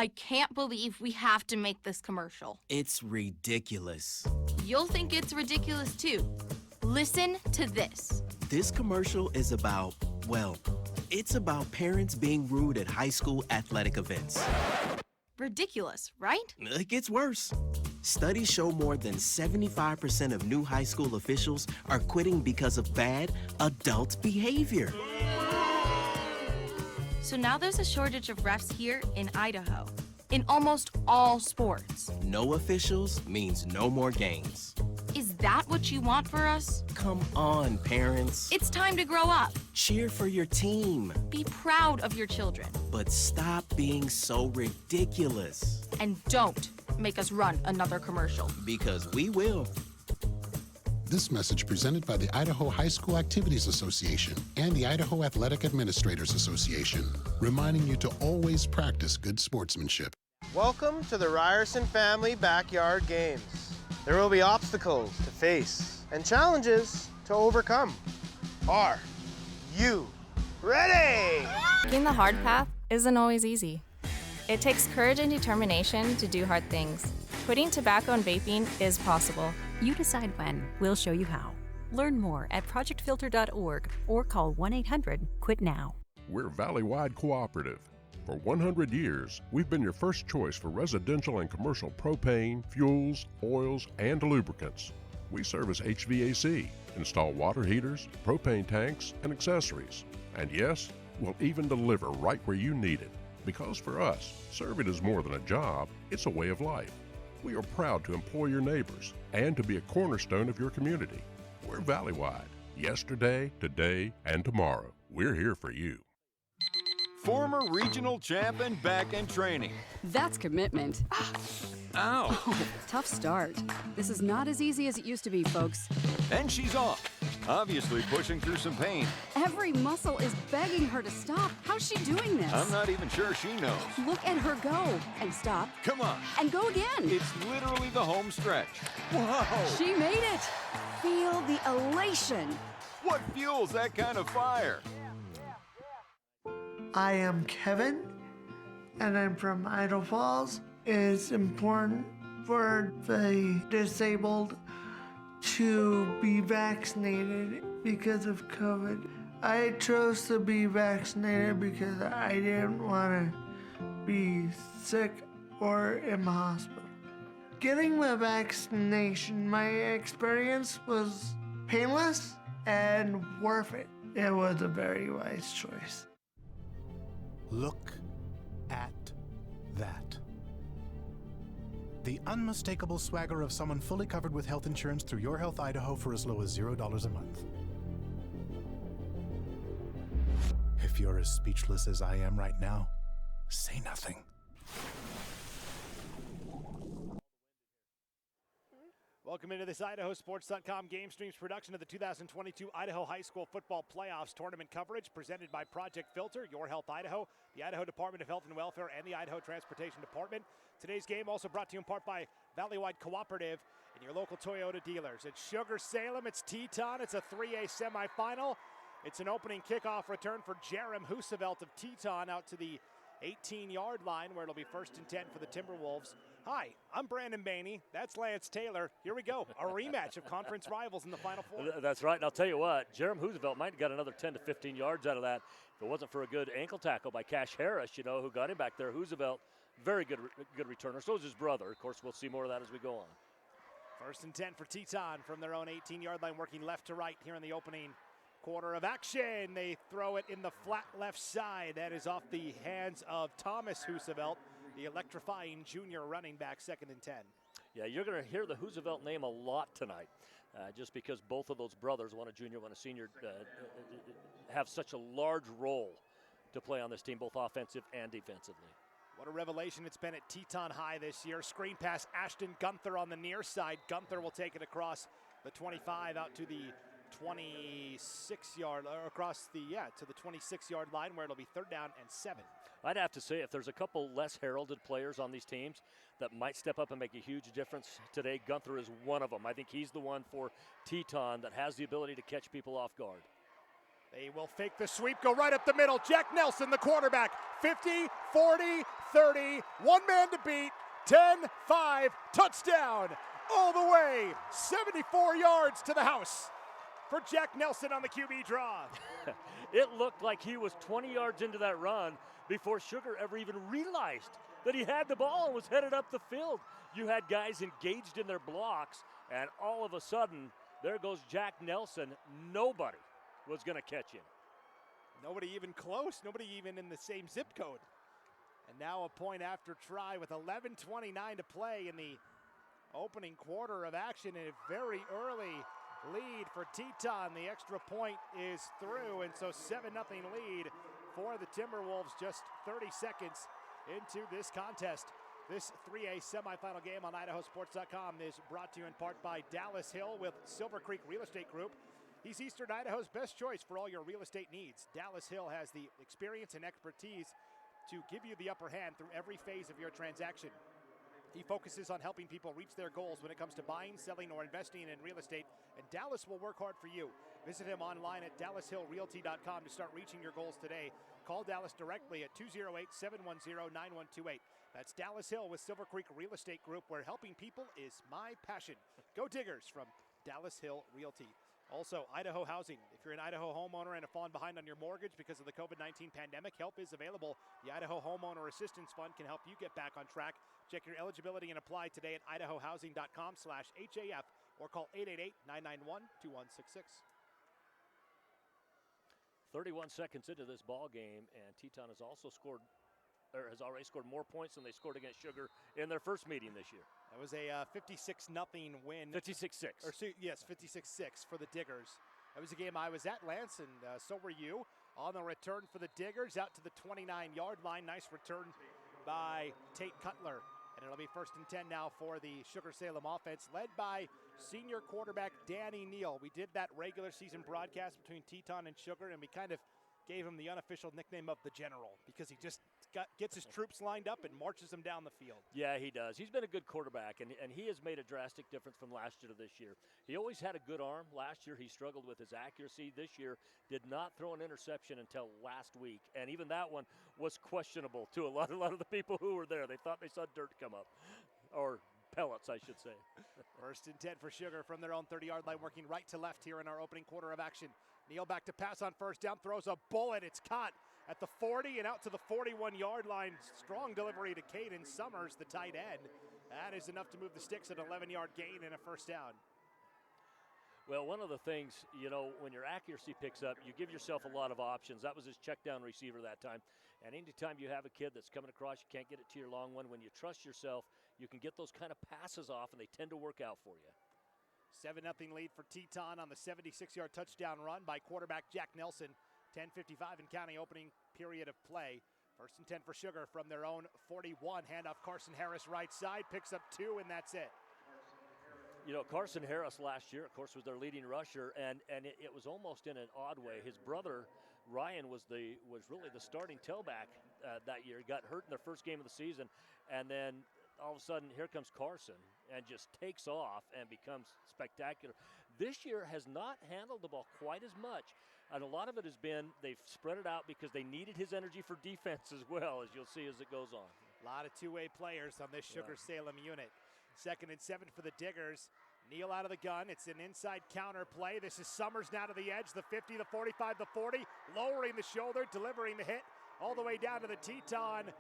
I can't believe we have to make this commercial. It's ridiculous. You'll think it's ridiculous too. Listen to this. This commercial is about, well, it's about parents being rude at high school athletic events. Ridiculous, right? It gets worse. Studies show more than 75% of new high school officials are quitting because of bad adult behavior. So now there's a shortage of refs here in Idaho, in almost all sports. No officials means no more games. Is that what you want for us? Come on, parents. It's time to grow up. Cheer for your team. Be proud of your children. But stop being so ridiculous. And don't make us run another commercial. Because we will. This message presented by the Idaho High School Activities Association and the Idaho Athletic Administrators Association, reminding you to always practice good sportsmanship. Welcome to the Ryerson Family Backyard Games. There will be obstacles to face and challenges to overcome. Are you ready? Taking the hard path isn't always easy. It takes courage and determination to do hard things. Quitting tobacco and vaping is possible. You decide when. We'll show you how. Learn more at projectfilter.org or call 1-800-QUIT-NOW. We're Valley-wide cooperative. For 100 years, we've been your first choice for residential and commercial propane, fuels, oils, and lubricants. We service HVAC, install water heaters, propane tanks, and accessories. And yes, we'll even deliver right where you need it. Because for us, serving is more than a job, it's a way of life. We are proud to employ your neighbors and to be a cornerstone of your community. We're Valley-wide. Yesterday, today, and tomorrow. We're here for you. Former regional champ and back end training. That's commitment. Ow! Oh, tough start. This is not as easy as it used to be, folks. And she's off. Obviously pushing through some pain. Every muscle is begging her to stop. How's she doing this? I'm not even sure she knows. Look at her go. And stop. Come on. And go again. It's literally the home stretch. Whoa! She made it. Feel the elation. What fuels that kind of fire? I am Kevin, and I'm from Idaho Falls. It's important for the disabled to be vaccinated because of COVID. I chose to be vaccinated because I didn't want to be sick or in the hospital. Getting the vaccination, my experience was painless and worth it. It was a very wise choice. Look at that. The unmistakable swagger of someone fully covered with health insurance through Your Health Idaho for as low as $0 a month. If you're as speechless as I am right now, say nothing. Welcome into this IdahoSports.com GameStreams production of the 2022 Idaho High School Football Playoffs tournament coverage presented by Project Filter, Your Health Idaho, the Idaho Department of Health and Welfare, and the Idaho Transportation Department. Today's game also brought to you in part by Valley-wide Cooperative and your local Toyota dealers. It's Sugar-Salem, it's Teton, it's a 3A semifinal. It's an opening kickoff return for Jerem Husevelt of Teton out to the 18-yard line where it'll be 1st and 10 for the Timberwolves. Hi, I'm Brandon Baney. That's Lance Taylor. Here we go, a rematch of conference rivals in the Final Four. That's right, and I'll tell you what, Jerem Husevelt might have got another 10 to 15 yards out of that if it wasn't for a good ankle tackle by Cash Harris, who got him back there. Husevelt, very good returner. So is his brother. Of course, we'll see more of that as we go on. 1st and 10 for Teton from their own 18-yard line, working left to right here in the opening quarter of action. They throw it in the flat left side. That is off the hands of Thomas Husevelt, the electrifying junior running back, 2nd and 10. Yeah, you're going to hear the Husevelt name a lot tonight, just because both of those brothers, one a junior, one a senior, have such a large role to play on this team, both offensive and defensively. What a revelation it's been at Teton High this year. Screen pass, Ashton Gunther on the near side. Gunther will take it across the 25 out to the 26-yard, or across the, to the 26-yard line where it'll be 3rd down and 7. I'd have to say if there's a couple less heralded players on these teams that might step up and make a huge difference today, Gunther is one of them. I think he's the one for Teton that has the ability to catch people off guard. They will fake the sweep, go right up the middle. Jack Nelson, the quarterback, 50, 40, 30, one man to beat, 10-5, touchdown, all the way, 74 yards to the house for Jack Nelson on the QB draw. It looked like he was 20 yards into that run before Sugar ever even realized that he had the ball and was headed up the field. You had guys engaged in their blocks, and all of a sudden, there goes Jack Nelson. Nobody was going to catch him. Nobody even close, nobody even in the same zip code. And now a point after try with 11:29 to play in the opening quarter of action, and a very early lead for Teton. The extra point is through, and so 7-0 lead for the Timberwolves just 30 seconds into this contest. This 3A semifinal game on IdahoSports.com is brought to you in part by Dallas Hill with Silver Creek Real Estate Group. He's Eastern Idaho's best choice for all your real estate needs. Dallas Hill has the experience and expertise to give you the upper hand through every phase of your transaction. He focuses on helping people reach their goals when it comes to buying, selling, or investing in real estate, and Dallas will work hard for you. Visit him online at DallasHillRealty.com to start reaching your goals today. Call Dallas directly at 208-710-9128. That's Dallas Hill with Silver Creek Real Estate Group, where helping people is my passion. Go Diggers from Dallas Hill Realty. Also, Idaho Housing. If you're an Idaho homeowner and have fallen behind on your mortgage because of the COVID-19 pandemic, help is available. The Idaho Homeowner Assistance Fund can help you get back on track. Check your eligibility and apply today at idahohousing.com/HAF or call 888-991-2166. 31 seconds into this ball game, and Teton has already scored more points than they scored against Sugar in their first meeting this year. That was a 56-0 win. 56-6. Yes, 56-6 for the Diggers. That was a game I was at, Lance, and so were you. On the return for the Diggers, out to the 29-yard line. Nice return by Tate Cutler. And it'll be 1st and 10 now for the Sugar-Salem offense, led by senior quarterback Danny Neal. We did that regular season broadcast between Teton and Sugar, and we kind of gave him the unofficial nickname of the General because he just gets his troops lined up and marches them down the field. Yeah, he does. He's been a good quarterback, and he has made a drastic difference from last year to this year. He always had a good arm. Last year he struggled with his accuracy. This year did not throw an interception until last week, and even that one was questionable to a lot of the people who were there. They thought they saw dirt come up, or pellets, I should say. 1st and 10 for Sugar from their own 30-yard line, working right to left here in our opening quarter of action. Neal back to pass on 1st down, throws a bullet. It's caught at the 40 and out to the 41-yard line. Strong delivery to Caden Summers, the tight end. That is enough to move the sticks, an 11-yard gain and a 1st down. Well, one of the things, when your accuracy picks up, you give yourself a lot of options. That was his check down receiver that time. And anytime you have a kid that's coming across, you can't get it to your long one. When you trust yourself, you can get those kind of passes off, and they tend to work out for you. 7-0 lead for Teton on the 76-yard touchdown run by quarterback Jack Nelson. 10:55 in counting opening period of play. 1st and 10 for Sugar from their own 41. Handoff Carson Harris right side, picks up 2, and that's it. Carson Harris last year, of course, was their leading rusher, and it was almost in an odd way. His brother Ryan was really the starting tailback that year. He got hurt in their first game of the season, and then all of a sudden here comes Carson and just takes off and becomes spectacular. This year has not handled the ball quite as much, and a lot of it has been they've spread it out because they needed his energy for defense as well, as you'll see as it goes on. A lot of two-way players on this Sugar-Salem unit. 2nd and 7 for the Diggers. Neal out of the gun. It's an inside counter play. This is Summers now to the edge, the 50, the 45, the 40, lowering the shoulder, delivering the hit all the way down to the Teton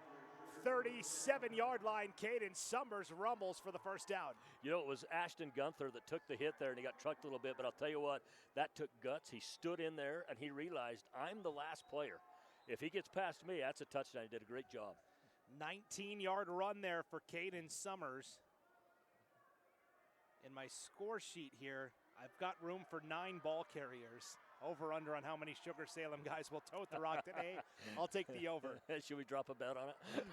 37-yard line. Caden Summers rumbles for the 1st down. It was Ashton Gunther that took the hit there, and he got trucked a little bit, but I'll tell you what, that took guts. He stood in there, and he realized, I'm the last player. If he gets past me, that's a touchdown. He did a great job. 19-yard run there for Caden Summers. In my score sheet here, I've got room for 9 ball carriers. Over under on how many Sugar-Salem guys will tote the rock today. I'll take the over. Should we drop a bet on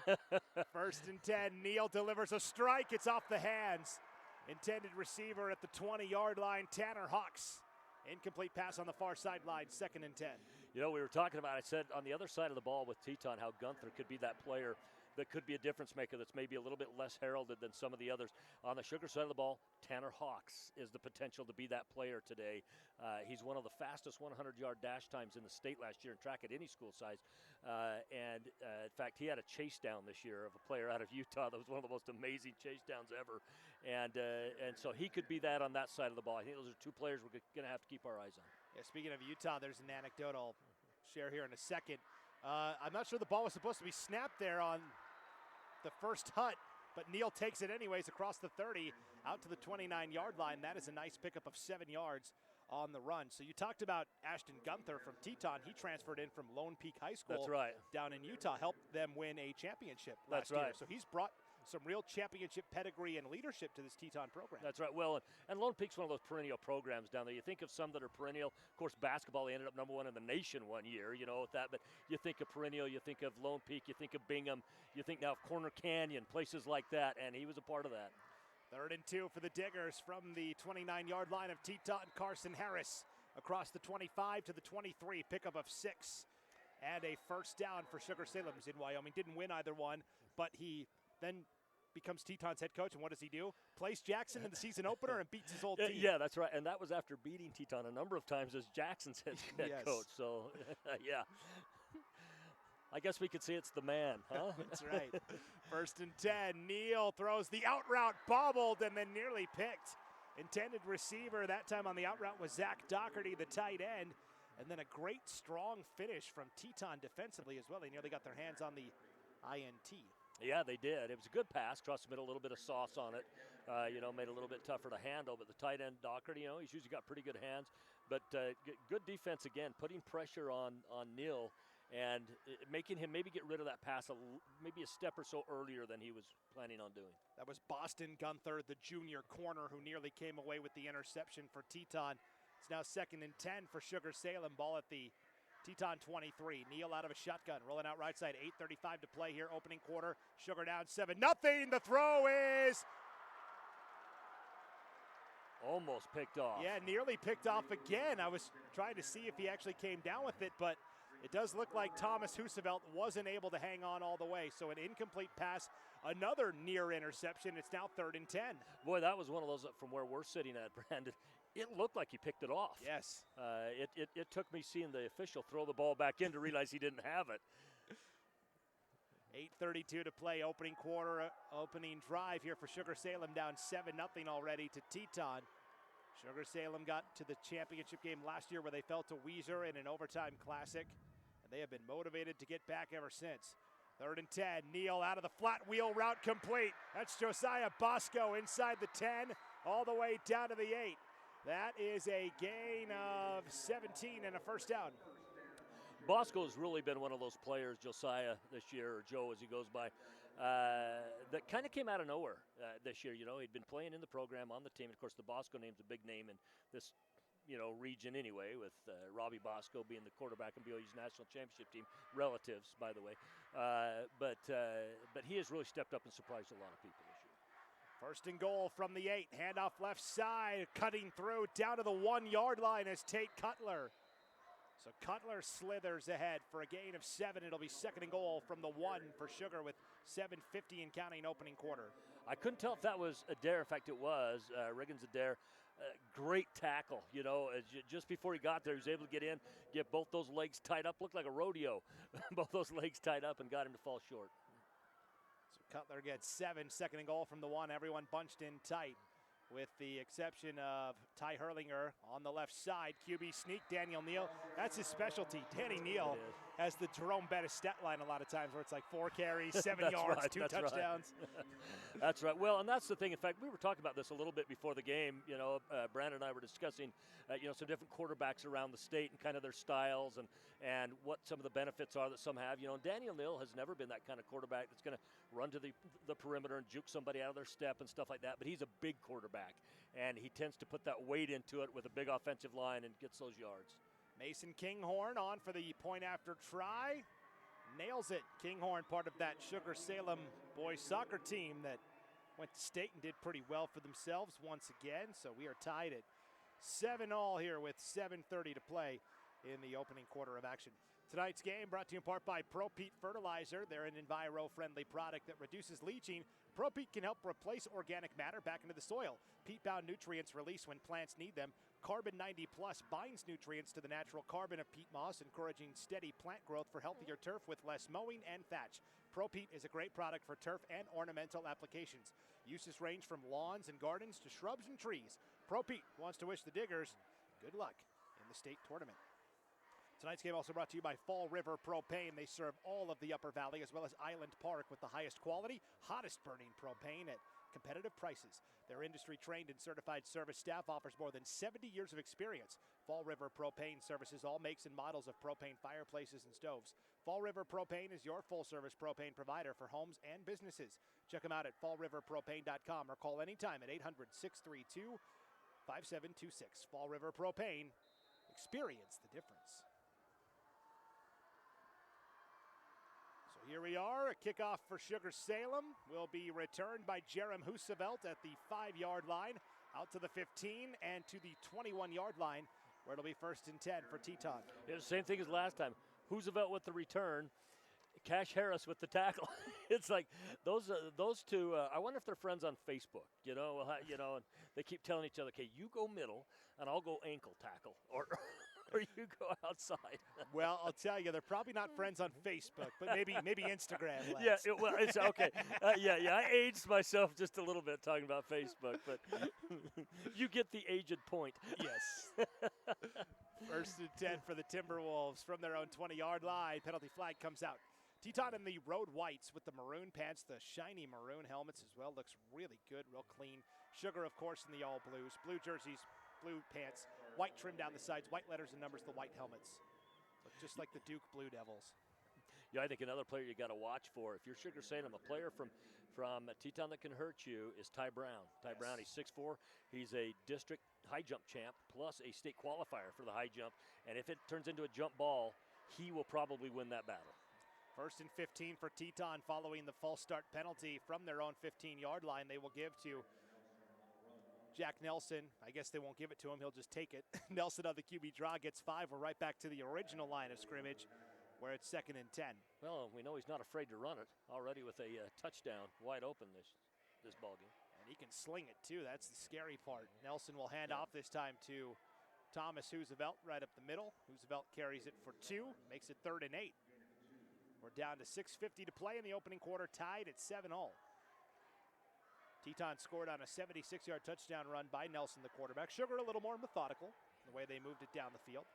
it? 1st and 10. Neal delivers a strike. It's off the hands. Intended receiver at the 20-yard line, Tanner Hawks. Incomplete pass on the far sideline, 2nd and 10. We were talking about, I said, on the other side of the ball with Teton, how Gunther could be that player that could be a difference maker that's maybe a little bit less heralded than some of the others. On the Sugar side of the ball, Tanner Hawks is the potential to be that player today. He's one of the fastest 100-yard dash times in the state last year in track at any school size. In fact, he had a chase down this year of a player out of Utah that was one of the most amazing chase downs ever. And so he could be that on that side of the ball. I think those are two players we're going to have to keep our eyes on. Yeah, speaking of Utah, there's an anecdote I'll share here in a second. I'm not sure the ball was supposed to be snapped there on the first hut, but Neal takes it anyways across the 30 out to the 29-yard line. That is a nice pickup of 7 yards on the run. So you talked about Ashton Gunther from Teton. He transferred in from Lone Peak High School. That's right. Down in Utah, helped them win a championship last year. So he's brought some real championship pedigree and leadership to this Teton program. That's right. Well, and Lone Peak's one of those perennial programs down there. You think of some that are perennial. Of course, basketball, they ended up #1 in the nation one year, with that. But you think of perennial, you think of Lone Peak, you think of Bingham, you think now of Corner Canyon, places like that, and he was a part of that. 3rd and 2 for the Diggers from the 29-yard line of Teton. Carson Harris across the 25 to the 23, pickup of 6. And a first down for Sugar-Salem in Wyoming. Didn't win either one, but he then becomes Teton's head coach, and what does he do? Plays Jackson in the season opener and beats his old team. Yeah, that's right, and that was after beating Teton a number of times as Jackson's head coach. So, yeah. I guess we could say it's the man, huh? That's right. 1st and 10. Neal throws the out route, bobbled, and then nearly picked. Intended receiver that time on the out route was Zach Doherty, the tight end. And then a great, strong finish from Teton defensively as well. They nearly got their hands on the INT. Yeah, they did. It was a good pass. Cross the middle, a little bit of sauce on it. Made it a little bit tougher to handle. But the tight end, Doherty, he's usually got pretty good hands. But good defense again, putting pressure on Neal and making him maybe get rid of that pass maybe a step or so earlier than he was planning on doing. That was Boston Gunther, the junior corner, who nearly came away with the interception for Teton. It's now 2nd and 10 for Sugar-Salem. Ball at the Teton 23. Neal out of a shotgun, rolling out right side. 8:35 to play here, opening quarter. Sugar down 7-0. The throw is almost picked off. Yeah, nearly picked off again. I was trying to see if he actually came down with it, but it does look like Thomas Husevelt wasn't able to hang on all the way. So an incomplete pass, another near interception. It's now 3rd and 10. Boy, that was one of those from where we're sitting at, Brandon. It looked like he picked it off. Yes. It took me seeing the official throw the ball back in to realize he didn't have it. 8:32 to play, opening quarter, opening drive here for Sugar-Salem, down 7-0 already to Teton. Sugar-Salem got to the championship game last year where they fell to Weiser in an overtime classic, and they have been motivated to get back ever since. 3rd and 10, Neal out of the flat wheel route complete. That's Josiah Bosco inside the 10, all the way down to the 8. That is a gain of 17 and a first down. Bosco's really been one of those players, Josiah, this year, or Joe as he goes by, that kind of came out of nowhere this year. He'd been playing in the program on the team. Of course, the Bosco name's a big name in this region anyway, with Robbie Bosco being the quarterback in BYU's national championship team. Relatives, by the way. But he has really stepped up and surprised a lot of people this year. 1st and goal from the 8. Handoff left side, cutting through down to the 1-yard line is Tate Cutler. So Cutler slithers ahead for a gain of 7. It'll be 2nd and goal from the 1 for Sugar with 7:50 and counting opening quarter. I couldn't tell if that was Adair. In fact, it was. Riggins Adair. Great tackle. Just before he got there, he was able to get in, get both those legs tied up. Looked like a rodeo. Both those legs tied up and got him to fall short. So Cutler gets 7, 2nd and goal from the 1. Everyone bunched in tight, with the exception of Ty Hurlinger on the left side. QB sneak, Daniel Neal. That's his specialty. Danny Neal has the Jerome Bettis stat line a lot of times where it's like 4 carries, 7 yards, right, 2 touchdowns. Right. That's right. Well, and that's the thing. In fact, we were talking about this a little bit before the game. Brandon and I were discussing, some different quarterbacks around the state and kind of their styles and what some of the benefits are that some have. Daniel Neal has never been that kind of quarterback that's going to run to the perimeter and juke somebody out of their step and stuff like that. But he's a big quarterback, and he tends to put that weight into it with a big offensive line and gets those yards. Mason Kinghorn on for the point after try. Nails it. Kinghorn, part of that Sugar-Salem boys soccer team that went to state and did pretty well for themselves once again. So we are tied at 7-all here with 7:30 to play in the opening quarter of action. Tonight's game brought to you in part by Pro Pete Fertilizer. They're an enviro-friendly product that reduces leaching, Pro Peat can help replace organic matter back into the soil. Peat-bound nutrients release when plants need them. Carbon 90 Plus binds nutrients to the natural carbon of peat moss, encouraging steady plant growth for healthier turf with less mowing and thatch. Pro Peat is a great product for turf and ornamental applications. Uses range from lawns and gardens to shrubs and trees. Pro Peat wants to wish the Diggers good luck in the state tournament. Tonight's game also brought to you by Fall River Propane. They serve all of the Upper Valley as well as Island Park with the highest quality, hottest burning propane at competitive prices. Their industry-trained and certified service staff offers more than 70 years of experience. Fall River Propane services all makes and models of propane fireplaces and stoves. Fall River Propane is your full-service propane provider for homes and businesses. Check them out at fallriverpropane.com or call anytime at 800-632-5726. Fall River Propane. Experience the difference. So here we are, a kickoff for Sugar-Salem will be returned by Jerem Husevelt at the 5-yard line, out to the 15 and to the 21-yard line, where it'll be 1st and 10 for Teton. Yeah, same thing as last time. Husevelt with the return, Cash Harris with the tackle. It's like those two. I wonder if they're friends on Facebook. And they keep telling each other, "Okay, you go middle, and I'll go ankle tackle," or you go outside. Well, I'll tell you, they're probably not friends on Facebook, but maybe Instagram. Yeah, it's okay. I aged myself just a little bit talking about Facebook, but you get the aged point. Yes. 1st and 10 for the Timberwolves from their own 20-yard line. Penalty flag comes out. Teton in the road whites with the maroon pants, the shiny maroon helmets as well. Looks really good, real clean. Sugar, of course, in the all blues. Blue jerseys, blue pants, white trim down the sides, white letters and numbers, the white helmets. Look just like the Duke Blue Devils. Yeah, I think another player you got to watch for, if you're Sugar-Salem, a player from Teton that can hurt you is Ty Brown. Ty Brown, he's 6'4". He's a district high jump champ plus a state qualifier for the high jump. And if it turns into a jump ball, he will probably win that battle. 1st and 15 for Teton following the false start penalty from their own 15-yard line. They will give to Jack Nelson. I guess they won't give it to him. He'll just take it. Nelson on the QB draw gets 5. We're right back to the original line of scrimmage where it's 2nd and 10. Well, we know he's not afraid to run it already with a touchdown wide open this ball game. And he can sling it too. That's the scary part. Nelson will hand off this time to Thomas Husevelt right up the middle. Husevelt carries it for 2, makes it 3rd and 8. We're down to 6:50 to play in the opening quarter, tied at 7-all. Teton scored on a 76-yard touchdown run by Nelson, the quarterback. Sugar a little more methodical in the way they moved it down the field.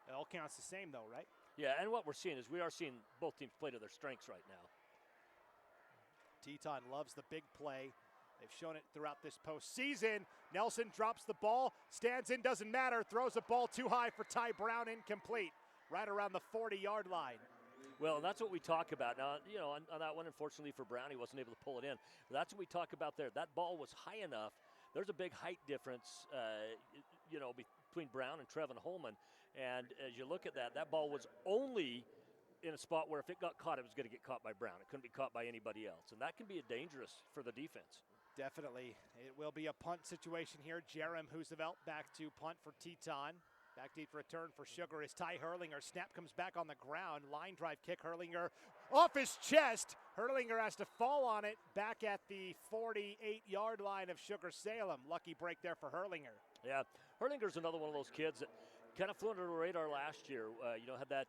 It all counts the same, though, right? Yeah, and what we're seeing is we are seeing both teams play to their strengths right now. Teton loves the big play. They've shown it throughout this postseason. Nelson drops the ball, stands in, doesn't matter, throws a ball too high for Ty Brown, incomplete, right around the 40-yard line. Well, that's what we talk about. Now, on that one, unfortunately for Brown, he wasn't able to pull it in. But that's what we talk about there. That ball was high enough. There's a big height difference, between Brown and Trevin Holman. And as you look at that ball was only in a spot where if it got caught, it was going to get caught by Brown. It couldn't be caught by anybody else. And that can be dangerous for the defense. Definitely. It will be a punt situation here. Jerem Husevelt back to punt for Teton. Back deep return for Sugar is Ty Hurlinger. Snap comes back on the ground. Line drive kick. Hurlinger off his chest. Hurlinger has to fall on it back at the 48-yard line of Sugar-Salem. Lucky break there for Hurlinger. Yeah, Hurlinger's another one of those kids that kind of flew under the radar last year. Had that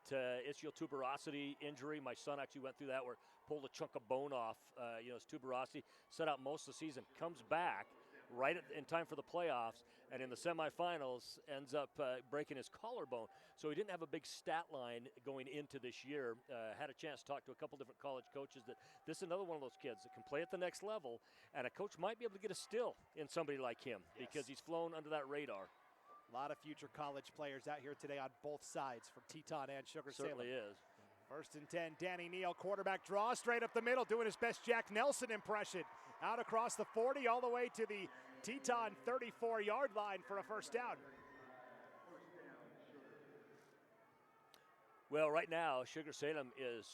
ischial tuberosity injury. My son actually went through that where pulled a chunk of bone off, his tuberosity, set out most of the season, comes back right in time for the playoffs, and in the semifinals ends up breaking his collarbone. So he didn't have a big stat line going into this year. Had a chance to talk to a couple different college coaches that this is another one of those kids that can play at the next level, and a coach might be able to get a still in somebody like him because he's flown under that radar. A lot of future college players out here today on both sides for Teton and Sugar-Salem. Certainly is. 1st and 10, Danny Neal, quarterback draw, straight up the middle, doing his best Jack Nelson impression. Out across the 40, all the way to the Teton 34-yard line for a 1st down. Well, right now, Sugar-Salem is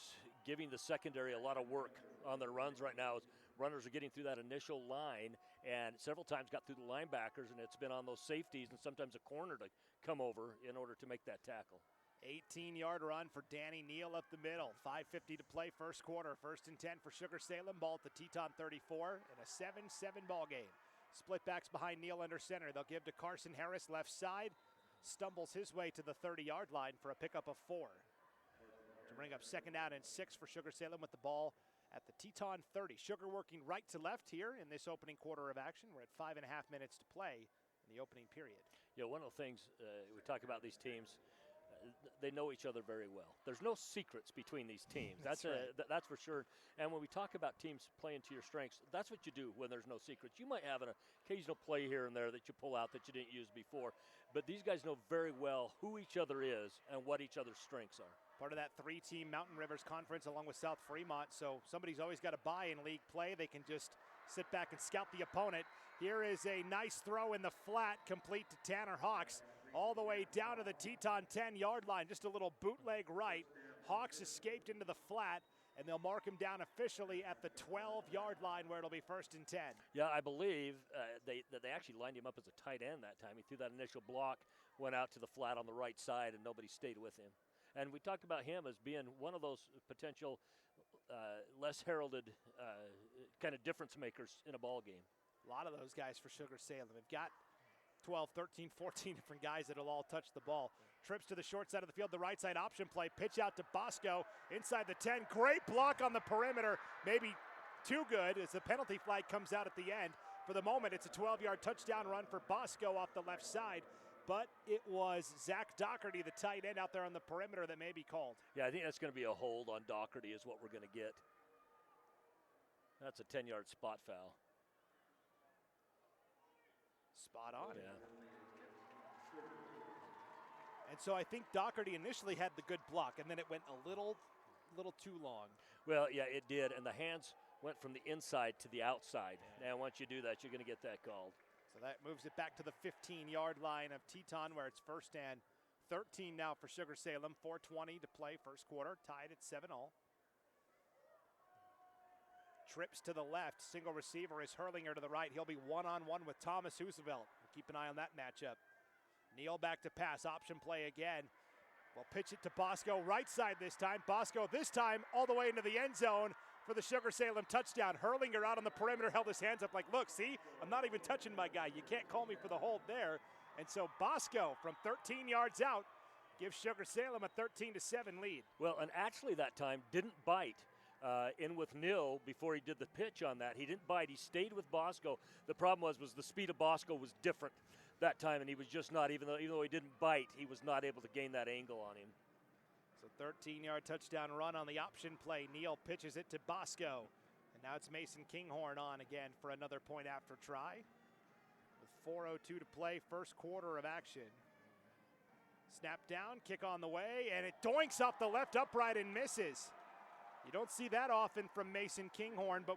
giving the secondary a lot of work on their runs right now. Runners are getting through that initial line and several times got through the linebackers, and it's been on those safeties and sometimes a corner to come over in order to make that tackle. 18-yard run for Danny Neal up the middle. 5:50 to play first quarter. 1st and 10 for Sugar-Salem. Ball at the Teton 34 in a 7-7 ball game. Split backs behind Neal under center. They'll give to Carson Harris left side. Stumbles his way to the 30-yard line for a pickup of 4. To bring up 2nd down and 6 for Sugar-Salem with the ball at the Teton 30. Sugar working right to left here in this opening quarter of action. We're at 5.5 minutes to play in the opening period. Yeah, one of the things we talk about these teams, they know each other very well. There's no secrets between these teams. That's for sure. And when we talk about teams playing to your strengths, that's what you do when there's no secrets. You might have an occasional play here and there that you pull out that you didn't use before, but these guys know very well who each other is and what each other's strengths are. Part of that 3-team Mountain Rivers Conference along with South Fremont, so somebody's always got to buy in league play. They can just sit back and scout the opponent. Here is a nice throw in the flat, complete to Tanner Hawks, all the way down to the Teton 10-yard line. Just a little bootleg right. Hawks escaped into the flat, and they'll mark him down officially at the 12-yard line where it'll be 1st and 10. Yeah, I believe they actually lined him up as a tight end that time. He threw that initial block, went out to the flat on the right side, and nobody stayed with him. And we talked about him as being one of those potential less heralded kind of difference makers in a ball game. A lot of those guys for Sugar-Salem. They've got 12, 13, 14 different guys that'll all touch the ball. Trips to the short side of the field, the right side option play. Pitch out to Bosco inside the 10. Great block on the perimeter. Maybe too good as the penalty flag comes out at the end. For the moment, it's a 12-yard touchdown run for Bosco off the left side. But it was Zach Doherty, the tight end, out there on the perimeter that may be called. Yeah, I think that's going to be a hold on Doherty is what we're going to get. That's a 10-yard spot foul. Spot on. Yeah. And so I think Doherty initially had the good block, and then it went a little too long. Well, yeah, it did, and the hands went from the inside to the outside. Yeah. And once you do that, you're going to get that called. So that moves it back to the 15-yard line of Teton, where it's 1st and 13 now for Sugar-Salem. 4:20 to play first quarter, tied at 7-all. Trips to the left, single receiver is Hurlinger to the right. He'll be one-on-one with Thomas Roosevelt. We'll keep an eye on that matchup. Neal back to pass, option play again. We'll pitch it to Bosco, right side this time. Bosco this time all the way into the end zone for the Sugar-Salem touchdown. Hurlinger out on the perimeter, held his hands up like, look, see, I'm not even touching my guy. You can't call me for the hold there. And so Bosco from 13 yards out gives Sugar-Salem a 13-7 lead. Well, and actually that time didn't bite in with Neal before he did the pitch on that. He didn't bite. He stayed with Bosco. The problem was the speed of Bosco was different that time, and he was just not, even though he didn't bite, he was not able to gain that angle on him. So 13-yard touchdown run on the option play. Neal pitches it to Bosco. And now it's Mason Kinghorn on again for another point after try. With 4:02 to play, first quarter of action. Snap down, kick on the way, and it doinks off the left upright and misses. You don't see that often from Mason Kinghorn, but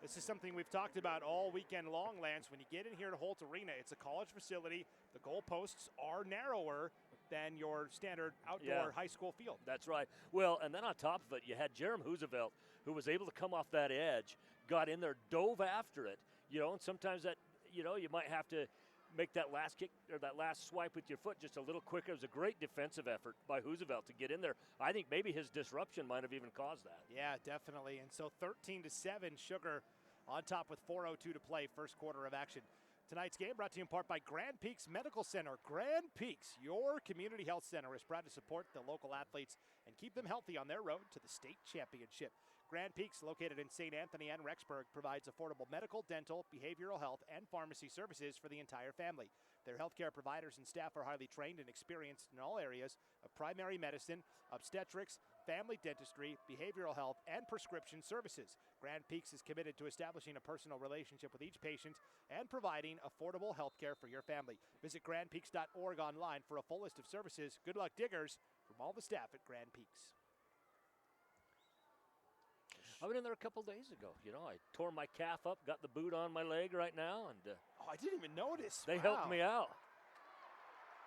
this is something we've talked about all weekend long, Lance. When you get in here to Holt Arena, it's a college facility. The goalposts are narrower than your standard outdoor high school field. That's right. Well, and then on top of it, you had Jerem Roosevelt, who was able to come off that edge, got in there, dove after it, and sometimes that, you might have to make that last kick or that last swipe with your foot just a little quicker. It was a great defensive effort by Roosevelt to get in there. I think maybe his disruption might have even caused that. Yeah, definitely. And so 13-7, Sugar on top with 4:02 to play, first quarter of action. Tonight's game brought to you in part by Grand Peaks Medical Center. Grand Peaks, your community health center, is proud to support the local athletes and keep them healthy on their road to the state championship. Grand Peaks, located in St. Anthony and Rexburg, provides affordable medical, dental, behavioral health, and pharmacy services for the entire family. Their healthcare providers and staff are highly trained and experienced in all areas of primary medicine, obstetrics, family dentistry, behavioral health, and prescription services. Grand Peaks is committed to establishing a personal relationship with each patient and providing affordable health care for your family. Visit grandpeaks.org online for a full list of services. Good luck, Diggers, from all the staff at Grand Peaks. I went in there a couple days ago. I tore my calf up, got the boot on my leg right now, and I didn't even notice. They helped me out.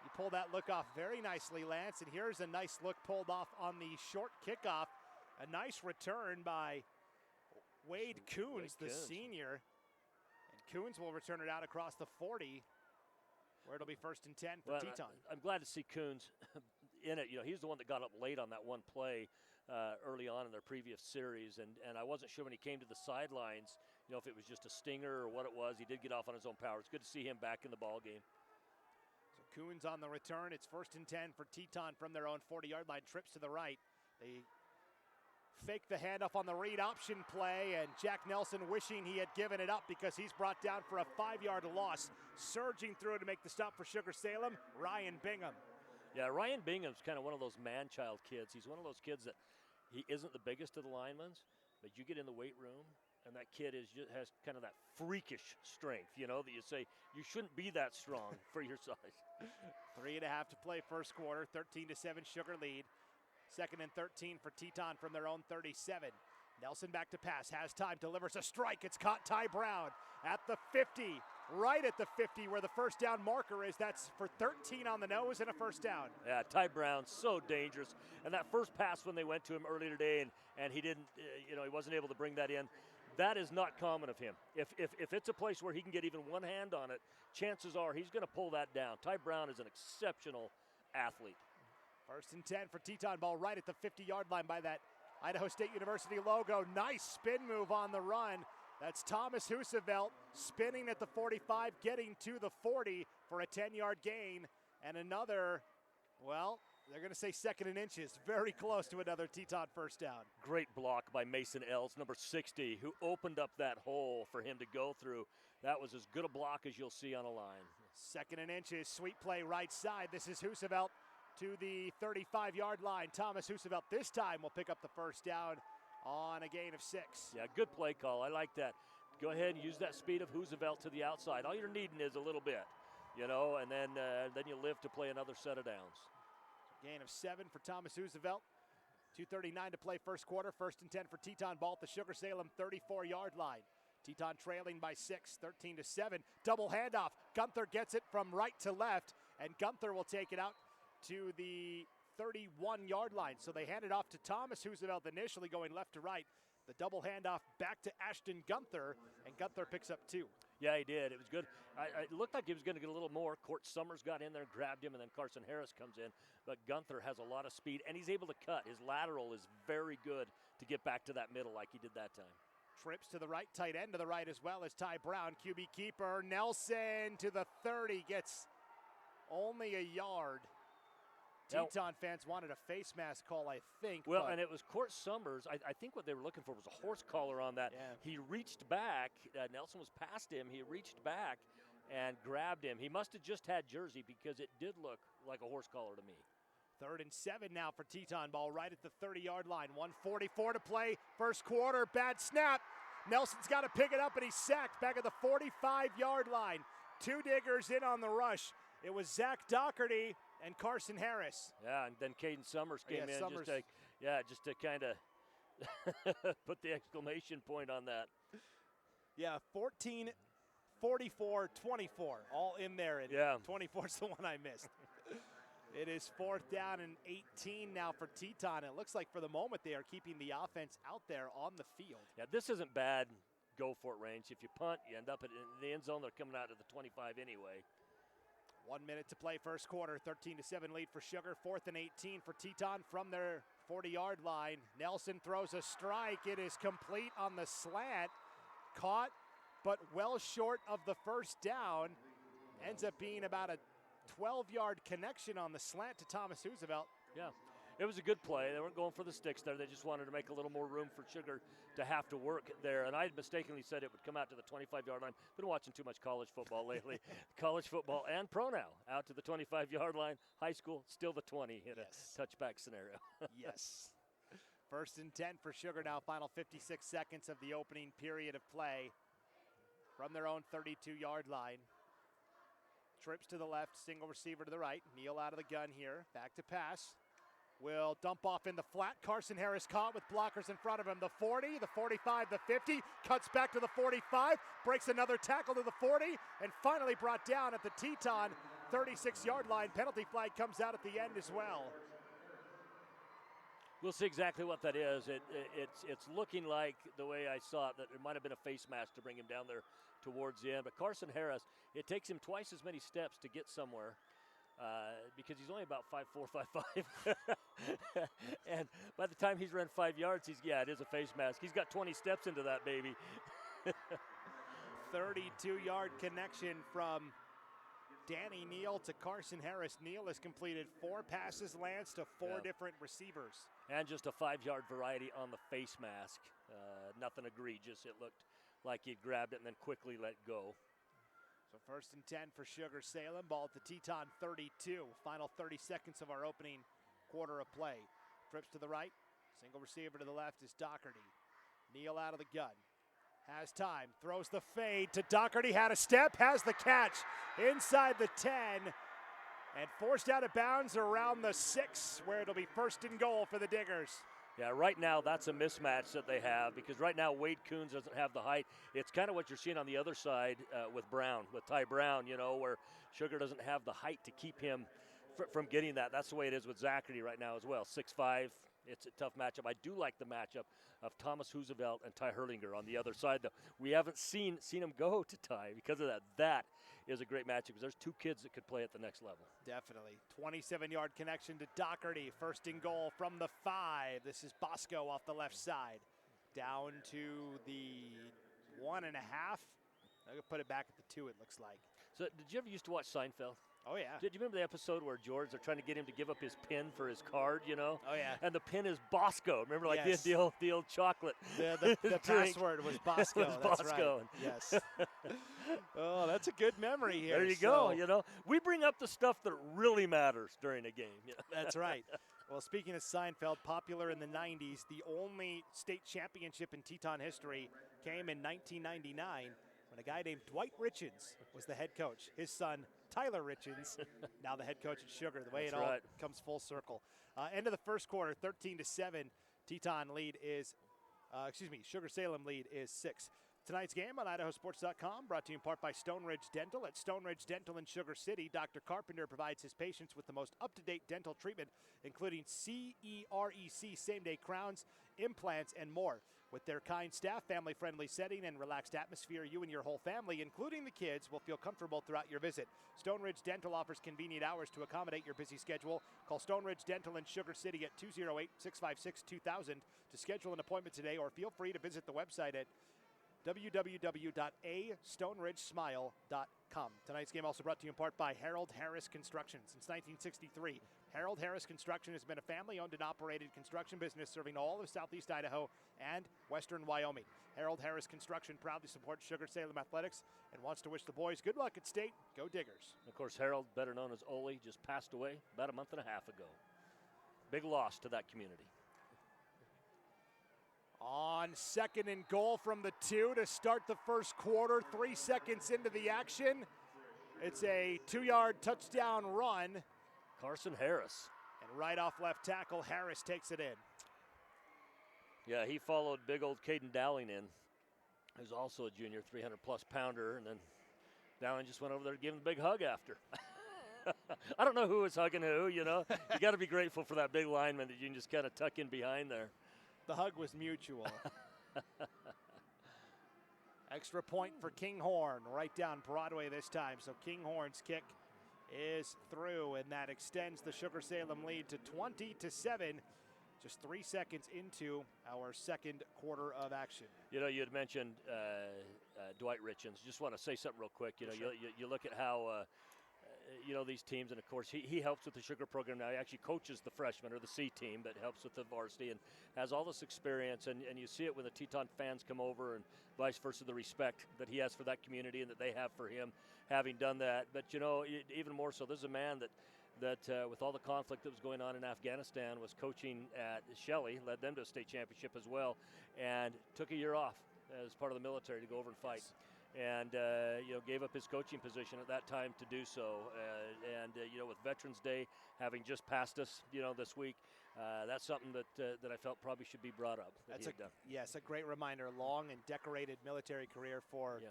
You pull that look off very nicely, Lance, and here's a nice look pulled off on the short kickoff. A nice return by Wade Coons, the senior. And Coons will return it out across the 40, where it'll be 1st and 10 for Teton. I'm glad to see Coons. in it. You know, he's the one that got up late on that one play early on in their previous series, and I wasn't sure when he came to the sidelines, you know, if it was just a stinger or what it was. He did get off on his own power. It's good to see him back in the ball game. So Coons on the return. It's 1st and 10 for Teton from their own 40-yard line. Trips to the right. They fake the handoff on the read option play, and Jack Nelson wishing he had given it up because he's brought down for a 5-yard loss. Surging through to make the stop for Sugar-Salem, Ryan Bingham. Yeah, Ryan Bingham's kind of one of those man-child kids. He's one of those kids that he isn't the biggest of the linemen, but you get in the weight room, and that kid has kind of that freakish strength, you know, that you say you shouldn't be that strong for your size. 3.5 to play first quarter, 13-7 Sugar lead. 2nd and 13 for Teton from their own 37. Nelson back to pass, has time, delivers a strike. It's caught Ty Brown at the 50, right at the 50 where the first down marker is. That's for 13 on the nose and a first down. Yeah, Ty Brown, so dangerous. And that first pass when they went to him earlier today and he didn't, he wasn't able to bring that in, that is not common of him. If it's a place where he can get even one hand on it, chances are he's going to pull that down. Ty Brown is an exceptional athlete. 1st and 10 for Teton, ball right at the 50-yard line by that Idaho State University logo. Nice spin move on the run. That's Thomas Husevelt spinning at the 45, getting to the 40 for a 10-yard gain. And another, well, they're going to say 2nd and inches. Very close to another Teton first down. Great block by Mason Ells, number 60, who opened up that hole for him to go through. That was as good a block as you'll see on a line. 2nd and inches, sweep play right side. This is Husevelt to the 35-yard line. Thomas Husevelt this time will pick up the first down on a gain of 6. Yeah, good play call. I like that. Go ahead and use that speed of Husevelt to the outside. All you're needing is a little bit, and then you live to play another set of downs. Gain of 7 for Thomas Husevelt. 2:39 to play first quarter. 1st and 10 for Teton, ball at the Sugar-Salem 34-yard line. Teton trailing by 6, 13-7. Double handoff. Gunther gets it from right to left, and Gunther will take it out to the 31-yard line. So they hand it off to Thomas Husevelt initially going left to right. The double handoff back to Ashton Gunther, and Gunther picks up 2. Yeah, he did. It was good. It looked like he was going to get a little more. Court Summers got in there, grabbed him, and then Carson Harris comes in. But Gunther has a lot of speed, and he's able to cut. His lateral is very good to get back to that middle like he did that time. Trips to the right, tight end to the right as well as Ty Brown. QB keeper Nelson to the 30, gets only a yard. Teton fans wanted a face mask call, I think. Well, and it was Court Summers. I think what they were looking for was a horse collar on that. Yeah. He reached back. Nelson was past him. He reached back and grabbed him. He must have just had jersey because it did look like a horse collar to me. 3rd and 7 now for Teton, ball right at the 30-yard line. 1:44 to play first quarter. Bad snap. Nelson's got to pick it up, and he's sacked back at the 45-yard line. 2 diggers in on the rush. It was Zach Doherty and Carson Harris. Yeah, and then Caden Summers came in Summers. just to kind of put the exclamation point on that. Yeah, 14, 44, 24, all in there. And yeah. 24 is the one I missed. It is 4th down and 18 now for Teton. It looks like for the moment they are keeping the offense out there on the field. Yeah, this isn't bad go-for-it range. If you punt, you end up in the end zone. They're coming out to the 25 anyway. 1 minute to play first quarter. 13-7 lead for Sugar. 4th and 18 for Teton from their 40-yard line. Nelson throws a strike. It is complete on the slant. Caught, but well short of the first down. Ends up being about a 12-yard connection on the slant to Thomas Husevelt. Yeah, it was a good play. They weren't going for the sticks there. They just wanted to make a little more room for Sugar to have to work there. And I had mistakenly said it would come out to the 25-yard line. Been watching too much college football lately. College football and pro now. Out to the 25-yard line. High school, still the 20 in a touchback scenario. Yes. 1st and 10 for Sugar now. Final 56 seconds of the opening period of play from their own 32-yard line. Trips to the left, single receiver to the right. Neal out of the gun here. Back to pass. Will dump off in the flat. Carson Harris caught with blockers in front of him. The 40, the 45, the 50. Cuts back to the 45. Breaks another tackle to the 40. And finally brought down at the Teton 36-yard line. Penalty flag comes out at the end as well. We'll see exactly what that is. It's looking like, the way I saw it, that it might have been a face mask to bring him down there towards the end. But Carson Harris, it takes him twice as many steps to get somewhere. because he's only about 5'4", 5'5". And by the time he's run 5 yards, it is a face mask. He's got 20 steps into that baby. 32-yard connection from Danny Neal to Carson Harris. Neal has completed 4 passes, Lance, to 4 different receivers. And just a 5-yard variety on the face mask. Nothing egregious. It looked like he'd grabbed it and then quickly let go. So 1st and 10 for Sugar-Salem. Ball at the Teton 32. Final 30 seconds of our opening quarter of play. Trips to the right. Single receiver to the left is Doherty. Neal out of the gun. Has time. Throws the fade to Doherty. Had a step. Has the catch inside the 10. And forced out of bounds around the 6, where it'll be 1st and goal for the Diggers. Yeah, right now that's a mismatch that they have, because right now Wade Coons doesn't have the height. It's kind of what you're seeing on the other side with Ty Brown, where Sugar doesn't have the height to keep him from getting that. That's the way it is with Zachary right now as well. 6'5". It's a tough matchup. I do like the matchup of Thomas Hoosevelt and Ty Herlinger on the other side, though. We haven't seen him go to Ty because of that. That is a great matchup because there's 2 kids that could play at the next level. Definitely. 27-yard connection to Doherty. 1st and goal from the 5. This is Bosco off the left side. Down to the 1.5. I'm going to put it back at the 2, it looks like. So did you ever used to watch Seinfeld? Oh, yeah. Did you remember the episode where George, they're trying to get him to give up his pin for his card, Oh, yeah. And the pin is Bosco. Remember, like yes. the old chocolate. The password was Bosco. It was That's Bosco. Right. Yes. Oh, that's a good memory here. There you go. We bring up the stuff that really matters during a game. That's right. Well, speaking of Seinfeld, popular in the 90s, the only state championship in Teton history came in 1999 when a guy named Dwight Richens was the head coach. His son, Tyler Richens, now the head coach at Sugar. The way That's it all right. comes full circle. End of the first quarter, 13-7. Teton lead is, Sugar-Salem lead is 6. Tonight's game on IdahoSports.com, brought to you in part by Stone Ridge Dental. At Stone Ridge Dental in Sugar City, Dr. Carpenter provides his patients with the most up-to-date dental treatment, including CEREC, same-day crowns, implants, and more. With their kind staff, family-friendly setting, and relaxed atmosphere, you and your whole family, including the kids, will feel comfortable throughout your visit. Stone Ridge Dental offers convenient hours to accommodate your busy schedule. Call Stone Ridge Dental in Sugar City at 208-656-2000 to schedule an appointment today, or feel free to visit the website at www.astoneridgesmile.com. Tonight's game also brought to you in part by Harold Harris Construction. Since 1963, Harold Harris Construction has been a family-owned and operated construction business serving all of southeast Idaho and western Wyoming. Harold Harris Construction proudly supports Sugar-Salem athletics and wants to wish the boys good luck at state. Go Diggers. Of course, Harold, better known as Ole, just passed away about a month and a half ago. Big loss to that community. On 2nd and goal from the 2 to start the first quarter, 3 seconds into the action. It's a 2-yard touchdown run. Carson Harris. And right off left tackle, Harris takes it in. Yeah, he followed big old Caden Dowling in, who's also a junior, 300-plus pounder, and then Dowling just went over there to give him a big hug after. I don't know who was hugging who, You got to be grateful for that big lineman that you can just kind of tuck in behind there. The hug was mutual. Extra point for Kinghorn, right down Broadway this time. So Kinghorn's kick is through, and that extends the Sugar-Salem lead to 20-7. Just 3 seconds into our second quarter of action. You had mentioned Dwight Richens. Just want to say something real quick. Sure. You look at how these teams, and of course he helps with the Sugar program now. He actually coaches the freshmen or the C team, but helps with the varsity and has all this experience, and you see it when the Teton fans come over, and vice versa, the respect that he has for that community and that they have for him having done that. But even more so, this is a man that with all the conflict that was going on in Afghanistan was coaching at Shelley, led them to a state championship as well, and took a year off as part of the military to go over and fight. Yes. And gave up his coaching position at that time to do so. With Veterans Day having just passed us, this week, that's something that I felt probably should be brought up. Yes, a great reminder. Long and decorated military career for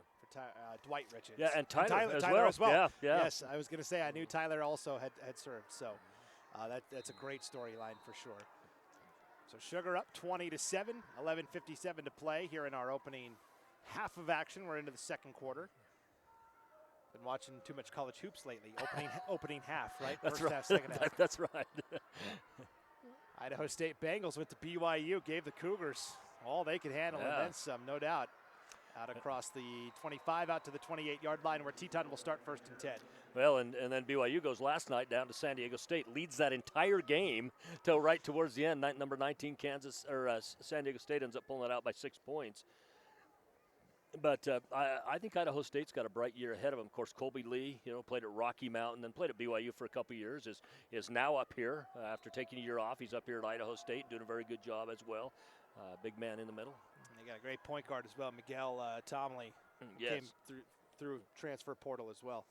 Dwight Richens. Yeah, and Tyler as well. Yeah. Yes, I was going to say I knew Tyler also had served. So that's a great storyline for sure. So Sugar up 20-7, 11:57 to play here in our opening half of action. We're into the second quarter. Been watching too much college hoops lately. Opening half, right? That's First right. half, second half. That's right. Idaho State Bengals went to BYU, gave the Cougars all they could handle and then some, no doubt. Out across the 25, out to the 28-yard line where Teton will start 1st and 10. Well, and then BYU goes last night down to San Diego State, leads that entire game till right towards the end. Number 19 San Diego State ends up pulling it out by 6 points. But I think Idaho State's got a bright year ahead of them. Of course, Colby Lee, played at Rocky Mountain, then played at BYU for a couple years, is now up here after taking a year off. He's up here at Idaho State, doing a very good job as well. Big man in the middle. And they got a great point guard as well, Miguel Tomley. Yes. Came through transfer portal as well.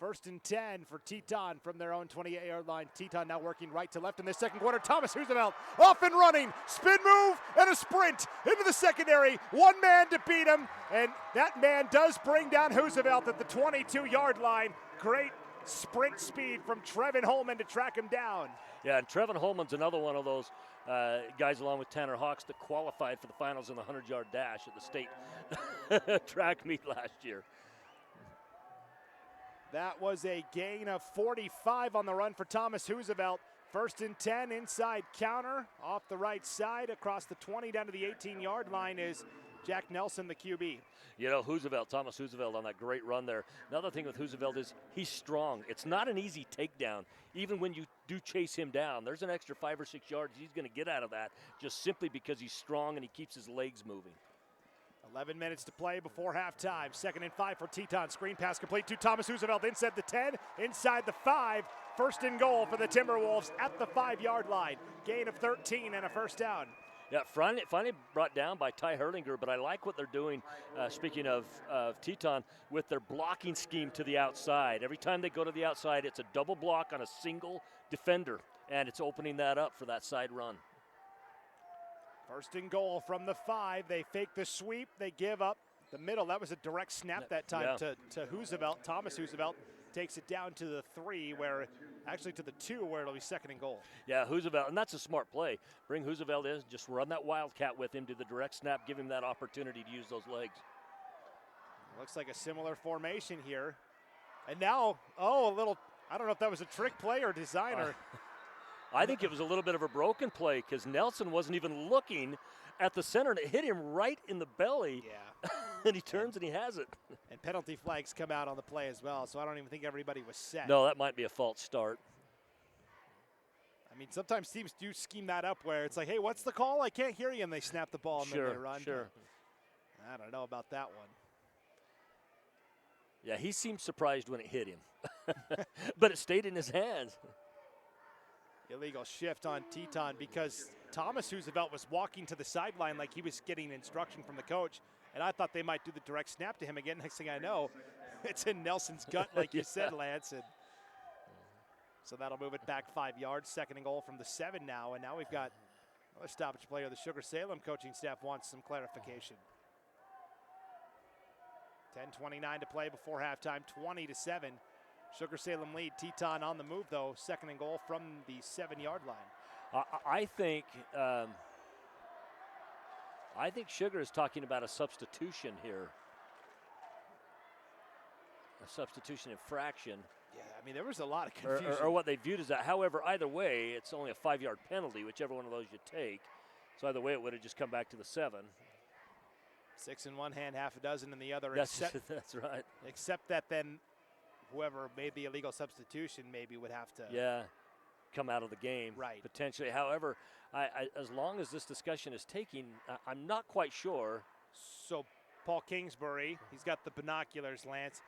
1st and 10 for Teton from their own 28-yard line. Teton now working right to left in the second quarter. Thomas Roosevelt off and running. Spin move and a sprint into the secondary. One man to beat him, and that man does bring down Roosevelt at the 22-yard line. Great sprint speed from Trevin Holman to track him down. Yeah, and Trevin Holman's another one of those guys along with Tanner Hawks that qualified for the finals in the 100-yard dash at the state track meet last year. That was a gain of 45 on the run for Thomas Roosevelt. 1st and 10, inside counter, off the right side, across the 20 down to the 18-yard line is Jack Nelson, the QB. Thomas Roosevelt on that great run there. Another thing with Roosevelt is he's strong. It's not an easy takedown. Even when you do chase him down, there's an extra 5 or 6 yards he's going to get out of that just simply because he's strong and he keeps his legs moving. 11 minutes to play before halftime. 2nd and 5 for Teton. Screen pass complete to Thomas Roosevelt inside the 10, inside the 5. 1st and goal for the Timberwolves at the 5-yard line. Gain of 13 and a 1st down. Yeah, finally brought down by Ty Herlinger, but I like what they're doing, speaking of Teton, with their blocking scheme to the outside. Every time they go to the outside, it's a double block on a single defender, and it's opening that up for that side run. 1st and goal from the 5. They fake the sweep. They give up the middle. That was a direct snap that time to Roosevelt. Thomas Roosevelt takes it down to the 3, actually to the 2, where it'll be 2nd and goal. Yeah, Roosevelt, and that's a smart play. Bring Roosevelt in, just run that wildcat with him to the direct snap, give him that opportunity to use those legs. Looks like a similar formation here. And now, a little, I don't know if that was a trick play or design or. I think it was a little bit of a broken play because Nelson wasn't even looking at the center, and it hit him right in the belly. Yeah. And he turns and he has it. And penalty flags come out on the play as well, so I don't even think everybody was set. No, that might be a false start. I mean, sometimes teams do scheme that up where it's like, hey, what's the call? I can't hear you, and they snap the ball and then they run. Sure. I don't know about that one. Yeah, he seemed surprised when it hit him. But it stayed in his hands. Illegal shift on Teton because Thomas Roosevelt was walking to the sideline like he was getting instruction from the coach, and I thought they might do the direct snap to him again. Next thing I know, it's in Nelson's gut, like you said, Lance. And so that'll move it back 5 yards. 2nd and goal from the 7 now, and now we've got another stoppage player. The Sugar-Salem coaching staff wants some clarification. 10:29 to play before halftime, 20-7. Sugar-Salem lead. Teton on the move, though. 2nd and goal from the 7-yard line. I think Sugar is talking about a substitution here. A substitution infraction. Yeah, I mean, there was a lot of confusion. Or what they viewed as that. However, either way, it's only a 5-yard penalty, whichever one of those you take. So either way, it would have just come back to the 7. 6 in one hand, half a dozen in the other. That's right. Except that then whoever made the illegal substitution maybe would have to come out of the game potentially. However, I as long as this discussion is taking, I'm not quite sure. So Paul Kingsbury, he's got the binoculars, Lance.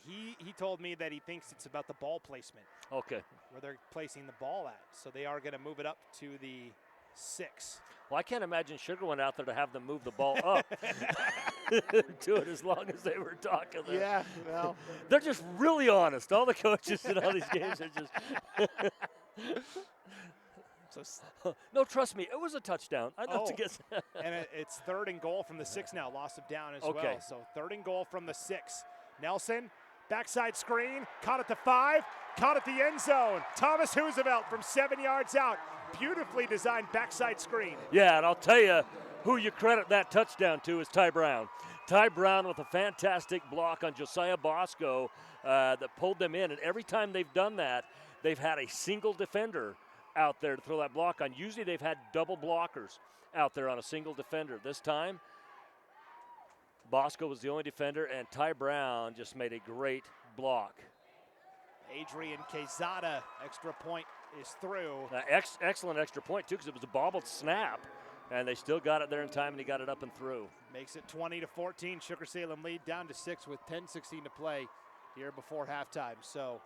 He told me that he thinks it's about the ball placement. Okay. Where they're placing the ball at. So they are going to move it up to the 6. Well, I can't imagine Sugar went out there to have them move the ball up to it as long as they were talking there. Yeah, well. They're just really honest. All the coaches in all these games are just. No, trust me, it was a touchdown. I'd love to get. And it's 3rd and goal from the 6 now. Loss of down as well. So 3rd and goal from the 6. Nelson, backside screen, caught at the 5, caught at the end zone. Thomas Roosevelt from 7 yards out. Beautifully designed backside screen. Yeah, and I'll tell you, who you credit that touchdown to is Ty Brown. Ty Brown with a fantastic block on Josiah Bosco that pulled them in. And every time they've done that, they've had a single defender out there to throw that block on. Usually they've had double blockers out there on a single defender. This time, Bosco was the only defender, and Ty Brown just made a great block. Adrian Quezada, extra point is through. Excellent extra point, too, because it was a bobbled snap. And they still got it there in time, and he got it up and through. Makes it 20-14. Sugar-Salem lead down to 6 with 10:16 to play here before halftime. So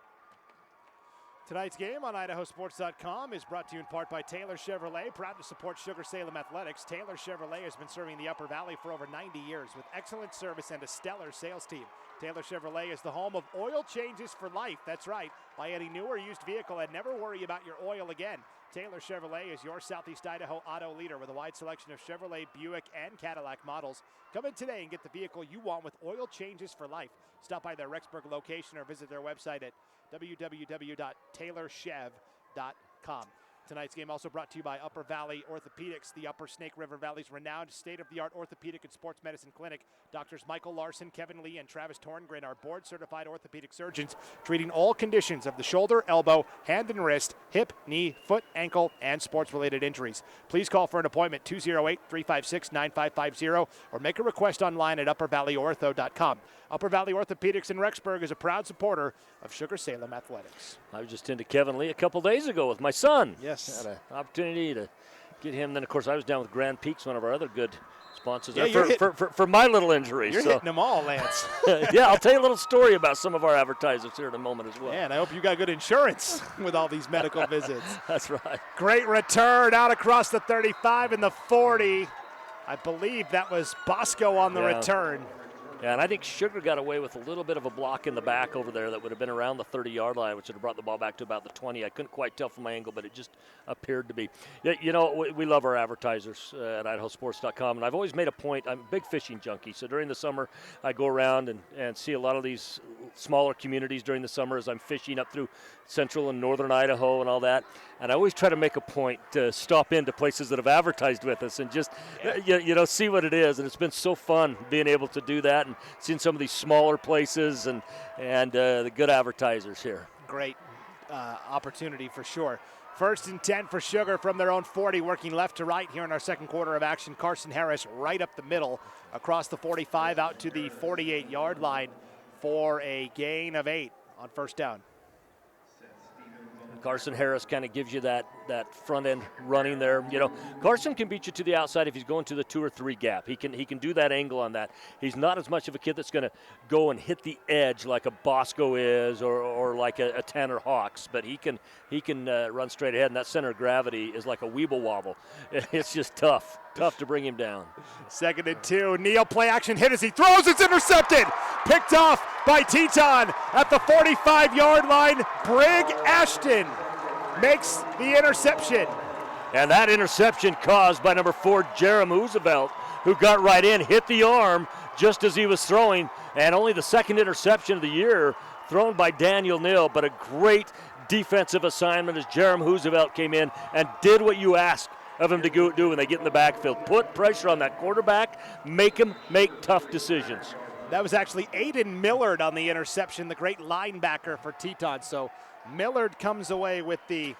tonight's game on IdahoSports.com is brought to you in part by Taylor Chevrolet, proud to support Sugar-Salem athletics. Taylor Chevrolet has been serving the Upper Valley for over 90 years with excellent service and a stellar sales team. Taylor Chevrolet is the home of oil changes for life. That's right. Buy any new or used vehicle and never worry about your oil again. Taylor Chevrolet is your Southeast Idaho auto leader with a wide selection of Chevrolet, Buick, and Cadillac models. Come in today and get the vehicle you want with oil changes for life. Stop by their Rexburg location or visit their website at www.taylorchev.com. Tonight's game also brought to you by Upper Valley Orthopedics, the Upper Snake River Valley's renowned state-of-the-art orthopedic and sports medicine clinic. Doctors Michael Larson, Kevin Lee, and Travis Torngren are board-certified orthopedic surgeons treating all conditions of the shoulder, elbow, hand and wrist, hip, knee, foot, ankle, and sports-related injuries. Please call for an appointment 208-356-9550 or make a request online at uppervalleyortho.com. Upper Valley Orthopedics in Rexburg is a proud supporter of Sugar-Salem athletics. I was just into Kevin Lee a couple days ago with my son. Yes. Had an opportunity to get him. Then, of course, I was down with Grand Peaks, one of our other good sponsors, Yeah, for my little injury. You're hitting them all, Lance. Yeah, I'll tell you a little story about some of our advertisers here in a moment as well. Yeah, and I hope you got good insurance with all these medical visits. That's right. Great return out across the 35 and the 40. I believe that was Bosco on the return. Yeah, and I think Sugar got away with a little bit of a block in the back over there that would have been around the 30-yard line, which would have brought the ball back to about the 20. I couldn't quite tell from my angle, but it just appeared to be. Yeah, you know, we love our advertisers at IdahoSports.com, and I've always made a point. I'm a big fishing junkie, so during the summer I go around and see a lot of these smaller communities during the summer as I'm fishing up through central and northern Idaho and all that. And I always try to make a point to stop into places that have advertised with us and just, you know, see what it is. And it's been so fun being able to do that and seeing some of these smaller places and the good advertisers here. Great opportunity for sure. 1st and 10 for Sugar from their own 40, working left to right here in our second quarter of action. Carson Harris right up the middle across the 45 out to the 48-yard line for a gain of 8 on first down. Carson Harris kind of gives you that front end running there. You know, Carson can beat you to the outside if he's going to the 2 or 3 gap. He can do that angle on that. He's not as much of a kid that's going to go and hit the edge like a Bosco is or like a Tanner Hawks, but he can run straight ahead, and that center of gravity is like a weeble wobble. It's just tough to bring him down. 2nd and 2. Neal play action hit as he throws. It's intercepted. Picked off by Teton at the 45-yard line. Brig Ashton makes the interception. And that interception caused by number 4, Jerem Roosevelt, who got right in, hit the arm just as he was throwing, and only the 2nd interception of the year thrown by Daniel Neal, but a great defensive assignment as Jerem Roosevelt came in and did what you asked of him to do when they get in the backfield. Put pressure on that quarterback, make him make tough decisions. That was actually Aiden Millard on the interception, the great linebacker for Teton. So Millard comes away with the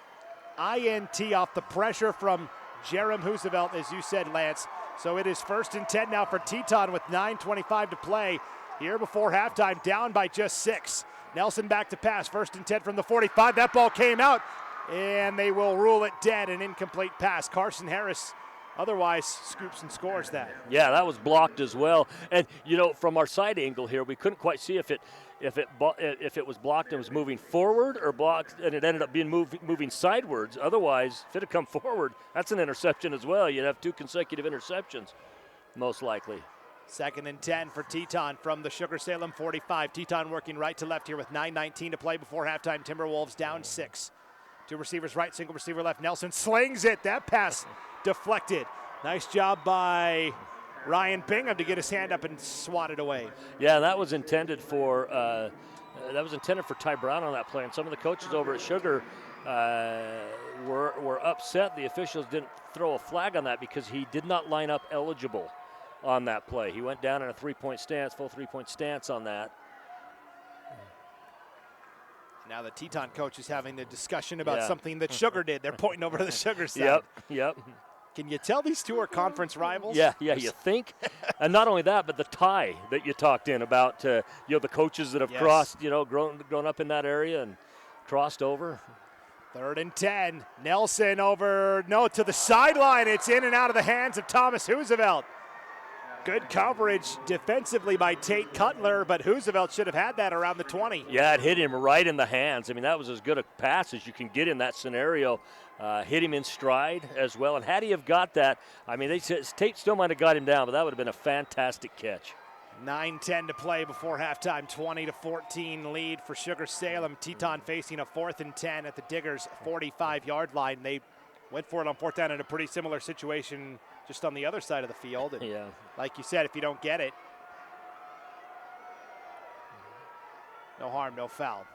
INT off the pressure from Jerem Roosevelt, as you said, Lance. So it is 1st and 10 now for Teton with 9:25 to play here before halftime, down by just 6. Nelson back to pass, 1st and 10 from the 45. That ball came out, and they will rule it dead, an incomplete pass. Carson Harris otherwise scoops and scores that. Yeah, that was blocked as well. And, you know, from our side angle here, we couldn't quite see if it was blocked and was moving forward or blocked and it ended up being moving sideways. Otherwise, if it had come forward, that's an interception as well. You'd have 2 consecutive interceptions, most likely. 2nd and 10 for Teton from the Sugar-Salem 45. Teton working right to left here with 9:19 to play before halftime. Timberwolves down 6. 2 receivers right, single receiver left. Nelson slings it. That pass deflected. Nice job by Ryan Bingham to get his hand up and swat it away. Yeah, that was intended for that was intended for Ty Brown on that play, and some of the coaches over at Sugar were upset the officials didn't throw a flag on that because he did not line up eligible on that play. He went down in a three-point stance, full three-point stance on that. Now the Teton coach is having a discussion about something that Sugar did. They're pointing over to the Sugar side. Yep. Can you tell these two are conference rivals? Yeah, you think? And not only that, but the tie that you talked in about, the coaches that have crossed, grown up in that area and crossed over. 3rd and 10. Nelson to the sideline. It's in and out of the hands of Thomas Hoosevelt. Good coverage defensively by Tate Cutler, but Hoosevelt should have had that around the 20. Yeah, it hit him right in the hands. I mean, that was as good a pass as you can get in that scenario. Hit him in stride as well. And had he have got that, I mean, Tate still might have got him down, but that would have been a fantastic catch. 9:10 to play before halftime. 20-14 lead for Sugar-Salem. Teton facing a 4th and 10 at the Diggers' 45-yard line. They went for it on 4th down in a pretty similar situation just on the other side of the field. And like you said, if you don't get it, no harm, no foul.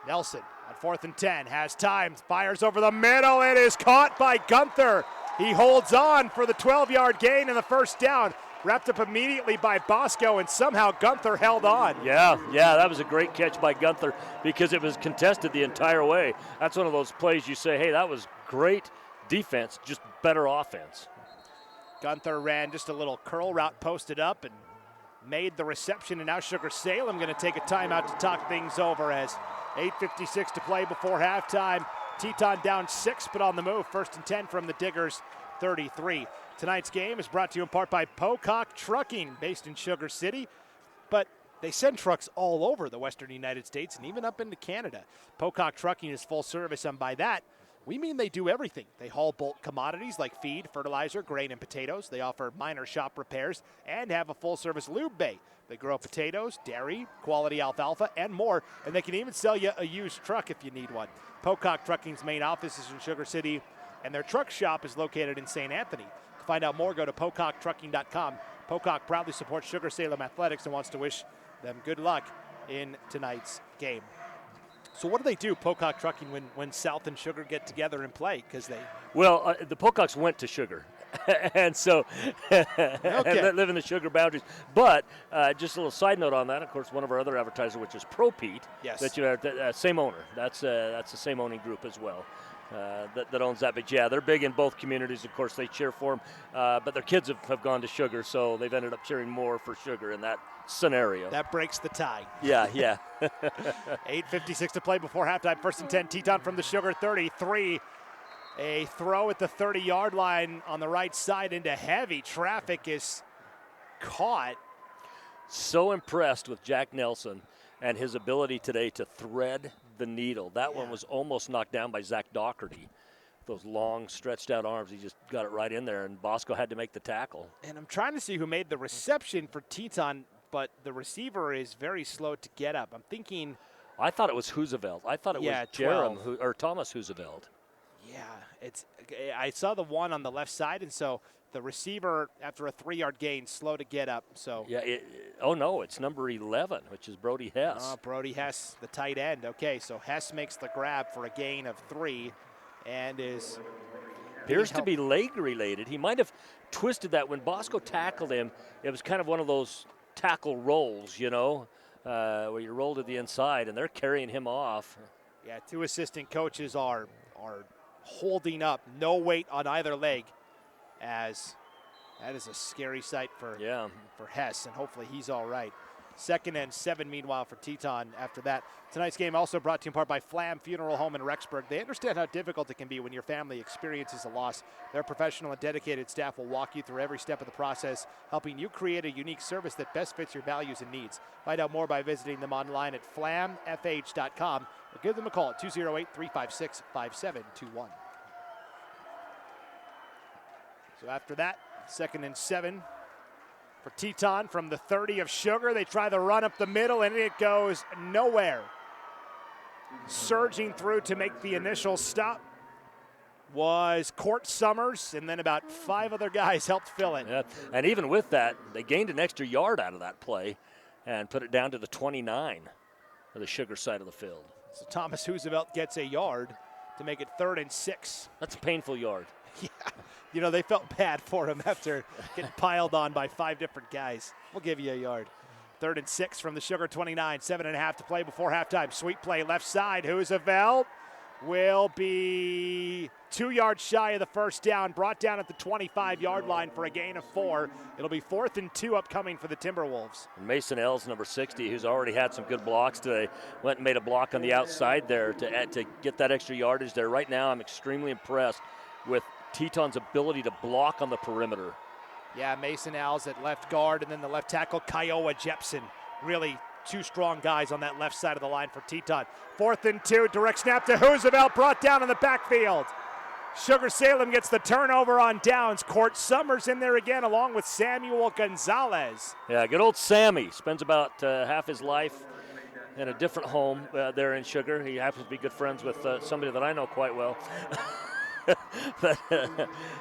Nelson on 4th and 10 has time, fires over the middle. It is caught by Gunther. He holds on for the 12-yard gain and the first down. Wrapped up immediately by Bosco, and somehow Gunther held on. Yeah, that was a great catch by Gunther because it was contested the entire way. That's one of those plays you say, hey, that was great defense, just better offense. Gunther ran just a little curl route, posted up, and made the reception, and now Sugar-Salem going to take a timeout to talk things over as 8:56 to play before halftime. Teton down 6, but on the move. 1st and 10 from the Diggers' 33. Tonight's game is brought to you in part by Pocock Trucking, based in Sugar City, but they send trucks all over the western United States and even up into Canada. Pocock Trucking is full service, and by that, we mean they do everything. They haul bulk commodities like feed, fertilizer, grain, and potatoes. They offer minor shop repairs and have a full-service lube bay. They grow potatoes, dairy, quality alfalfa, and more, and they can even sell you a used truck if you need one. Pocock Trucking's main office is in Sugar City, and their truck shop is located in St. Anthony. To find out more, go to PocockTrucking.com. Pocock proudly supports Sugar-Salem Athletics and wants to wish them good luck in tonight's game. So what do they do, Pocock Trucking, when South and Sugar get together and play? Because they the Pococks went to Sugar, and so and live in the Sugar boundaries. But just a little side note on that. Of course, one of our other advertisers, which is Pro Pete, that you have, same owner. That's the same owning group as well. That owns that. But they're big in both communities. Of course, they cheer for them. But their kids have gone to Sugar, so they've ended up cheering more for Sugar in that scenario. That breaks the tie. Yeah. 8:56 to play before halftime. 1st and 10, Teton from the Sugar 33. A throw at the 30-yard line on the right side into heavy traffic is caught. So impressed with Jack Nelson and his ability today to thread the needle. That one was almost knocked down by Zach Doherty. Those long, stretched-out arms, he just got it right in there, and Bosco had to make the tackle. And I'm trying to see who made the reception for Teton, but the receiver is very slow to get up. I'm thinking... I thought it was Hoosevelt. I thought it was Jerem or Thomas Hoosevelt. Yeah, I saw the one on the left side, and so the receiver, after a 3-yard gain, slow to get up. So it's number 11, which is Brody Hess. Oh, Brody Hess, the tight end. Okay, so Hess makes the grab for a gain of 3 and appears to be leg related. He might have twisted that when Bosco tackled him. It was kind of one of those tackle rolls, where you roll to the inside, and they're carrying him off. Yeah, 2 assistant coaches are holding up, no weight on either leg, as that is a scary sight for Hess, and hopefully he's all right. 2nd and 7, meanwhile, for Teton after that. Tonight's game also brought to you in part by Flam Funeral Home in Rexburg. They understand how difficult it can be when your family experiences a loss. Their professional and dedicated staff will walk you through every step of the process, helping you create a unique service that best fits your values and needs. Find out more by visiting them online at flamfh.com or give them a call at 208-356-5721. So after that, 2nd and 7 for Teton from the 30 of Sugar. They try the run up the middle, and it goes nowhere. Surging through to make the initial stop was Court Summers, and then about 5 other guys helped fill in. Yeah. And even with that, they gained an extra yard out of that play and put it down to the 29. the Sugar side of the field. So Thomas Roosevelt gets a yard to make it 3rd and 6. That's a painful yard. Yeah, they felt bad for him after getting piled on by 5 different guys. We'll give you a yard. 3rd and 6 from the Sugar 29, 7.5 to play before halftime. Sweet play left side. Roosevelt will be 2 yards shy of the first down, brought down at the 25-yard line for a gain of 4. It'll be 4th and 2 upcoming for the Timberwolves. And Mason Ells, number 60, who's already had some good blocks today, went and made a block on the outside there to get that extra yardage there. Right now, I'm extremely impressed with Teton's ability to block on the perimeter. Yeah, Mason Ells at left guard, and then the left tackle, Kiowa Jepson. Really 2 strong guys on that left side of the line for Teton. 4th and 2, direct snap to Roosevelt, brought down in the backfield. Sugar-Salem gets the turnover on downs. Court Summers in there again, along with Samuel Gonzalez. Yeah, good old Sammy. Spends about half his life in a different home there in Sugar. He happens to be good friends with somebody that I know quite well. But,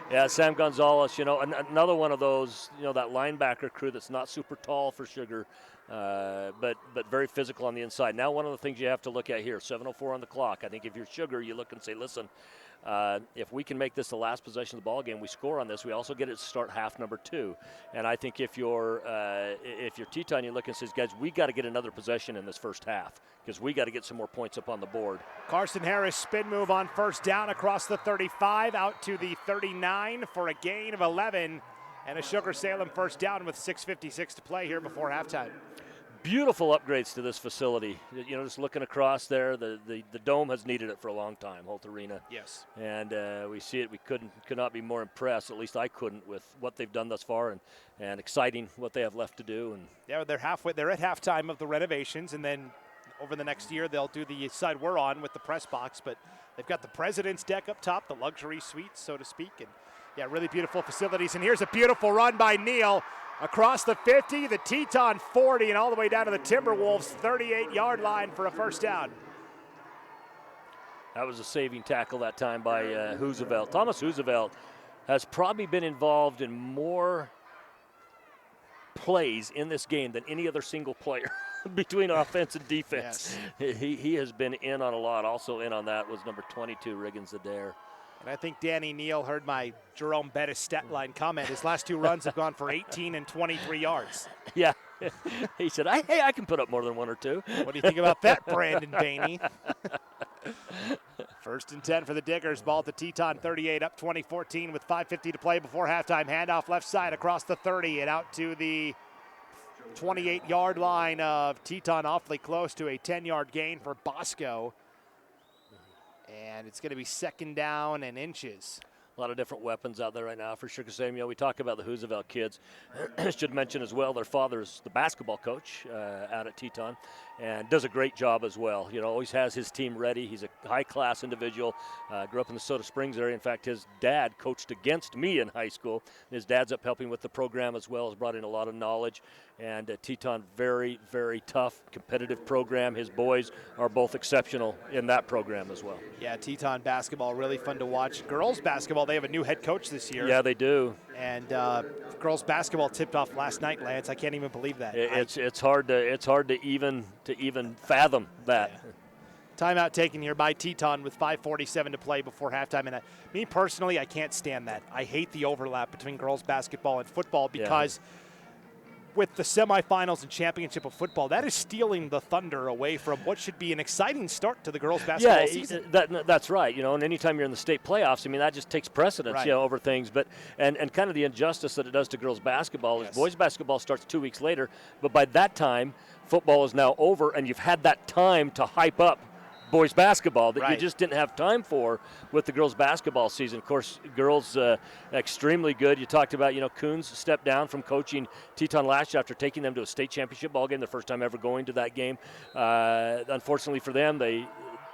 yeah, Sam Gonzalez, another one of those, that linebacker crew that's not super tall for Sugar, but very physical on the inside. Now, one of the things you have to look at here, 7:04 on the clock. I think if you're Sugar, you look and say, listen, if we can make this the last possession of the ball game, we score on this, we also get it to start half number 2. And I think if you're Teton, you look and says, guys, we got to get another possession in this first half because we got to get some more points up on the board. Carson Harris spin move on first down across the 35 out to the 39 for a gain of 11 and a Sugar-Salem first down with 6:56 to play here before halftime. Beautiful upgrades to this facility. Just looking across there, the dome has needed it for a long time, Holt Arena. Yes. And we see it. We could not be more impressed. At least I couldn't with what they've done thus far, and exciting what they have left to do. And yeah, they're at halftime of the renovations, and then over the next year they'll do the side we're on with the press box. But they've got the president's deck up top, the luxury suite, so to speak, and yeah, really beautiful facilities. And here's a beautiful run by Neal. Across the 50, the Teton 40, and all the way down to the Timberwolves 38-yard line for a first down. That was a saving tackle that time by Roosevelt. Thomas Roosevelt has probably been involved in more plays in this game than any other single player between offense and defense. Yes. He has been in on a lot. Also in on that was number 22, Riggins Adair. And I think Danny Neal heard my Jerome Bettis stat line comment. His last 2 runs have gone for 18 and 23 yards. Yeah. He said, hey, I can put up more than 1 or 2. What do you think about that, Brandon Bainey? 1st and 10 for the Diggers. Ball to Teton 38, up 20-14 with 5:50 to play before halftime. Handoff left side across the 30 and out to the 28-yard line of Teton, awfully close to a 10-yard gain for Bosco. And it's going to be 2nd down and inches. A lot of different weapons out there right now for Sugar-Salem. We talk about the Roosevelt kids. Should mention as well, their father's the basketball coach out at Teton and does a great job as well. Always has his team ready. He's a high-class individual. Grew up in the Soda Springs area. In fact, his dad coached against me in high school. His dad's up helping with the program as well. Has brought in a lot of knowledge. And Teton, very, very tough, competitive program. His boys are both exceptional in that program as well. Yeah, Teton basketball, really fun to watch. Girls basketball, they have a new head coach this year. Yeah, they do. And girls basketball tipped off last night, Lance. I can't even believe that. It's hard to even fathom that. Yeah. Timeout taken here by Teton with 5:47 to play before halftime. And me personally, I can't stand that. I hate the overlap between girls basketball and football because with the semifinals and championship of football, that is stealing the thunder away from what should be an exciting start to the girls basketball season. That's right. And anytime you're in the state playoffs, that just takes precedence, over things. But and kind of the injustice that it does to girls basketball is boys basketball starts 2 weeks later, but by that time, football is now over, and you've had that time to hype up boys basketball that you just didn't have time for with the girls basketball season. Of course, girls extremely good. You talked about, Coons stepped down from coaching Teton last year after taking them to a state championship ball game, their first time ever going to that game. Unfortunately for them, they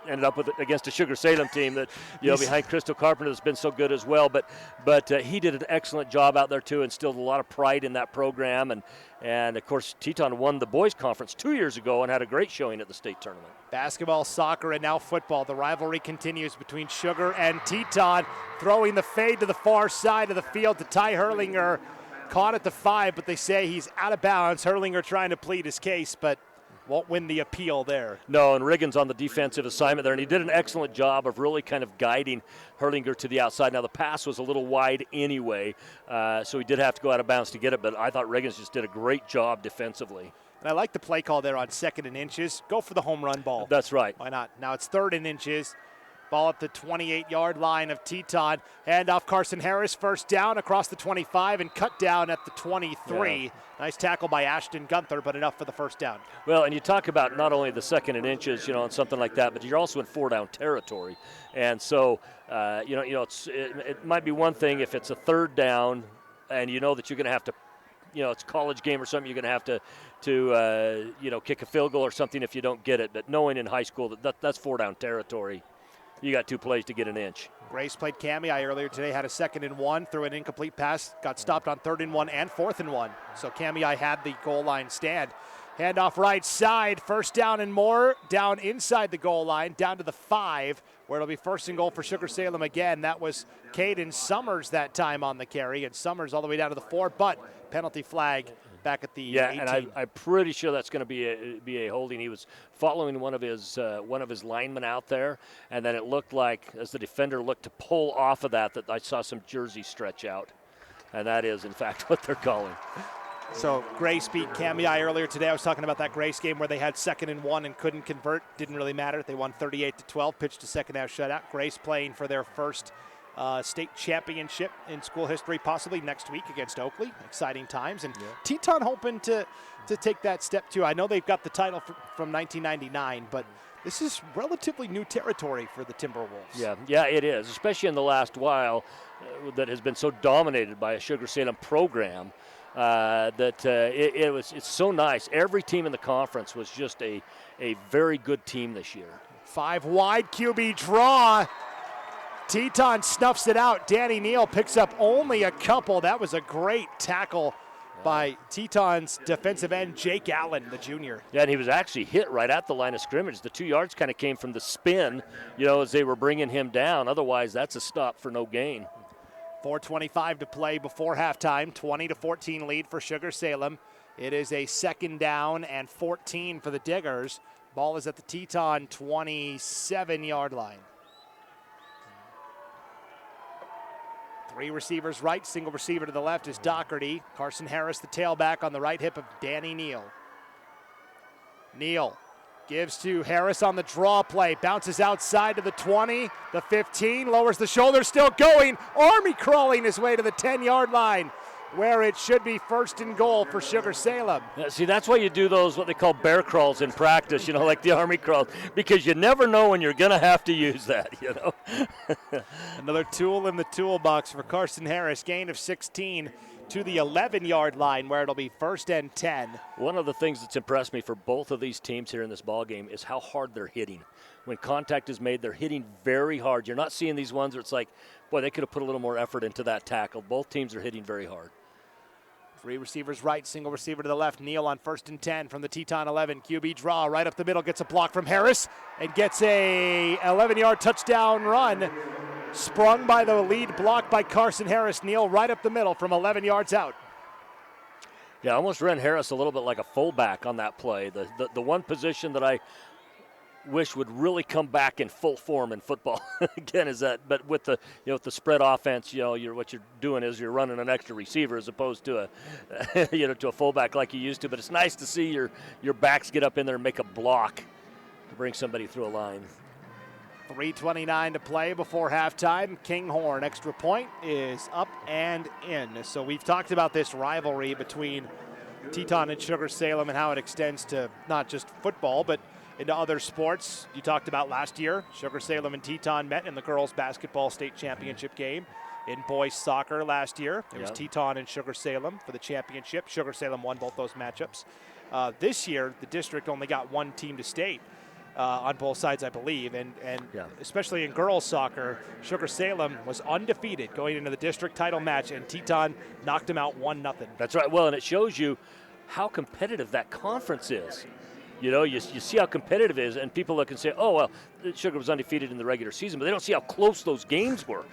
ended up with against a Sugar-Salem team that behind Crystal Carpenter that's been so good as well. But he did an excellent job out there too, and instilled a lot of pride in that program. And of course, Teton won the boys conference 2 years ago and had a great showing at the state tournament. Basketball, soccer, and now football. The rivalry continues between Sugar and Teton. Throwing the fade to the far side of the field to Ty Hurlinger. Caught at the 5, but they say he's out of bounds. Hurlinger trying to plead his case, but won't win the appeal there. No, and Riggins on the defensive assignment there, and he did an excellent job of really kind of guiding Hurlinger to the outside. Now, the pass was a little wide anyway, so he did have to go out of bounds to get it, but I thought Riggins just did a great job defensively. And I like the play call there on 2nd and inches. Go for the home run ball. That's right. Why not? Now it's 3rd and inches. Ball at the 28-yard line of Teton. Hand off Carson Harris. First down across the 25 and cut down at the 23. Yeah. Nice tackle by Ashton Gunther, but enough for the first down. Well, and you talk about not only the 2nd and inches, and something like that, but you're also in 4-down territory. And so, it might be one thing if it's a 3rd down and you know that you're going to have to, it's a college game or something, you're going to have to kick a field goal or something if you don't get it. But knowing in high school that's 4-down territory, you got 2 plays to get an inch. Grace played Cami earlier today, had a 2nd and 1, threw an incomplete pass, got stopped on 3rd and 1 and 4th and 1. So Cami had the goal line stand. Handoff right side, first down and more, down inside the goal line, down to the 5, where it'll be 1st and goal for Sugar-Salem again. That was Caden Summers that time on the carry, and Summers all the way down to the 4, but penalty flag back at the 18. And I'm pretty sure that's going to be a holding. He was following one of his linemen out there, and then it looked like as the defender looked to pull off of that I saw some jersey stretch out, and that is in fact what they're calling. So Grace beat Cami earlier today. I was talking about that Grace game where they had 2nd and 1 and couldn't convert. Didn't really matter. They won 38-12. Pitched a second half shutout. Grace playing for their first state championship in school history, possibly next week against Oakley. Exciting times. And Teton hoping to take that step too. I know they've got the title from 1999, but this is relatively new territory for the Timberwolves. Yeah, it is, especially in the last while that has been so dominated by a Sugar-Salem program. It's so nice. Every team in the conference was just a very good team this year. 5 wide QB draw. Teton snuffs it out. Danny Neal picks up only a couple. That was a great tackle by Teton's defensive end, Jake Allen, the junior. Yeah, and he was actually hit right at the line of scrimmage. The 2 yards kind of came from the spin, as they were bringing him down. Otherwise, that's a stop for no gain. 4:25 to play before halftime. 20-14 lead for Sugar-Salem. It is a 2nd down and 14 for the Diggers. Ball is at the Teton 27-yard line. 3 receivers right, single receiver to the left is Doherty. Carson Harris, the tailback, on the right hip of Danny Neal. Neal gives to Harris on the draw play, bounces outside to the 20, the 15, lowers the shoulder, still going. Army crawling his way to the 10-yard line, where it should be 1st and goal for Sugar-Salem. Yeah, see, that's why you do those, what they call bear crawls in practice, like the Army crawls, because you never know when you're going to have to use that, Another tool in the toolbox for Carson Harris, gain of 16 to the 11-yard line, where it'll be 1st and 10. One of the things that's impressed me for both of these teams here in this ball game is how hard they're hitting. When contact is made, they're hitting very hard. You're not seeing these ones where it's like, boy, they could have put a little more effort into that tackle. Both teams are hitting very hard. 3 receivers right, single receiver to the left. Neal on 1st and 10 from the Teton 11. QB draw right up the middle, gets a block from Harris and gets a 11-yard touchdown run. Sprung by the lead block by Carson Harris. Neal right up the middle from 11 yards out. Yeah, I almost ran Harris a little bit like a fullback on that play. The one position that I wish would really come back in full form in football again is that, but with the with the spread offense, what you're doing is you're running an extra receiver as opposed to a to a fullback like you used to. But it's nice to see your backs get up in there and make a block to bring somebody through a line. 3:29 to play before halftime. Kinghorn extra point is up and in. So we've talked about this rivalry between Teton and Sugar-Salem and how it extends to not just football but into other sports. You talked about last year, Sugar-Salem and Teton met in the girls basketball state championship game. In boys soccer last year, it was Teton and Sugar-Salem for the championship. Sugar-Salem won both those matchups. This year, the district only got one team to state on both sides, I believe. And especially in girls soccer, Sugar-Salem was undefeated going into the district title match, and Teton knocked them out 1-0. That's right. Well, and it shows you how competitive that conference is. You see how competitive it is, and people look and say, oh, well, Sugar was undefeated in the regular season, but they don't see how close those games were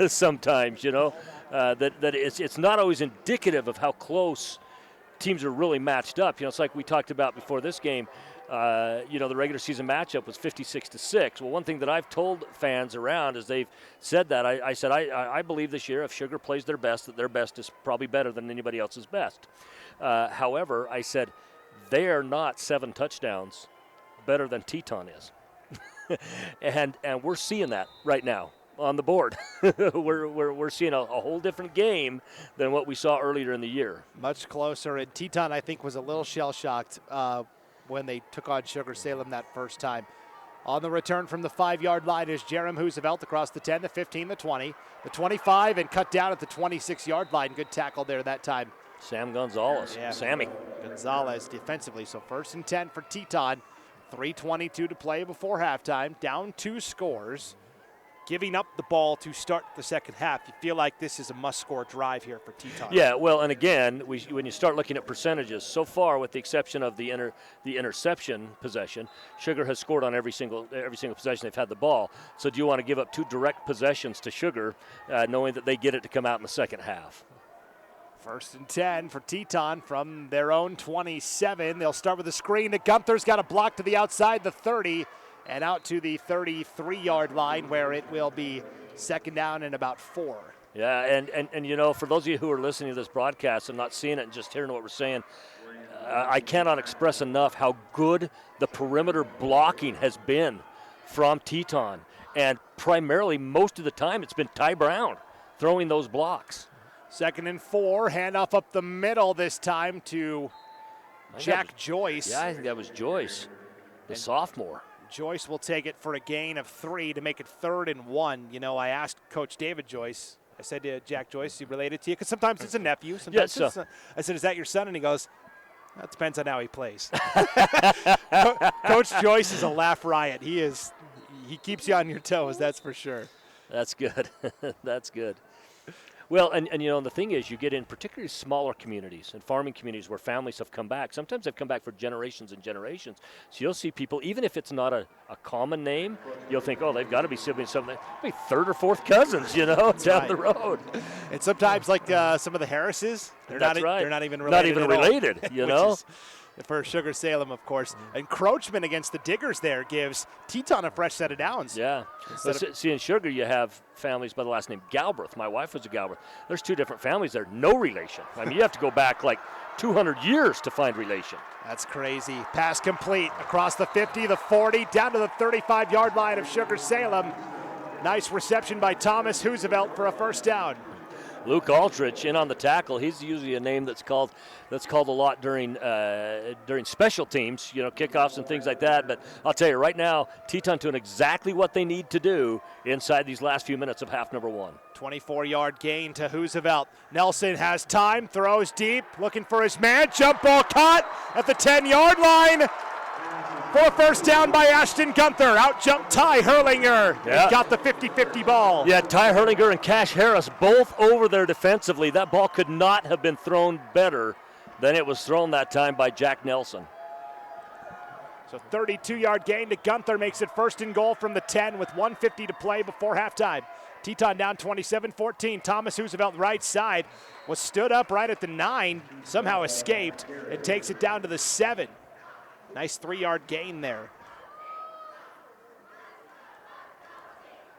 sometimes, that it's not always indicative of how close teams are really matched up. It's like we talked about before this game. The regular season matchup was 56-6. Well, one thing that I've told fans around is they've said that. I said I believe this year if Sugar plays their best, that their best is probably better than anybody else's best. However, I said they are not 7 touchdowns better than Teton is. and we're seeing that right now on the board. we're seeing a whole different game than what we saw earlier in the year. Much closer, and Teton, I think, was a little shell-shocked when they took on Sugar-Salem that first time. On the return from the 5-yard line is Jerem Hoosevelt across the 10, the 15, the 20, the 25, and cut down at the 26-yard line. Good tackle there that time. Sam Gonzalez. Yeah. Sammy. Gonzalez defensively. So 1st and 10 for Teton. 3:22 to play before halftime. Down 2 scores. Giving up the ball to start the second half. You feel like this is a must-score drive here for Teton. Yeah, well, and again, when you start looking at percentages, so far, with the exception of the interception possession, Sugar has scored on every single possession they've had the ball. So do you want to give up 2 direct possessions to Sugar, knowing that they get it to come out in the second half? 1st and 10 for Teton from their own 27. They'll start with a screen. The Gunther's got a block to the outside, the 30. And out to the 33-yard line where it will be 2nd down and about 4. Yeah, and for those of you who are listening to this broadcast and not seeing it and just hearing what we're saying, I cannot express enough how good the perimeter blocking has been from Teton. And primarily, most of the time, it's been Ty Brown throwing those blocks. 2nd and 4, handoff up the middle this time to Jack Joyce. Yeah, I think that was Joyce, the sophomore. Joyce will take it for a gain of 3 to make it 3rd and 1. I asked Coach David Joyce, I said to Jack Joyce, he related to you? Because sometimes it's a nephew. Sometimes yes, I said, is that your son? And he goes, that depends on how he plays. Coach Joyce is a laugh riot. He keeps you on your toes, that's for sure. That's good. That's good. Well, and the thing is, you get in particularly smaller communities and farming communities where families have come back. Sometimes they've come back for generations and generations. So you'll see people, even if it's not a common name, you'll think, oh, they've got to be siblings, something, maybe 3rd or 4th cousins, down the road. And sometimes, like some of the Harrises, they're not even related. Not even related, you know. For Sugar-Salem, of course. Encroachment against the Diggers there gives Teton a fresh set of downs. Yeah. See, in Sugar, you have families by the last name Galbraith. My wife was a Galbraith. There's 2 different families there, no relation. I mean, you have to go back like 200 years to find relation. That's crazy. Pass complete across the 50, the 40, down to the 35-yard line of Sugar-Salem. Nice reception by Thomas Hoosevelt for a 1st down. Luke Aldrich in on the tackle. He's usually a name that's called a lot during special teams, kickoffs and things like that. But I'll tell you right now, Teton doing exactly what they need to do inside these last few minutes of half number 1. 24-yard gain to Hoosevelt. Nelson has time, throws deep, looking for his man. Jump ball caught at the 10-yard line. For a 1st down by Ashton Gunther. Out jumped Ty Hurlinger. Yeah. Got the 50-50 ball. Yeah, Ty Hurlinger and Cash Harris both over there defensively. That ball could not have been thrown better than it was thrown that time by Jack Nelson. So 32-yard gain to Gunther makes it 1st and goal from the 10 with 1:50 to play before halftime. Teton down 27-14. Thomas Hoosevelt right side was stood up right at the 9, somehow escaped. It takes it down to the 7. Nice 3-yard gain there.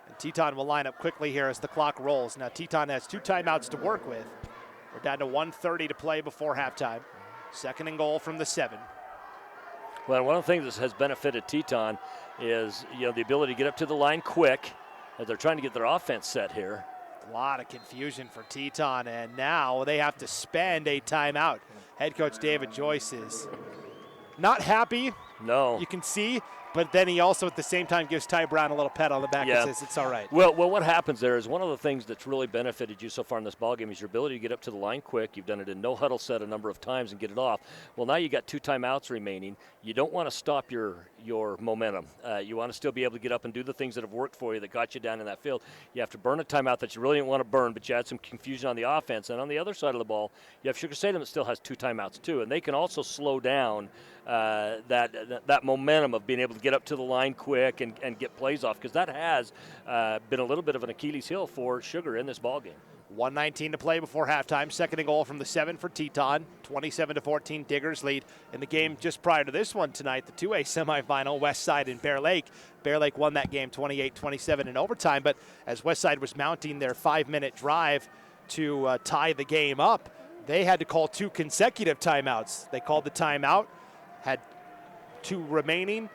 And Teton will line up quickly here as the clock rolls. Now Teton has 2 timeouts to work with. We're down to 1:30 to play before halftime. 2nd and goal from the 7. Well, one of the things that has benefited Teton is the ability to get up to the line quick as they're trying to get their offense set here. A lot of confusion for Teton, and now they have to spend a timeout. Head coach David Joyce is not happy. No. You can see, but then he also at the same time gives Ty Brown a little pat on the back and says it's all right. Well, what happens there is one of the things that's really benefited you so far in this ballgame is your ability to get up to the line quick. You've done it in no huddle set a number of times and get it off. Well, now you got 2 timeouts remaining. You don't want to stop your momentum. You want to still be able to get up and do the things that have worked for you that got you down in that field. You have to burn a timeout that you really didn't want to burn, but you had some confusion on the offense. And on the other side of the ball, you have Sugar-Salem that still has 2 timeouts too, and they can also slow down that momentum of being able to get up to the line quick and get plays off, because that has been a little bit of an Achilles heel for Sugar in this ballgame. 1:19 to play before halftime. Second and goal from the 7 for Teton. 27-14 Diggers lead in the game just prior to this one tonight, the 2A semifinal, Westside and Bear Lake. Bear Lake won that game 28-27 in overtime, but as Westside was mounting their 5-minute drive to tie the game up, they had to call 2 consecutive timeouts. They called the timeout, had 2 remaining,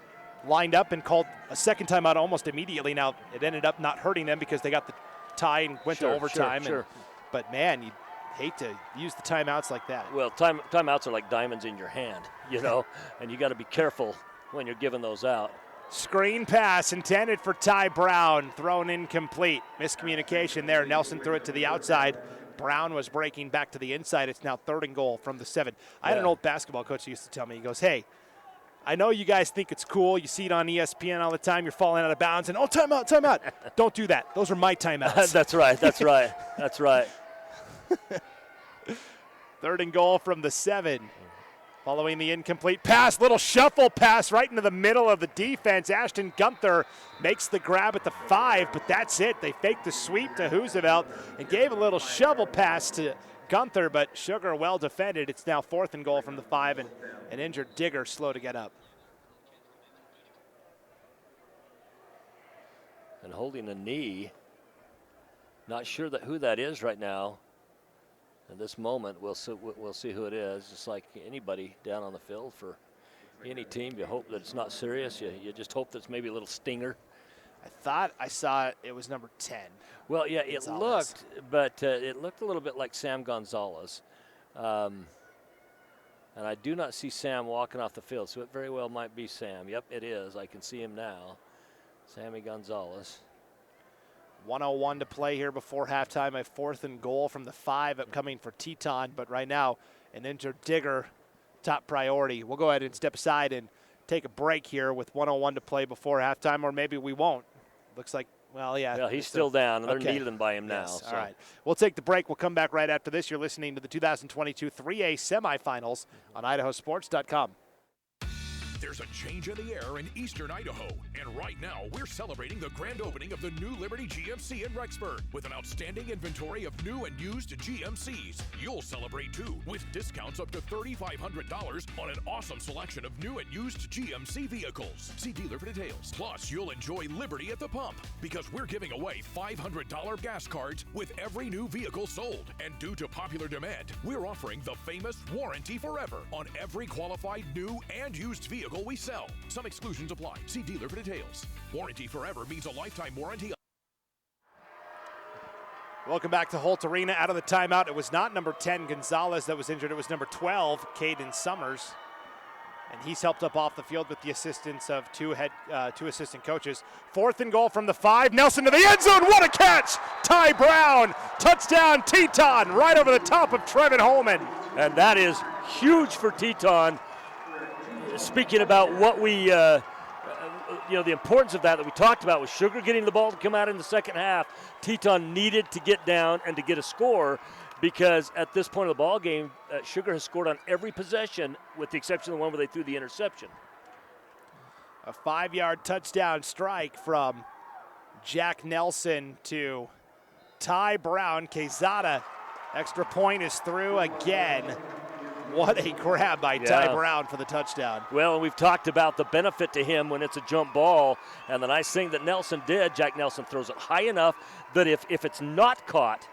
lined up and called a second timeout almost immediately. Now, it ended up not hurting them because they got the tie and went to overtime. Sure. But, man, you hate to use the timeouts like that. Well, timeouts are like diamonds in your hand, you know, and you got to be careful when you're giving those out. Screen pass intended for Ty Brown, thrown incomplete. Miscommunication there. Nelson threw it to the outside. Brown was breaking back to the inside. It's now 3rd and goal from the 7. I had an old basketball coach who used to tell me, he goes, hey, I know you guys think it's cool. You see it on ESPN all the time. You're falling out of bounds. And, timeout, timeout. Don't do that. Those are my timeouts. That's right. That's right. 3rd and goal from the 7. Following the incomplete pass, little shuffle pass right into the middle of the defense. Ashton Gunther makes the grab at the 5, but that's it. They faked the sweep to Roosevelt and gave a little shovel pass to Gunther, but Sugar well defended. It's now 4th and goal from the 5, and an injured Digger slow to get up. And holding a knee, not sure who that is right now. At this moment, we'll see who it is. Just like anybody down on the field for any team, you hope that it's not serious. You just hope that it's maybe a little stinger. I thought I saw it was number 10. Well, yeah, it looked a little bit like Sam Gonzalez. And I do not see Sam walking off the field, so it very well might be Sam. Yep, it is. I can see him now. Sammy Gonzalez. 1:01 to play here before halftime. A 4th and goal from the 5 upcoming for Teton, but right now an injured Digger, top priority. We'll go ahead and step aside and take a break here with 1:01 to play before halftime, or maybe we won't. Looks like, well, yeah. Yeah, he's still down, and they're kneeling by him now. Yes, all right. We'll take the break. We'll come back right after this. You're listening to the 2022 3A semifinals on IdahoSports.com. There's a change in the air in eastern Idaho, and right now we're celebrating the grand opening of the new Liberty GMC in Rexburg with an outstanding inventory of new and used GMCs. You'll celebrate too with discounts up to $3,500 on an awesome selection of new and used GMC vehicles. See dealer for details. Plus, you'll enjoy Liberty at the pump because we're giving away $500 gas cards with every new vehicle sold. And due to popular demand, we're offering the famous Warranty Forever on every qualified new and used vehicle we sell. Some exclusions apply. See dealer for details. Warranty Forever means a lifetime warranty. Welcome back to Holt Arena. Out of the timeout, it was not number 10 Gonzalez that was injured. It was number 12 Caden Summers, and he's helped up off the field with the assistance of two assistant coaches. 4th and goal from the 5. Nelson to the end zone. What a catch! Ty Brown, touchdown Teton, right over the top of Trevin Holman. And that is huge for Teton. Speaking about what we, the importance of that we talked about with Sugar getting the ball to come out in the second half. Teton needed to get down and to get a score because at this point of the ball game, Sugar has scored on every possession with the exception of the one where they threw the interception. A 5-yard touchdown strike from Jack Nelson to Ty Brown. Quezada, extra point is through again. What a grab by Ty Brown for the touchdown. Well, and we've talked about the benefit to him when it's a jump ball. And the nice thing that Nelson did, Jack Nelson throws it high enough that if it's not caught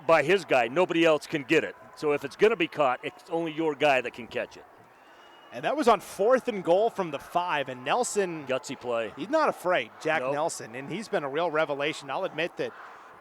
by his guy, nobody else can get it. So if it's going to be caught, it's only your guy that can catch it. And that was on 4th and goal from the 5. And Nelson. Gutsy play. He's not afraid, Jack Nelson. And he's been a real revelation. I'll admit that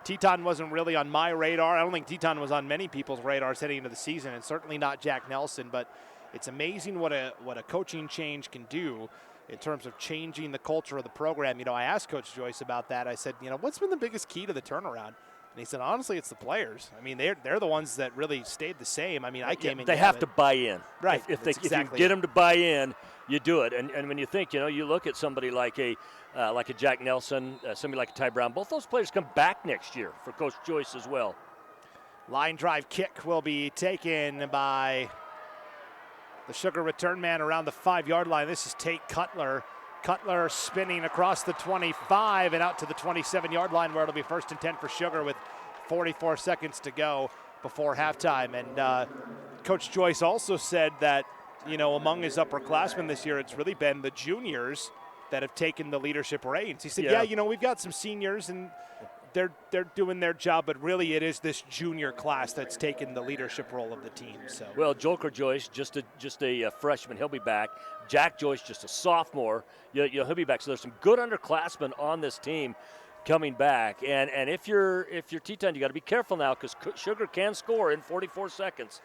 Teton wasn't really on my radar. I don't think Teton was on many people's radars heading into the season, and certainly not Jack Nelson. But it's amazing what a coaching change can do in terms of changing the culture of the program. I asked Coach Joyce about that. I said, what's been the biggest key to the turnaround? And he said, honestly, it's the players. I mean, they're the ones that really stayed the same. I mean, I came in. They have to buy in. Right. If you get them to buy in, you do it. And when you think, you look at somebody like a Jack Nelson, somebody like a Ty Brown, both those players come back next year for Coach Joyce as well. Line drive kick will be taken by the Sugar return man around the 5-yard line. This is Tate Cutler. Cutler spinning across the 25 and out to the 27-yard line where it'll be 1st and 10 for Sugar with 44 seconds to go before halftime. And Coach Joyce also said that, you know, among his upperclassmen this year, it's really been the juniors that have taken the leadership reins. He said, yeah, you know, we've got some seniors and they're doing their job, but really it is this junior class that's taken the leadership role of the team. So, well, Joker Joyce, just a freshman, he'll be back. Jack Joyce, just a sophomore, he'll be back. So there's some good underclassmen on this team coming back. And if you're Teton, you got to be careful now because Sugar can score in 44 seconds.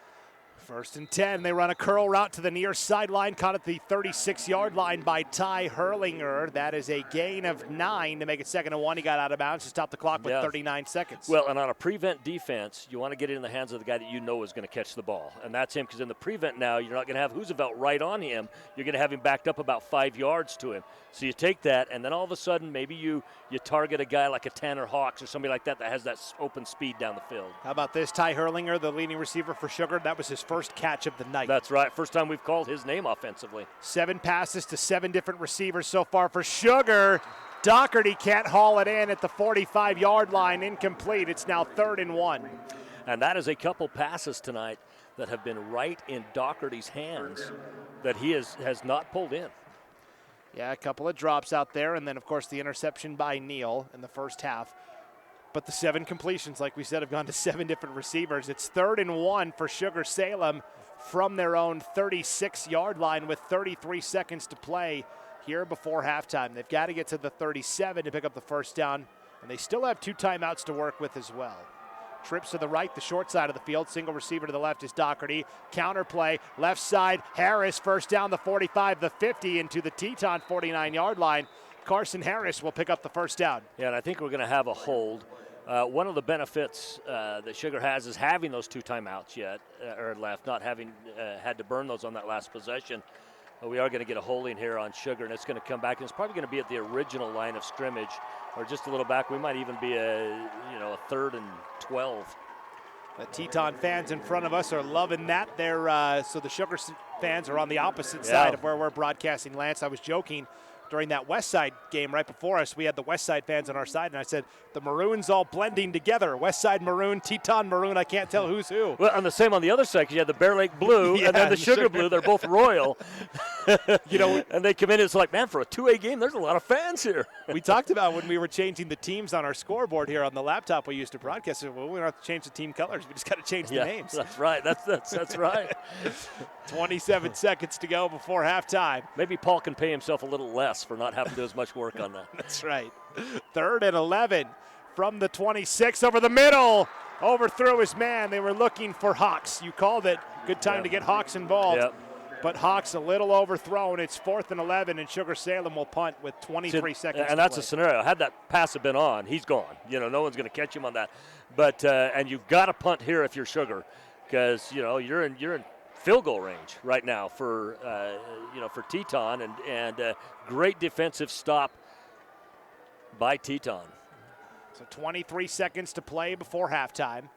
1st and 10. They run a curl route to the near sideline, caught at the 36-yard line by Ty Hurlinger. That is a gain of 9 to make it 2nd and 1. He got out of bounds to stop the clock with 39 seconds. Well, and on a prevent defense, you want to get it in the hands of the guy that you know is going to catch the ball, and that's him, because in the prevent now, you're not going to have Roosevelt right on him. You're going to have him backed up about 5 yards to him. So you take that, and then all of a sudden, maybe you target a guy like a Tanner Hawks or somebody like that has that open speed down the field. How about this? Ty Hurlinger, the leading receiver for Sugar, that was his first catch of the night. That's right. First time we've called his name offensively. 7 passes to 7 different receivers so far for Sugar. Doherty can't haul it in at the 45-yard line. Incomplete. It's now 3rd and 1. And that is a couple passes tonight that have been right in Doherty's hands that he has not pulled in. Yeah, a couple of drops out there, and then, of course, the interception by Neal in the first half. But the 7 completions, like we said, have gone to 7 different receivers. It's 3rd and 1 for Sugar-Salem from their own 36-yard line with 33 seconds to play here before halftime. They've got to get to the 37 to pick up the first down, and they still have 2 timeouts to work with as well. Trips to the right, the short side of the field. Single receiver to the left is Doherty. Counter play, left side, Harris, first down the 45, the 50, into the Teton 49-yard line. Carson Harris will pick up the first down. Yeah, and I think we're going to have a hold. One of the benefits that Sugar has is having those 2 timeouts or left, not having had to burn those on that last possession. We are going to get a holding here on Sugar, and it's going to come back, and it's probably going to be at the original line of scrimmage, or just a little back. We might even be a 3rd and 12. The Teton fans in front of us are loving that. So the Sugar fans are on the opposite side of where we're broadcasting. Lance, I was joking during that West Side game right before us. We had the West Side fans on our side, and I said, the Maroons all blending together. West Side Maroon, Teton Maroon, I can't tell who's who. Well, and the same on the other side, because you had the Bear Lake Blue and then the Sugar Blue. They're both royal. And they come in, it's like, man, for a 2A game, there's a lot of fans here. We talked about when we were changing the teams on our scoreboard here on the laptop we used to broadcast. Well, we don't have to change the team colors. We just got to change the names. That's right. That's right. 27 seconds to go before halftime. Maybe Paul can pay himself a little less for not having to do as much work on that. That's right. 3rd and 11 from the 26 over the middle. Overthrew his man. They were looking for Hawks. You called it. Good time to get Hawks involved. Yep. But Hawks a little overthrown. It's 4th and 11, and Sugar-Salem will punt with 23 seconds and that's a scenario. Had that pass have been on, he's gone. No one's going to catch him on that. But and you've got to punt here if you're Sugar, because you're in field goal range right now for Teton, and great defensive stop by Teton. So 23 seconds to play before halftime.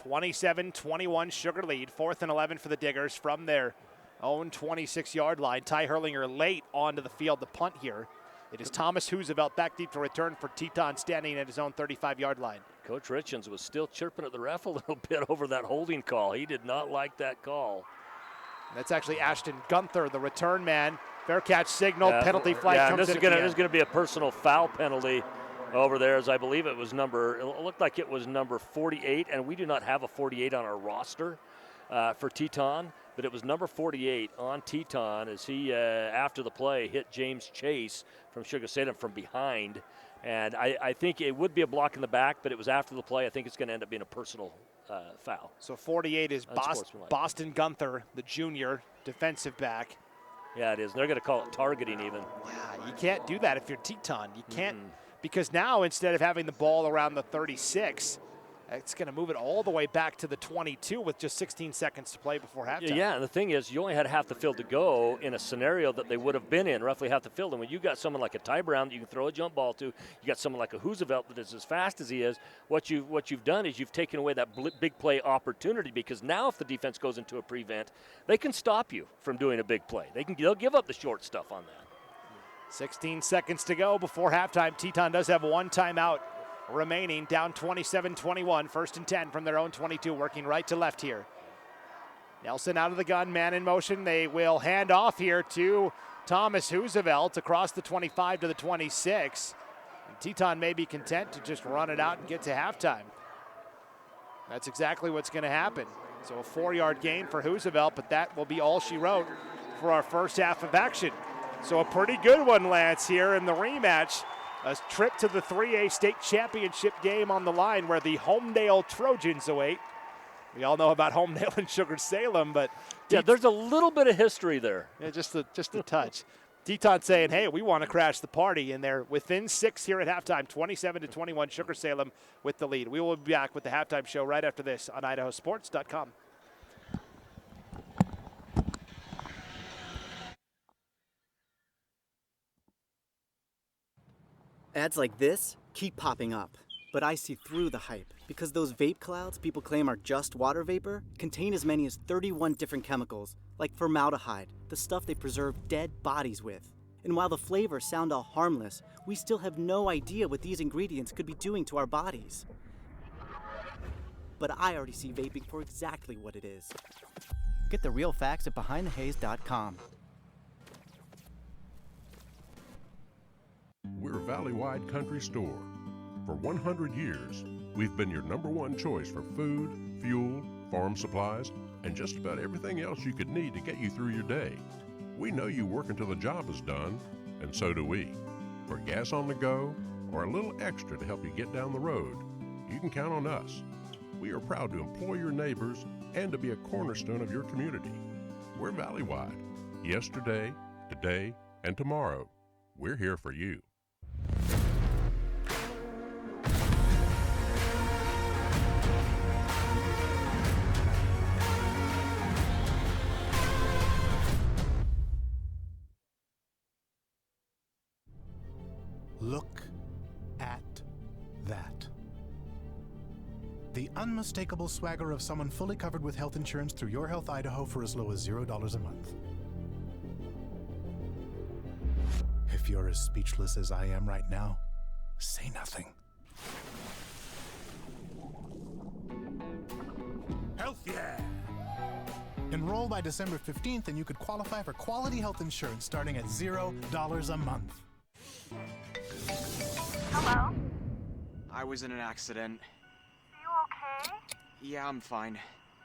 27-21 Sugar lead. 4th and 11 for the Diggers from their own 26-yard line. Ty Hurlinger late onto the field to punt here. It is Thomas Roosevelt back deep to return for Teton, standing at his own 35-yard line. Coach Richens was still chirping at the ref a little bit over that holding call. He did not like that call. That's actually Ashton Gunther, the return man. Fair catch signal, penalty flag comes this in. This is going to be a personal foul penalty over there, as I believe it looked like it was number 48, and we do not have a 48 on our roster for Teton, but it was number 48 on Teton as he, after the play, hit James Chase from Sugar-Salem from behind. And I think it would be a block in the back, but it was after the play. I think it's going to end up being a personal foul. So 48 is Boston Gunther, the junior defensive back. Yeah, it is. They're going to call it targeting even. Yeah, you can't do that if you're Teton. You can't, because now instead of having the ball around the 36, it's going to move it all the way back to the 22 with just 16 seconds to play before halftime. Yeah, and the thing is, you only had half the field to go in a scenario that they would have been in, roughly half the field. And when you got someone like a Ty Brown that you can throw a jump ball to, you got someone like a Roosevelt that is as fast as he is, what you've done is you've taken away that big play opportunity, because now if the defense goes into a prevent, they can stop you from doing a big play. They'll give up the short stuff on that. 16 seconds to go before halftime. Teton does have one timeout remaining, down 27-21, 1st and 10 from their own 22, working right to left here. Nelson out of the gun, man in motion. They will hand off here to Thomas Roosevelt across the 25 to the 26. And Teton may be content to just run it out and get to halftime. That's exactly what's going to happen. So a 4-yard gain for Roosevelt, but that will be all she wrote for our first half of action. So a pretty good one, Lance, here in the rematch. A trip to the 3A state championship game on the line where the Homedale Trojans await. We all know about Homedale and Sugar-Salem, but yeah, there's a little bit of history there. Yeah, just a touch. Teton saying, hey, we want to crash the party, and they're within 6 here at halftime, 27-21, Sugar-Salem with the lead. We will be back with the halftime show right after this on IdahoSports.com. Ads like this keep popping up, but I see through the hype because those vape clouds people claim are just water vapor contain as many as 31 different chemicals, like formaldehyde, the stuff they preserve dead bodies with. And while the flavors sound all harmless, we still have no idea what these ingredients could be doing to our bodies. But I already see vaping for exactly what it is. Get the real facts at BehindTheHaze.com. We're Valley-wide Country Store. For 100 years, we've been your #1 choice for food, fuel, farm supplies, and just about everything else you could need to get you through your day. We know you work until the job is done, and so do we. For gas on the go, or a little extra to help you get down the road, you can count on us. We are proud to employ your neighbors and to be a cornerstone of your community. We're Valley-wide. Yesterday, today, and tomorrow. We're here for you. Look at that. The unmistakable swagger of someone fully covered with health insurance through Your Health Idaho for as low as $0 a month. If you're as speechless as I am right now, say nothing. Health yeah! Enroll by December 15th and you could qualify for quality health insurance starting at $0 a month. Hello? I was in an accident. You okay? Yeah, I'm fine.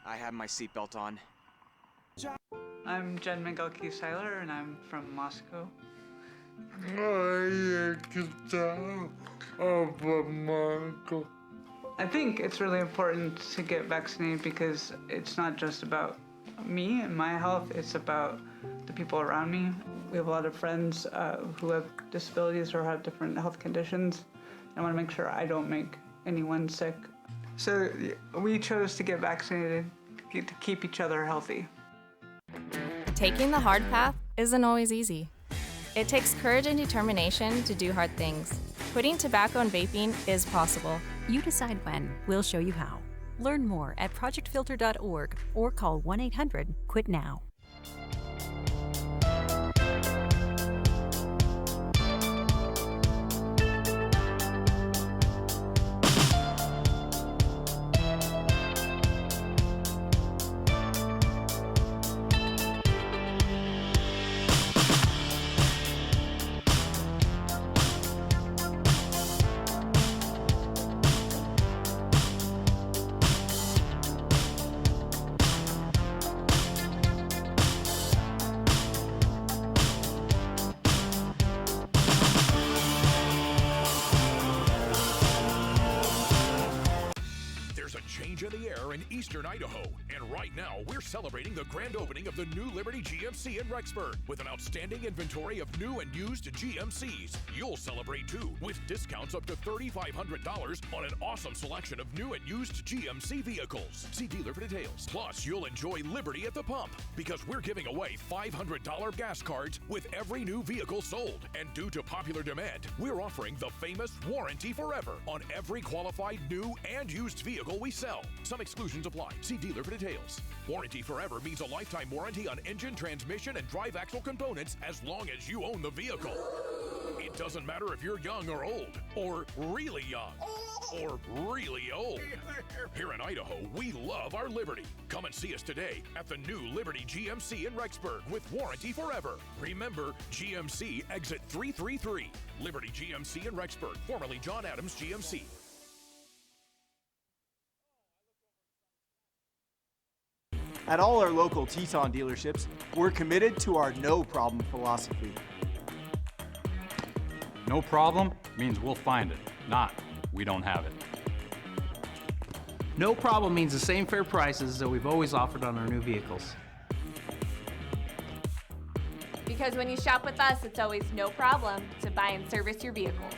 I had my seatbelt on. I'm Jen Miguel-Seiler, and I'm from Moscow. I think it's really important to get vaccinated because it's not just about me and my health, it's about the people around me. We have a lot of friends who have disabilities or have different health conditions. I want to make sure I don't make anyone sick. So we chose to get vaccinated to keep each other healthy. Taking the hard path isn't always easy. It takes courage and determination to do hard things. Quitting tobacco and vaping is possible. You decide when. We'll show you how. Learn more at projectfilter.org or call 1-800-QUIT-NOW. Of the air in eastern Idaho, and right now we're celebrating the grand opening of the new Liberty GMC in Rexburg with an outstanding inventory of new and used GMCs. You'll celebrate too with discounts up to $3,500 on an awesome selection of new and used GMC vehicles. See dealer for details. Plus, you'll enjoy Liberty at the pump because we're giving away $500 gas cards with every new vehicle sold. And due to popular demand, we're offering the famous Warranty Forever on every qualified new and used vehicle we sell. Some exclusions apply. See dealer for details. Warranty Forever means a lifetime warranty on engine, transmission, and drive axle components as long as you own the vehicle. Doesn't matter if you're young or old, or really young, or really old. Here in Idaho, we love our Liberty. Come and see us today at the new Liberty GMC in Rexburg with warranty forever. Remember, GMC exit 333. Liberty GMC in Rexburg, formerly John Adams GMC. At all our local Teton dealerships, we're committed to our no problem philosophy. No problem means we'll find it, not we don't have it. No problem means the same fair prices that we've always offered on our new vehicles. Because when you shop with us, it's always no problem to buy and service your vehicles.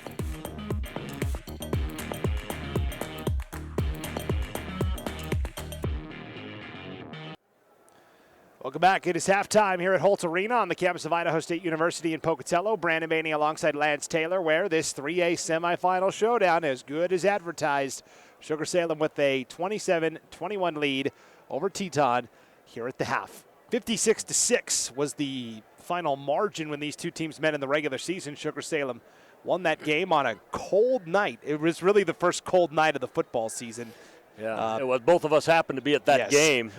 Welcome back. It is halftime here at Holt Arena on the campus of Idaho State University in Pocatello. Brandon Maney alongside Lance Taylor, where this 3A semifinal showdown, as good as advertised, Sugar-Salem with a 27-21 lead over Teton here at the half. 56-6 was the final margin when these two teams met in the regular season. Sugar-Salem won that game on a cold night. It was really the first cold night of the football season. Yeah, it was. Both of us happened to be at that game,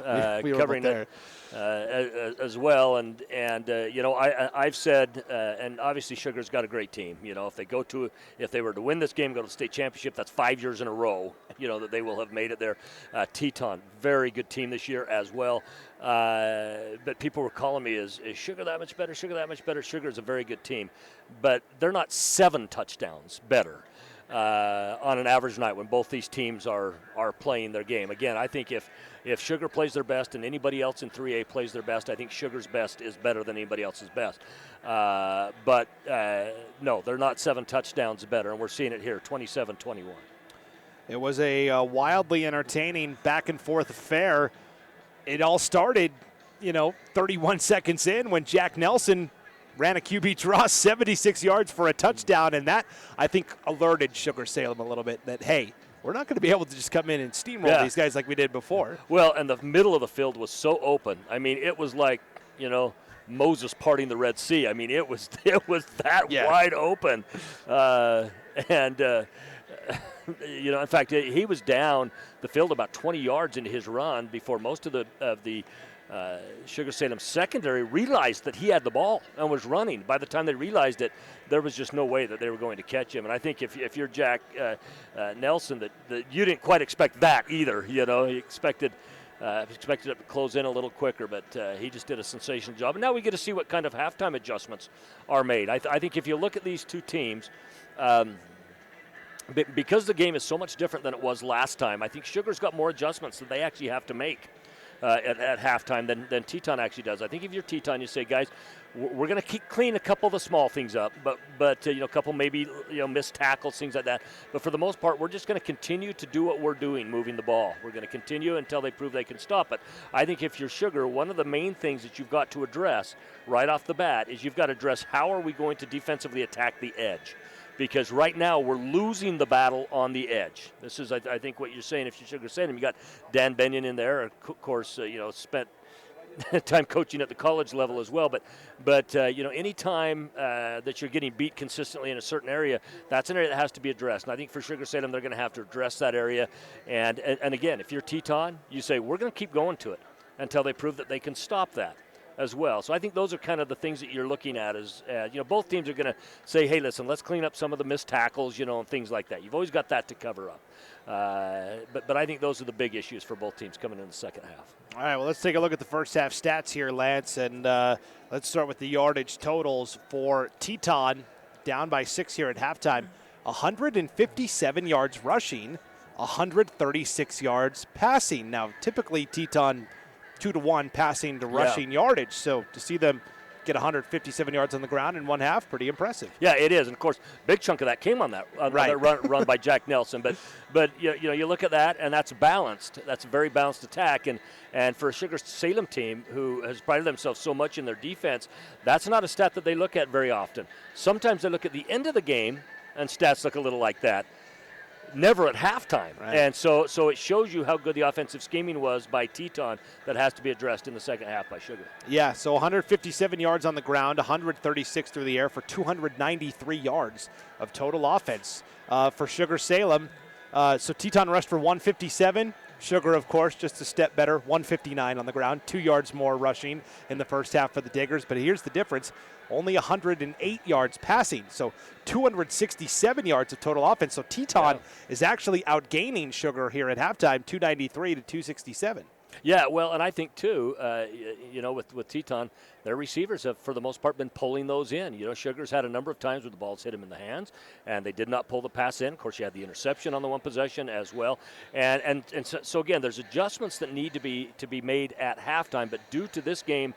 we were covering there. it as well. And you know, I've said, and obviously Sugar's got a great team. You know, if they were to win this game, go to the state championship, that's 5 years in a row. You know that they will have made it there. Teton, very good team this year as well. But people were calling me, is Sugar that much better? Sugar that much better? Sugar is a very good team, but they're not 7 touchdowns better. On an average night when both these teams are playing their game. Again, I think if Sugar plays their best and anybody else in 3A plays their best, I think Sugar's best is better than anybody else's best. But no, they're not 7 touchdowns better, and we're seeing it here, 27-21. It was a wildly entertaining back-and-forth affair. It all started, 31 seconds in when Jack Nelson ran a QB draw, 76 yards for a touchdown, and that, I think, alerted Sugar-Salem a little bit that, hey, we're not going to be able to just come in and steamroll these guys like we did before. Well, and the middle of the field was so open. I mean, it was like, Moses parting the Red Sea. I mean, it was that wide open. In fact, he was down the field about 20 yards into his run before most of the Sugar-Salem secondary realized that he had the ball and was running. By the time they realized it, there was just no way that they were going to catch him. And I think if you're Jack Nelson, that you didn't quite expect that either. You expected it to close in a little quicker, but he just did a sensational job. And now we get to see what kind of halftime adjustments are made. I think if you look at these two teams, because the game is so much different than it was last time, I think Sugar's got more adjustments that they actually have to make at halftime than Teton actually does. I think if you're Teton, you say, guys, we're going to clean a couple of the small things up, but a couple maybe missed tackles, things like that. But for the most part, we're just going to continue to do what we're doing, moving the ball. We're going to continue until they prove they can stop it. I think if you're Sugar, one of the main things that you've got to address right off the bat is you've got to address how are we going to defensively attack the edge. Because right now we're losing the battle on the edge. This is, I think, what you're saying. If you're Sugar-Salem, you got Dan Benyon in there. Of course, spent time coaching at the college level as well. But any time that you're getting beat consistently in a certain area, that's an area that has to be addressed. And I think for Sugar-Salem, they're going to have to address that area. And again, if you're Teton, you say we're going to keep going to it until they prove that they can stop that as well. So I think those are kind of the things that you're looking at is, both teams are going to say, hey, listen, let's clean up some of the missed tackles, and things like that. You've always got that to cover up. But I think those are the big issues for both teams coming in the second half. All right, well, let's take a look at the first half stats here, Lance, and let's start with the yardage totals for Teton, down by 6 here at halftime. 157 yards rushing, 136 yards passing. Now, typically Teton 2-to-1 passing to rushing yardage. So to see them get 157 yards on the ground in one half, pretty impressive. Yeah, it is. And of course, big chunk of that came on that, run by Jack Nelson. But you look at that, and that's balanced. That's a very balanced attack. And for a Sugar-Salem team who has prided themselves so much in their defense, that's not a stat that they look at very often. Sometimes they look at the end of the game, and stats look a little like that. never at halftime. Right. And so it shows you how good the offensive scheming was by Teton that has to be addressed in the second half by Sugar. Yeah, so 157 yards on the ground, 136 through the air for 293 yards of total offense for Sugar-Salem. So Teton rushed for 157. Sugar, of course, just a step better, 159 on the ground, 2 yards more rushing in the first half for the Diggers. But here's the difference, only 108 yards passing, so 267 yards of total offense. So Teton is actually outgaining Sugar here at halftime, 293 to 267. Yeah, well, and I think, too, with Teton, their receivers have, for the most part, been pulling those in. Sugar's had a number of times where the balls hit him in the hands, and they did not pull the pass in. Of course, you had the interception on the one possession as well. And so again, there's adjustments that need to be made at halftime, but due to this game,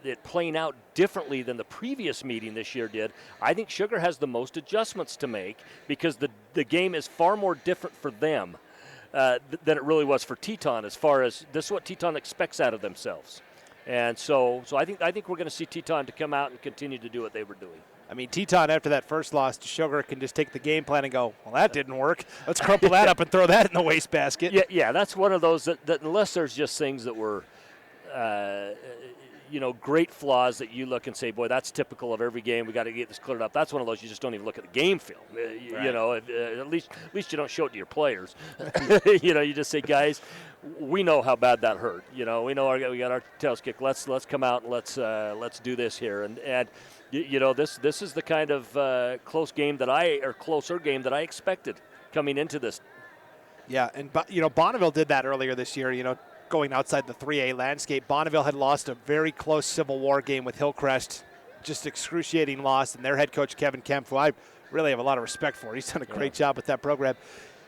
it playing out differently than the previous meeting this year did, I think Sugar has the most adjustments to make because the game is far more different for them than it really was for Teton, as far as this is what Teton expects out of themselves. And so I think we're going to see Teton to come out and continue to do what they were doing. I mean, Teton, after that first loss to Sugar, can just take the game plan and go, well, that didn't work. Let's crumple that up and throw that in the wastebasket. Yeah, that's one of those that unless there's just things that were great flaws that you look and say, boy, that's typical of every game. We got to get this cleared up. That's one of those you just don't even look at the game film. At least you don't show it to your players. You just say, guys, we know how bad that hurt. We know we got our tails kicked. Let's come out and let's do this here. And this is the kind of closer game that I expected coming into this. Yeah, and Bonneville did that earlier this year. Going outside the 3A landscape. Bonneville had lost a very close Civil War game with Hillcrest, just excruciating loss, and their head coach, Kevin Kemp, who I really have a lot of respect for. He's done a great job with that program.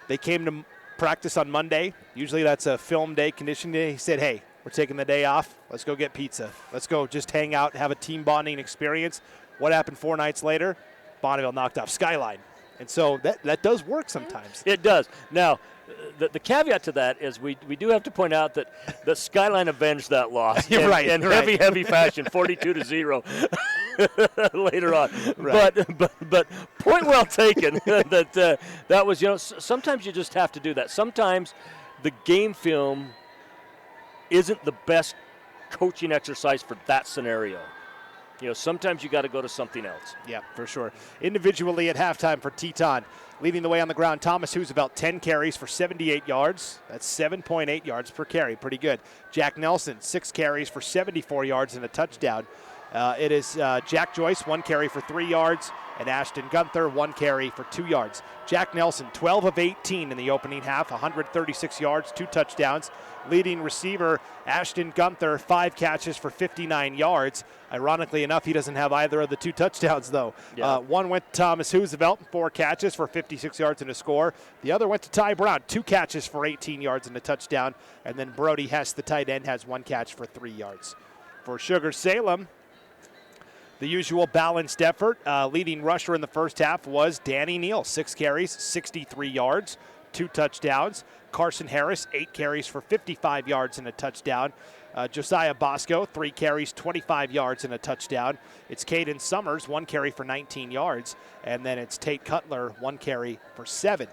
They came to practice on Monday. Usually that's a film day, conditioning day. He said, hey, we're taking the day off. Let's go get pizza. Let's go just hang out, have a team bonding experience. What happened 4 nights later? Bonneville knocked off Skyline. And so that does work sometimes. It does. Now, the caveat to that is we do have to point out that the Skyline avenged that loss in heavy fashion, 42-0 later on. Right. But point well taken. that was sometimes you just have to do that. Sometimes the game film isn't the best coaching exercise for that scenario. Sometimes you got to go to something else. Yeah, for sure. Individually at halftime for Teton, leading the way on the ground, Thomas Roosevelt, 10 carries for 78 yards. That's 7.8 yards per carry. Pretty good. Jack Nelson, 6 carries for 74 yards and a touchdown. It is Jack Joyce, 1 carry for 3 yards, and Ashton Gunther, 1 carry for 2 yards. Jack Nelson, 12 of 18 in the opening half, 136 yards, 2 touchdowns. Leading receiver, Ashton Gunther, 5 catches for 59 yards. Ironically enough, he doesn't have either of the 2 touchdowns, though. Yeah. One went to Thomas Roosevelt, 4 catches for 56 yards and a score. The other went to Ty Brown, 2 catches for 18 yards and a touchdown. And then Brody Hess, the tight end, has 1 catch for 3 yards. For Sugar-Salem, the usual balanced effort. Leading rusher in the first half was Danny Neal, 6 carries, 63 yards, 2 touchdowns. Carson Harris, 8 carries for 55 yards and a touchdown. Josiah Bosco, 3 carries, 25 yards and a touchdown. It's Caden Summers, 1 carry for 19 yards. And then it's Tate Cutler, 1 carry for 7.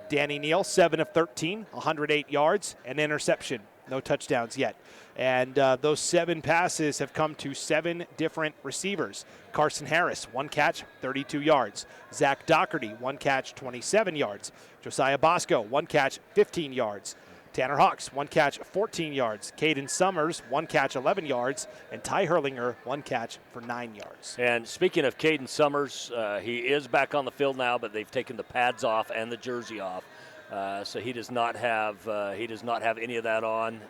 Danny Neal, 7 of 13, 108 yards, an interception. No touchdowns yet. And those 7 passes have come to 7 different receivers. Carson Harris, 1 catch, 32 yards. Zach Doherty, 1 catch, 27 yards. Josiah Bosco, 1 catch, 15 yards. Tanner Hawks, 1 catch, 14 yards. Caden Summers, 1 catch, 11 yards. And Ty Hurlinger, 1 catch for 9 yards. And speaking of Caden Summers, he is back on the field now, but they've taken the pads off and the jersey off. So he does not have any of that on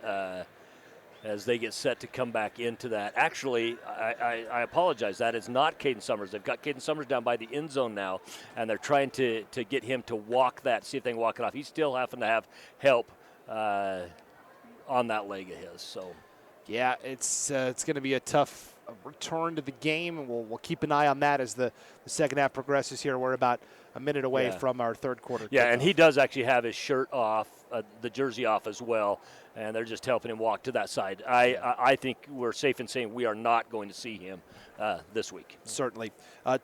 as they get set to come back into that. Actually, I apologize. That is not Caden Summers. They've got Caden Summers down by the end zone now, and they're trying to get him to walk that, see if they can walk it off. He's still having to have help on that leg of his. So, yeah, it's going to be a tough return to the game, and we'll keep an eye on that as the the second half progresses here. We're about a minute away from our third quarter. Yeah, kickoff. and he does actually have his shirt off, the jersey off as well, and they're just helping him walk to that side. I think we're safe in saying we are not going to see him this week. Certainly.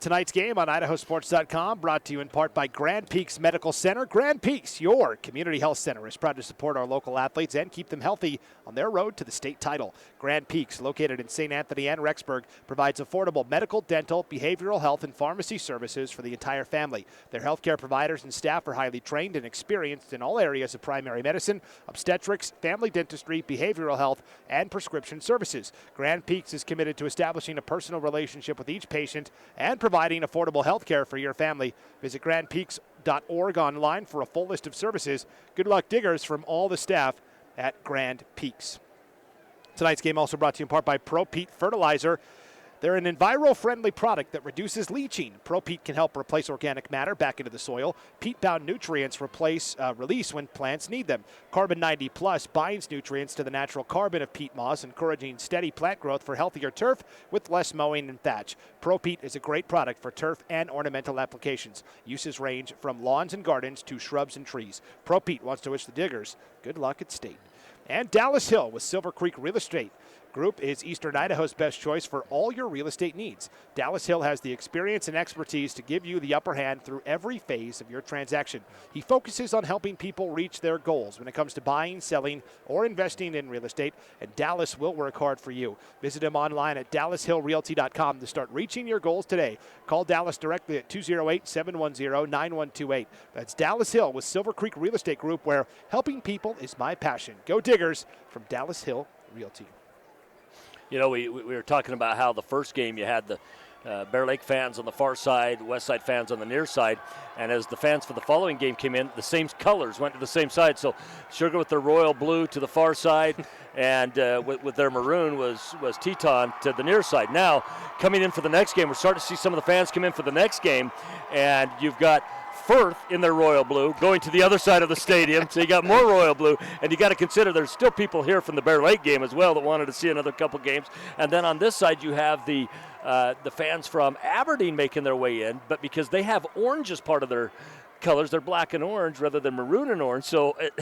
Tonight's game on IdahoSports.com brought to you in part by Grand Peaks Medical Center. Grand Peaks, your community health center, is proud to support our local athletes and keep them healthy on their road to the state title. Grand Peaks, located in St. Anthony and Rexburg, provides affordable medical, dental, behavioral health, and pharmacy services for the entire family. Their healthcare providers and staff are highly trained and experienced in all areas of primary medicine, obstetrics, family dentistry, behavioral health, and prescription services. Grand Peaks is committed to establishing a personal relationship with each patient and providing affordable health care for your family. Visit grandpeaks.org online for a full list of services. Good luck, Diggers, from all the staff at Grand Peaks. Tonight's game also brought to you in part by Pro Pete Fertilizer. They're an enviro-friendly product that reduces leaching. Pro Pete can help replace organic matter back into the soil. Peat-bound nutrients release when plants need them. Carbon 90 Plus binds nutrients to the natural carbon of peat moss, encouraging steady plant growth for healthier turf with less mowing and thatch. Pro Pete is a great product for turf and ornamental applications. Uses range from lawns and gardens to shrubs and trees. Pro Pete wants to wish the Diggers good luck at state. And Dallas Hill with Silver Creek Real Estate Group is Eastern Idaho's best choice for all your real estate needs. Dallas Hill has the experience and expertise to give you the upper hand through every phase of your transaction. He focuses on helping people reach their goals when it comes to buying, selling, or investing in real estate, and Dallas will work hard for you. Visit him online at dallashillrealty.com to start reaching your goals today. Call Dallas directly at 208-710-9128. That's Dallas Hill with Silver Creek Real Estate Group, where helping people is my passion. Go Diggers from Dallas Hill Realty. You know, we were talking about how the first game you had the Bear Lake fans on the far side, West Side fans on the near side, and as the fans for the following game came in, the same colors went to the same side. So Sugar with their royal blue to the far side, and with their maroon was Teton to the near side. Now, coming in for the next game, we're starting to see some of the fans come in for the next game, and you've got Firth in their royal blue going to the other side of the stadium, so you got more royal blue, and you got to consider there's still people here from the Bear Lake game as well that wanted to see another couple games. And then on this side you have the fans from Aberdeen making their way in, but because they have orange as part of their colors, they're black and orange rather than maroon and orange, so it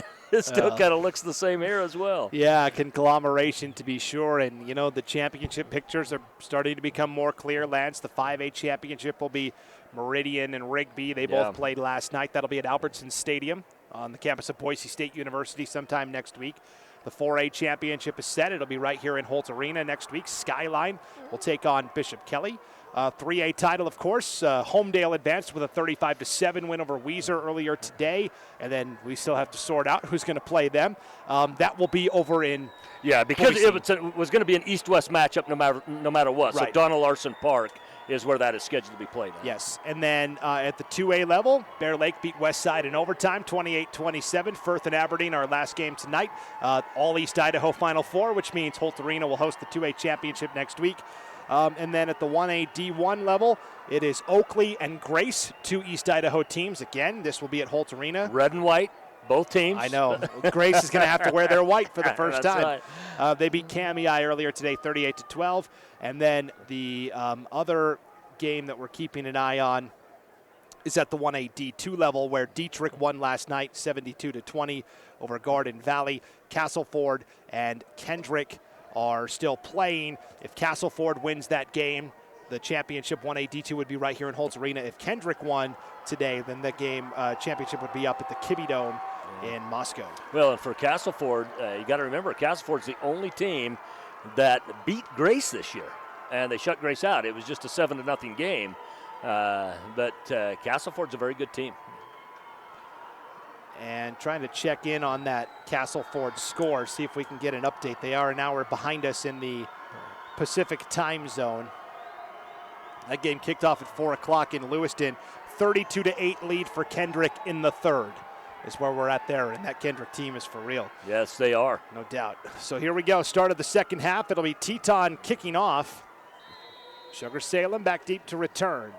still kind of looks the same here as well. Yeah, conglomeration to be sure, and you know the championship pictures are starting to become more clear. Lance, the 5A championship will be Meridian and Rigby. They both played last night. That'll be at Albertson Stadium on the campus of Boise State University sometime next week. The 4A championship is set. It'll be right here in Holt Arena next week. Skyline will take on Bishop Kelly. 3A title, of course. Homedale advanced with a 35-7 win over Weiser earlier today, and then we still have to sort out who's going to play them. That will be over in because Boise. it was going to be an east-west matchup no matter what. Right. So Donna Larson Park is where that is scheduled to be played at. Yes, and then at the 2A level, Bear Lake beat West Side in overtime, 28-27. Firth and Aberdeen, our last game tonight. All East Idaho Final Four, which means Holt Arena will host the 2A championship next week. And then at the 1A D1 level, it is Oakley and Grace, two East Idaho teams. Again, this will be at Holt Arena. Red and white, both teams. I know. Grace is going to have to wear their white for the first time. Right. They beat Kamei earlier today, 38-12. And then the other game that we're keeping an eye on is at the 1A D2 level, where Dietrich won last night, 72-20 over Garden Valley. Castleford and Kendrick are still playing. If Castleford wins that game, the championship 1A D2 would be right here in Holtz Arena. If Kendrick won today, then the game championship would be up at the Kibbe Dome in Moscow. Well, and for Castleford, you got to remember, Castleford's the only team that beat Grace this year, and they shut Grace out. It was just a 7-0 game, but Castleford's a very good team. And trying to check in on that Castleford score, see if we can get an update. They are an hour behind us in the Pacific time zone. That game kicked off at 4 o'clock in Lewiston. 32-8 lead for Kendrick in the third is where we're at there, and that Kendrick team is for real. Yes, they are. No doubt. So here we go, start of the second half. It'll be Teton kicking off. Sugar-Salem back deep to return.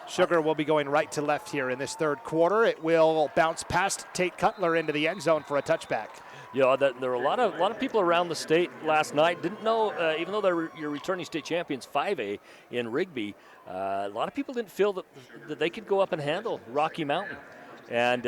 Sugar will be going right to left here in this third quarter. It will bounce past Tate Cutler into the end zone for a touchback. You know, that there were a lot of people around the state last night didn't know, even though you're returning state champions 5A in Rigby, a lot of people didn't feel that they could go up and handle Rocky Mountain. And,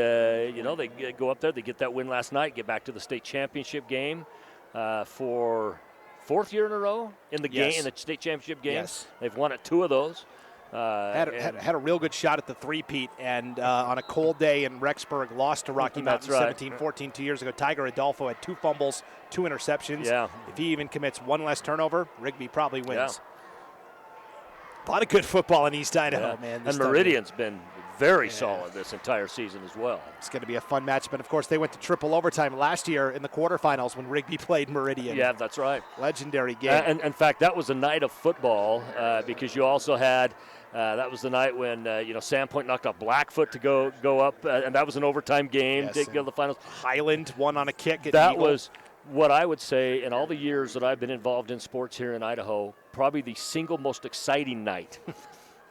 you know, they go up there, they get that win last night, get back to the state championship game for 4th year in a row in the game, in the state championship game. Yes. They've won at 2 of those. Had a real good shot at the three-peat, and on a cold day in Rexburg, lost to Rocky Mountain 17-14 2 years ago. Tiger Adolfo had 2 fumbles, 2 interceptions. Yeah. If he even commits one less turnover, Rigby probably wins. A lot of good football in East Idaho, man. And Meridian's been very solid this entire season as well. It's going to be a fun match, but of course they went to triple overtime last year in the quarterfinals when Rigby played Meridian. Yeah, that's right. Legendary game. And in fact, that was a night of football because you also had that was the night when Sandpoint knocked off Blackfoot to go up, and that was an overtime game to go to the finals. Highland won on a kick at That Eagle. was what I would say in all the years that I've been involved in sports here in Idaho, probably the single most exciting night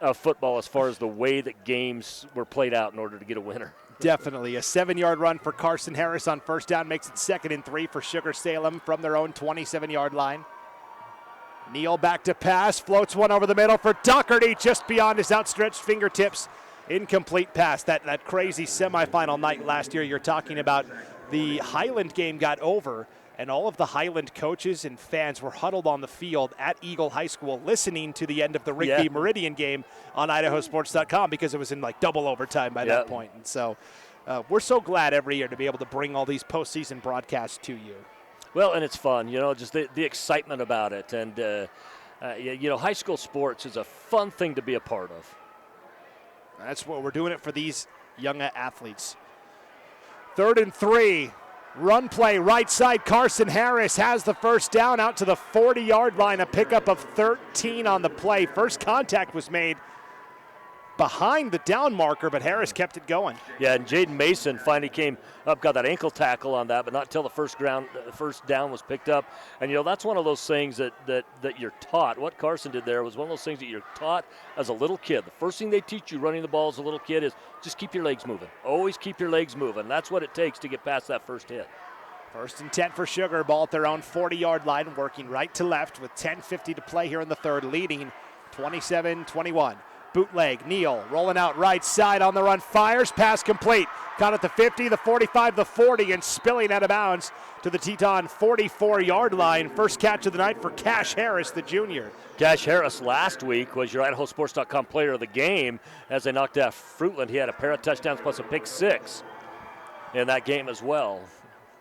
of football as far as the way that games were played out in order to get a winner. Definitely. A 7-yard run for Carson Harris on first down makes it 2nd and 3 for Sugar-Salem from their own 27-yard line. Neal back to pass, floats one over the middle for Doherty just beyond his outstretched fingertips. Incomplete pass. That crazy semifinal night last year you're talking about, the Highland game got over, and all of the Highland coaches and fans were huddled on the field at Eagle High School listening to the end of the Rigby Meridian game on IdahoSports.com because it was in like double overtime by that point. And so we're so glad every year to be able to bring all these postseason broadcasts to you. Well, and it's fun, just the excitement about it. And, high school sports is a fun thing to be a part of. That's what we're doing it for these young athletes. 3rd and 3. Run play right side. Carson Harris has the first down out to the 40-yard line. A pickup of 13 on the play. First contact was made behind the down marker, but Harris kept it going. Yeah, and Jaden Mason finally came up, got that ankle tackle on that, but not until the first down was picked up. And, that's one of those things that you're taught. What Carson did there was one of those things that you're taught as a little kid. The first thing they teach you running the ball as a little kid is just keep your legs moving. Always keep your legs moving. That's what it takes to get past that first hit. 1st and 10 for Sugar. Ball at their own 40-yard line, working right to left with 10:50 to play here in the third, leading 27-21. Bootleg, Neal rolling out right side on the run, fires, pass complete. Caught at the 50, the 45, the 40, and spilling out of bounds to the Teton 44-yard line. First catch of the night for Cash Harris, the junior. Cash Harris last week was your IdahoSports.com player of the game as they knocked out Fruitland. He had a pair of touchdowns plus a pick 6 in that game as well.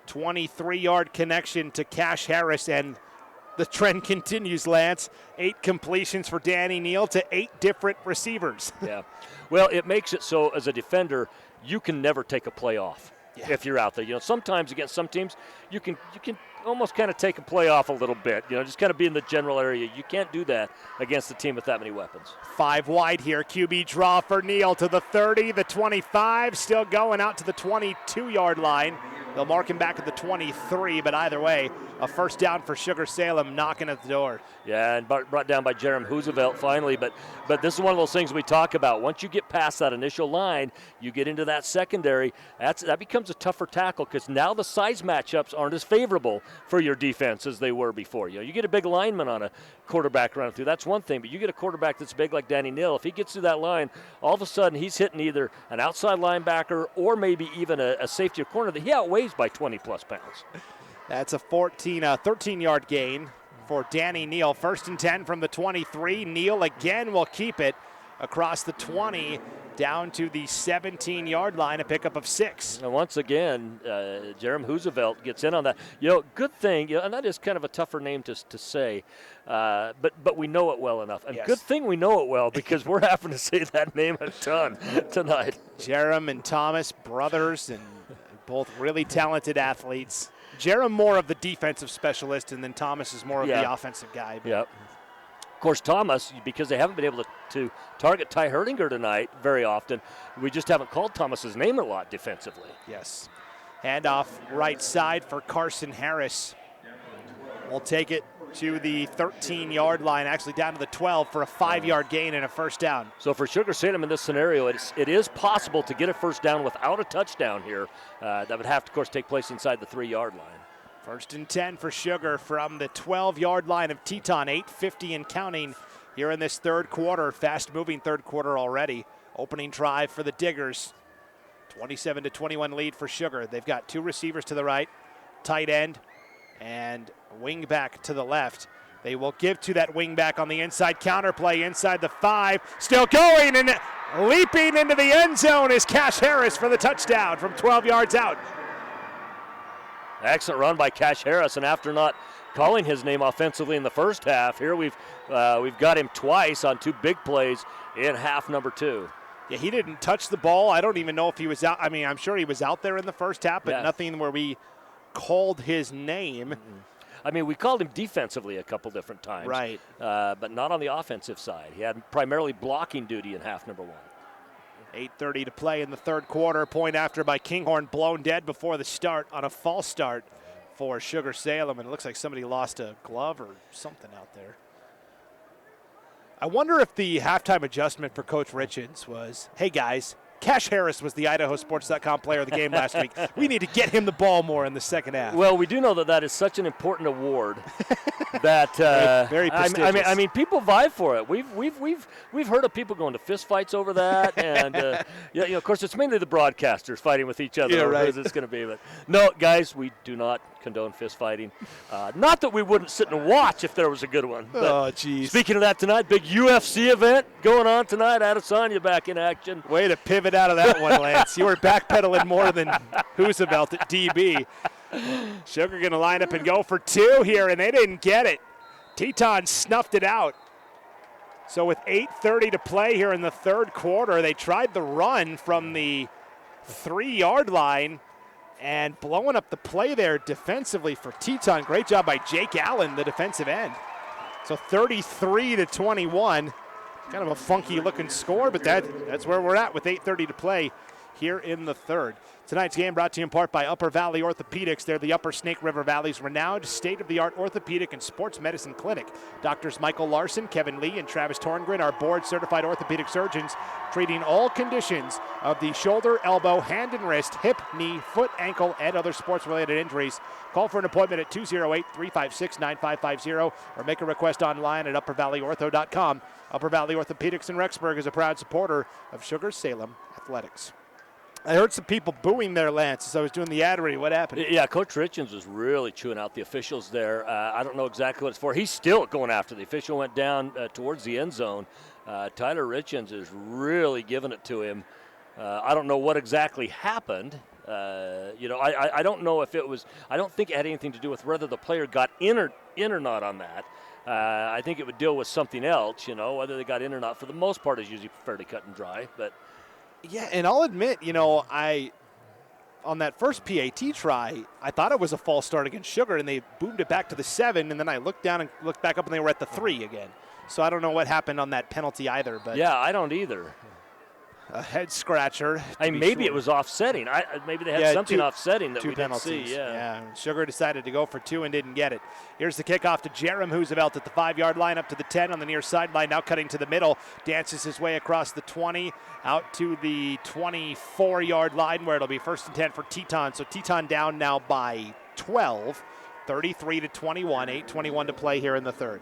23-yard connection to Cash Harris, and the trend continues, Lance. 8 completions for Danny Neal to 8 different receivers. Yeah. Well, it makes it so as a defender, you can never take a play off if you're out there. Sometimes against some teams, you can almost kind of take a play off a little bit, just kind of be in the general area. You can't do that against a team with that many weapons. 5 wide here. QB draw for Neal to the 30, the 25, still going out to the 22-yard line. They'll mark him back at the 23, but either way, a first down for Sugar-Salem knocking at the door. Yeah, and brought down by Jerem Hoosevelt finally, but this is one of those things we talk about. Once you get past that initial line, you get into that secondary, that becomes a tougher tackle because now the size matchups aren't as favorable for your defense as they were before. You get a big lineman on a quarterback running through, that's one thing, but you get a quarterback that's big like Danny Neal, if he gets through that line, all of a sudden he's hitting either an outside linebacker or maybe even a safety or corner that he outweighs by 20-plus pounds. That's a 13-yard gain for Danny Neal. 1st and 10 from the 23. Neal again will keep it across the 20 down to the 17-yard line, a pickup of 6. And once again, Jerem Hoosevelt gets in on that. Good thing, and that is kind of a tougher name to say, but we know it well enough. And good thing we know it well because we're having to say that name a ton tonight. Jerem and Thomas, brothers, and both really talented athletes. Jerem more of the defensive specialist, and then Thomas is more of the offensive guy. Yep. Of course, Thomas, because they haven't been able to target Ty Herdinger tonight very often, we just haven't called Thomas's name a lot defensively. Yes. Handoff right side for Carson Harris. We'll take it to the 13-yard line, actually down to the 12 for a 5-yard gain and a first down. So for Sugar-Salem in this scenario, it is possible to get a first down without a touchdown here. That would have to, of course, take place inside the 3-yard line. First and 10 for Sugar from the 12-yard line of Teton, 8:50 and counting here in this third quarter. Fast-moving third quarter already. Opening drive for the Diggers. 27-21 lead for Sugar. They've got 2 receivers to the right, tight end, and wing back to the left. They will give to that wing back on the inside counter play inside the 5. Still going and leaping into the end zone is Cash Harris for the touchdown from 12 yards out. Excellent run by Cash Harris, and after not calling his name offensively in the first half, here we've got him twice on 2 big plays in half number 2. Yeah, he didn't touch the ball. I don't even know if he was out. I mean, I'm sure he was out there in the first half, but nothing where we called his name. I mean, we called him defensively a couple different times. Right. But not on the offensive side. He had primarily blocking duty in half number 1. 8:30 to play in the third quarter. Point after by Kinghorn, blown dead before the start on a false start for Sugar-Salem. And it looks like somebody lost a glove or something out there. I wonder if the halftime adjustment for Coach Richens was, hey guys, Cash Harris was the IdahoSports.com player of the game last week. We need to get him the ball more in the second half. Well, we do know that is such an important award that very prestigious. I mean, people vie for it. We've heard of people going to fist fights over that, and of course, it's mainly the broadcasters fighting with each other. Yeah, right. As it's going to be, but no, guys, we do not condone fist fighting. Not that we wouldn't sit and watch if there was a good one. Oh, geez. Speaking of that tonight, big UFC event going on tonight. Adesanya back in action. Way to pivot out of that one, Lance. You were backpedaling more than Roosevelt at DB. Sugar going to line up and go for 2 here, and they didn't get it. Teton snuffed it out. So with 8:30 to play here in the third quarter, they tried the run from the 3-yard line and blowing up the play there defensively for Teton. Great job by Jake Allen, the defensive end. So 33-21. Kind of a funky-looking score, but that's where we're at with 8:30 to play here in the third. Tonight's game brought to you in part by Upper Valley Orthopedics. They're the Upper Snake River Valley's renowned state-of-the-art orthopedic and sports medicine clinic. Doctors Michael Larson, Kevin Lee, and Travis Torngren are board-certified orthopedic surgeons treating all conditions of the shoulder, elbow, hand and wrist, hip, knee, foot, ankle, and other sports-related injuries. Call for an appointment at 208-356-9550 or make a request online at uppervalleyortho.com. Upper Valley Orthopedics in Rexburg is a proud supporter of Sugar-Salem Athletics. I heard some people booing their Lance as I was doing the ad read. What happened? Yeah, Coach Richens was really chewing out the officials there. I don't know exactly what it's for. He's still going after. The official went down towards the end zone. Tyler Richens is really giving it to him. I don't know what exactly happened. I don't know if it was – I don't think it had anything to do with whether the player got in or not on that. I think it would deal with something else, whether they got in or not. For the most part, is usually fairly cut and dry, but – yeah, and I'll admit, on that first PAT try, I thought it was a false start against Sugar, and they boomed it back to the 7, and then I looked down and looked back up, and they were at the 3 again. So I don't know what happened on that penalty either. But yeah, I don't either. A head scratcher. Maybe it was offsetting. Maybe they had something offsetting that we didn't see. Yeah, Sugar decided to go for 2 and didn't get it. Here's the kickoff to Jerem Roosevelt at the 5-yard line, up to the 10 on the near sideline. Now cutting to the middle, dances his way across the 20, out to the 24-yard line where it'll be 1st and 10 for Teton. So Teton down now by 12, 33-21, 8:21 to play here in the third.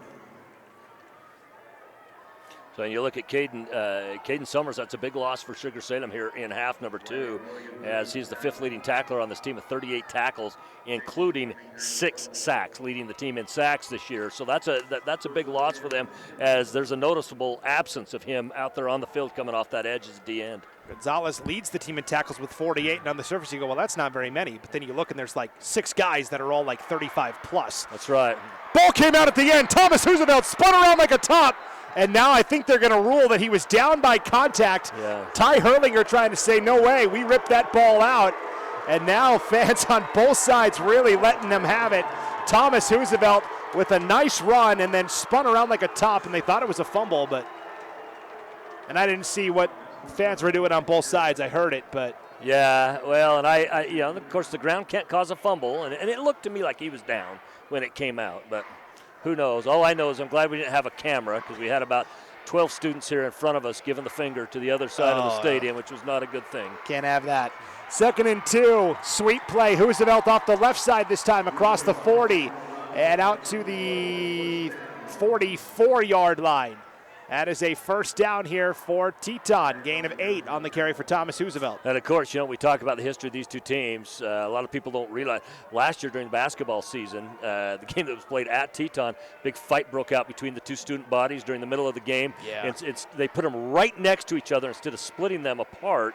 So you look at Caden Summers, that's a big loss for Sugar-Salem here in half number 2, as he's the 5th leading tackler on this team with 38 tackles, including 6 sacks, leading the team in sacks this year. So that's a big loss for them, as there's a noticeable absence of him out there on the field coming off that edge as a D-end. Gonzalez leads the team in tackles with 48, and on the surface you go, well, that's not very many. But then you look and there's like 6 guys that are all like 35 plus. That's right. Ball came out at the end. Thomas Roosevelt spun around like a top. And now I think they're going to rule that he was down by contact. Yeah. Ty Hurlinger trying to say, no way, we ripped that ball out. And now fans on both sides really letting them have it. Thomas Roosevelt with a nice run and then spun around like a top, and they thought it was a fumble, and I didn't see what fans were doing on both sides. I heard it, but. Yeah, well, and I of course the ground can't cause a fumble, and it looked to me like he was down when it came out, but. who knows? All I know is I'm glad we didn't have a camera because we had about 12 students here in front of us giving the finger to the other side of the stadium, which was not a good thing. Can't have that. 2nd and 2, sweep play. Roosevelt off the left side this time across the 40 and out to the 44-yard line. That is a first down here for Teton. Gain of 8 on the carry for Thomas Roosevelt. And, of course, we talk about the history of these two teams. A lot of people don't realize. Last year during the basketball season, the game that was played at Teton, big fight broke out between the two student bodies during the middle of the game. Yeah. They put them right next to each other instead of splitting them apart.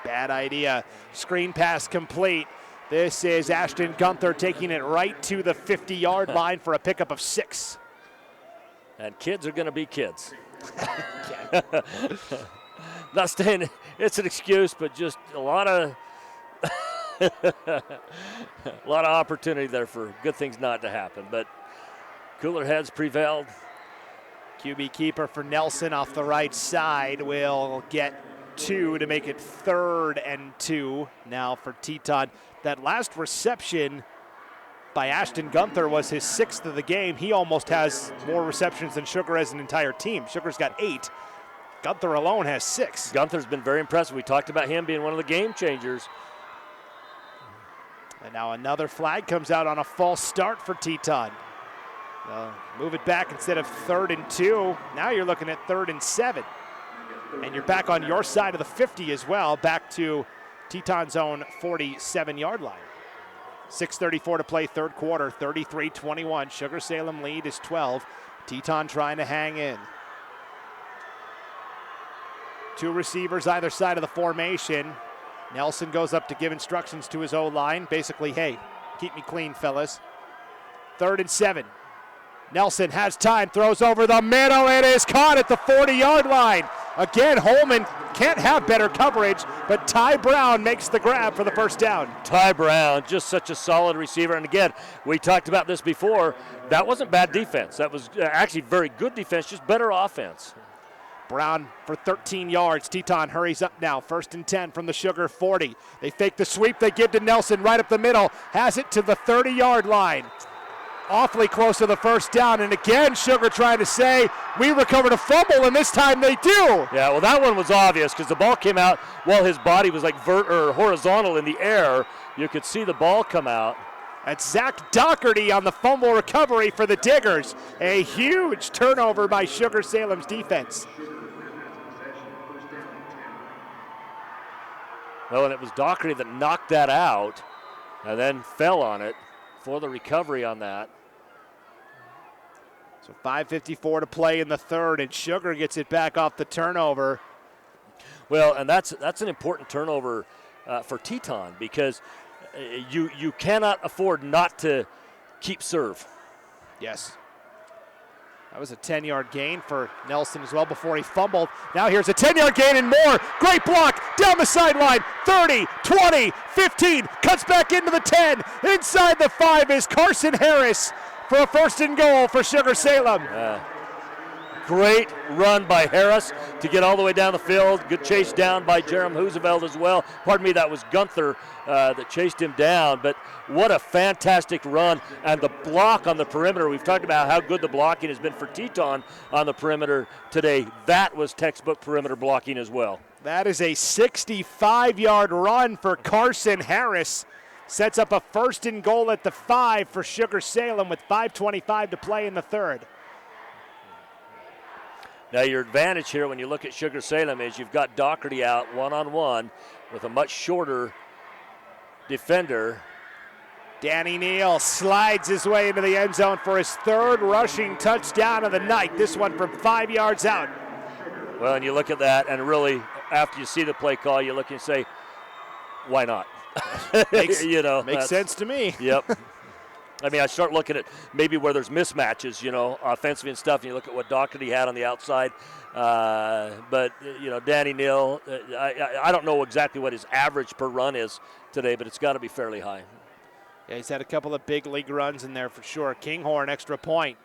Bad idea. Screen pass complete. This is Ashton Gunther taking it right to the 50-yard line for a pickup of 6. And kids are going to be kids. Not saying it's an excuse, but just a lot of opportunity there for good things not to happen. But cooler heads prevailed. QB keeper for Nelson off the right side will get 2 to make it 3rd and 2 now for Teton. That last reception by Ashton Gunther was his 6th of the game. He almost has more receptions than Sugar as an entire team. Sugar's got 8. Gunther alone has 6. Gunther's been very impressive. We talked about him being one of the game changers. And now another flag comes out on a false start for Teton. Move it back instead of 3rd and 2. Now you're looking at 3rd and 7. And you're back on your side of the 50 as well, back to Teton's own 47-yard line. 6:34 to play, 3rd quarter, 33-21. Sugar-Salem lead is 12. Teton trying to hang in. 2 receivers either side of the formation. Nelson goes up to give instructions to his O-line. Basically, hey, keep me clean, fellas. 3rd and 7. Nelson has time, throws over the middle. It is caught at the 40-yard line. Again, Holman can't have better coverage, but Ty Brown makes the grab for the first down. Ty Brown, just such a solid receiver. And again, we talked about this before. That wasn't bad defense. That was actually very good defense, just better offense. Brown for 13 yards. Teton hurries up now. 1st and 10 from the Sugar 40. They fake the sweep. They give to Nelson right up the middle. Has it to the 30-yard line. Awfully close to the first down, and again, Sugar trying to say, we recovered a fumble, and this time they do. Yeah, well, that one was obvious because the ball came out while his body was like horizontal in the air. You could see the ball come out. That's Zach Doherty on the fumble recovery for the Diggers. A huge turnover by Sugar-Salem's defense. Well, and it was Doherty that knocked that out and then fell on it for the recovery on that. So 5:54 to play in the 3rd, and Sugar gets it back off the turnover. Well, and that's an important turnover for Teton because you cannot afford not to keep serve. Yes. That was a 10-yard gain for Nelson as well before he fumbled. Now here's a 10-yard gain and more. Great block down the sideline. 30, 20, 15. Cuts back into the 10. Inside the 5 is Carson Harris for a 1st and goal for Sugar-Salem. Great run by Harris to get all the way down the field. Good chase down by Jerem Roosevelt as well. Pardon me, that was Gunther that chased him down. But what a fantastic run. And the block on the perimeter. We've talked about how good the blocking has been for Teton on the perimeter today. That was textbook perimeter blocking as well. That is a 65-yard run for Carson Harris. Sets up a 1st and goal at the 5 for Sugar-Salem with 5:25 to play in the 3rd. Now your advantage here when you look at Sugar-Salem is you've got Doherty out one-on-one with a much shorter defender. Danny Neal slides his way into the end zone for his 3rd rushing touchdown of the night. This one from 5 yards out. Well, and you look at that, and really, after you see the play call, you look and say, why not? Makes sense to me. Yep. I mean, I start looking at maybe where there's mismatches, offensively and stuff, and you look at what Doherty had on the outside. But Danny Neal, I don't know exactly what his average per run is today, but it's got to be fairly high. Yeah, he's had a couple of big league runs in there for sure. Kinghorn, extra point.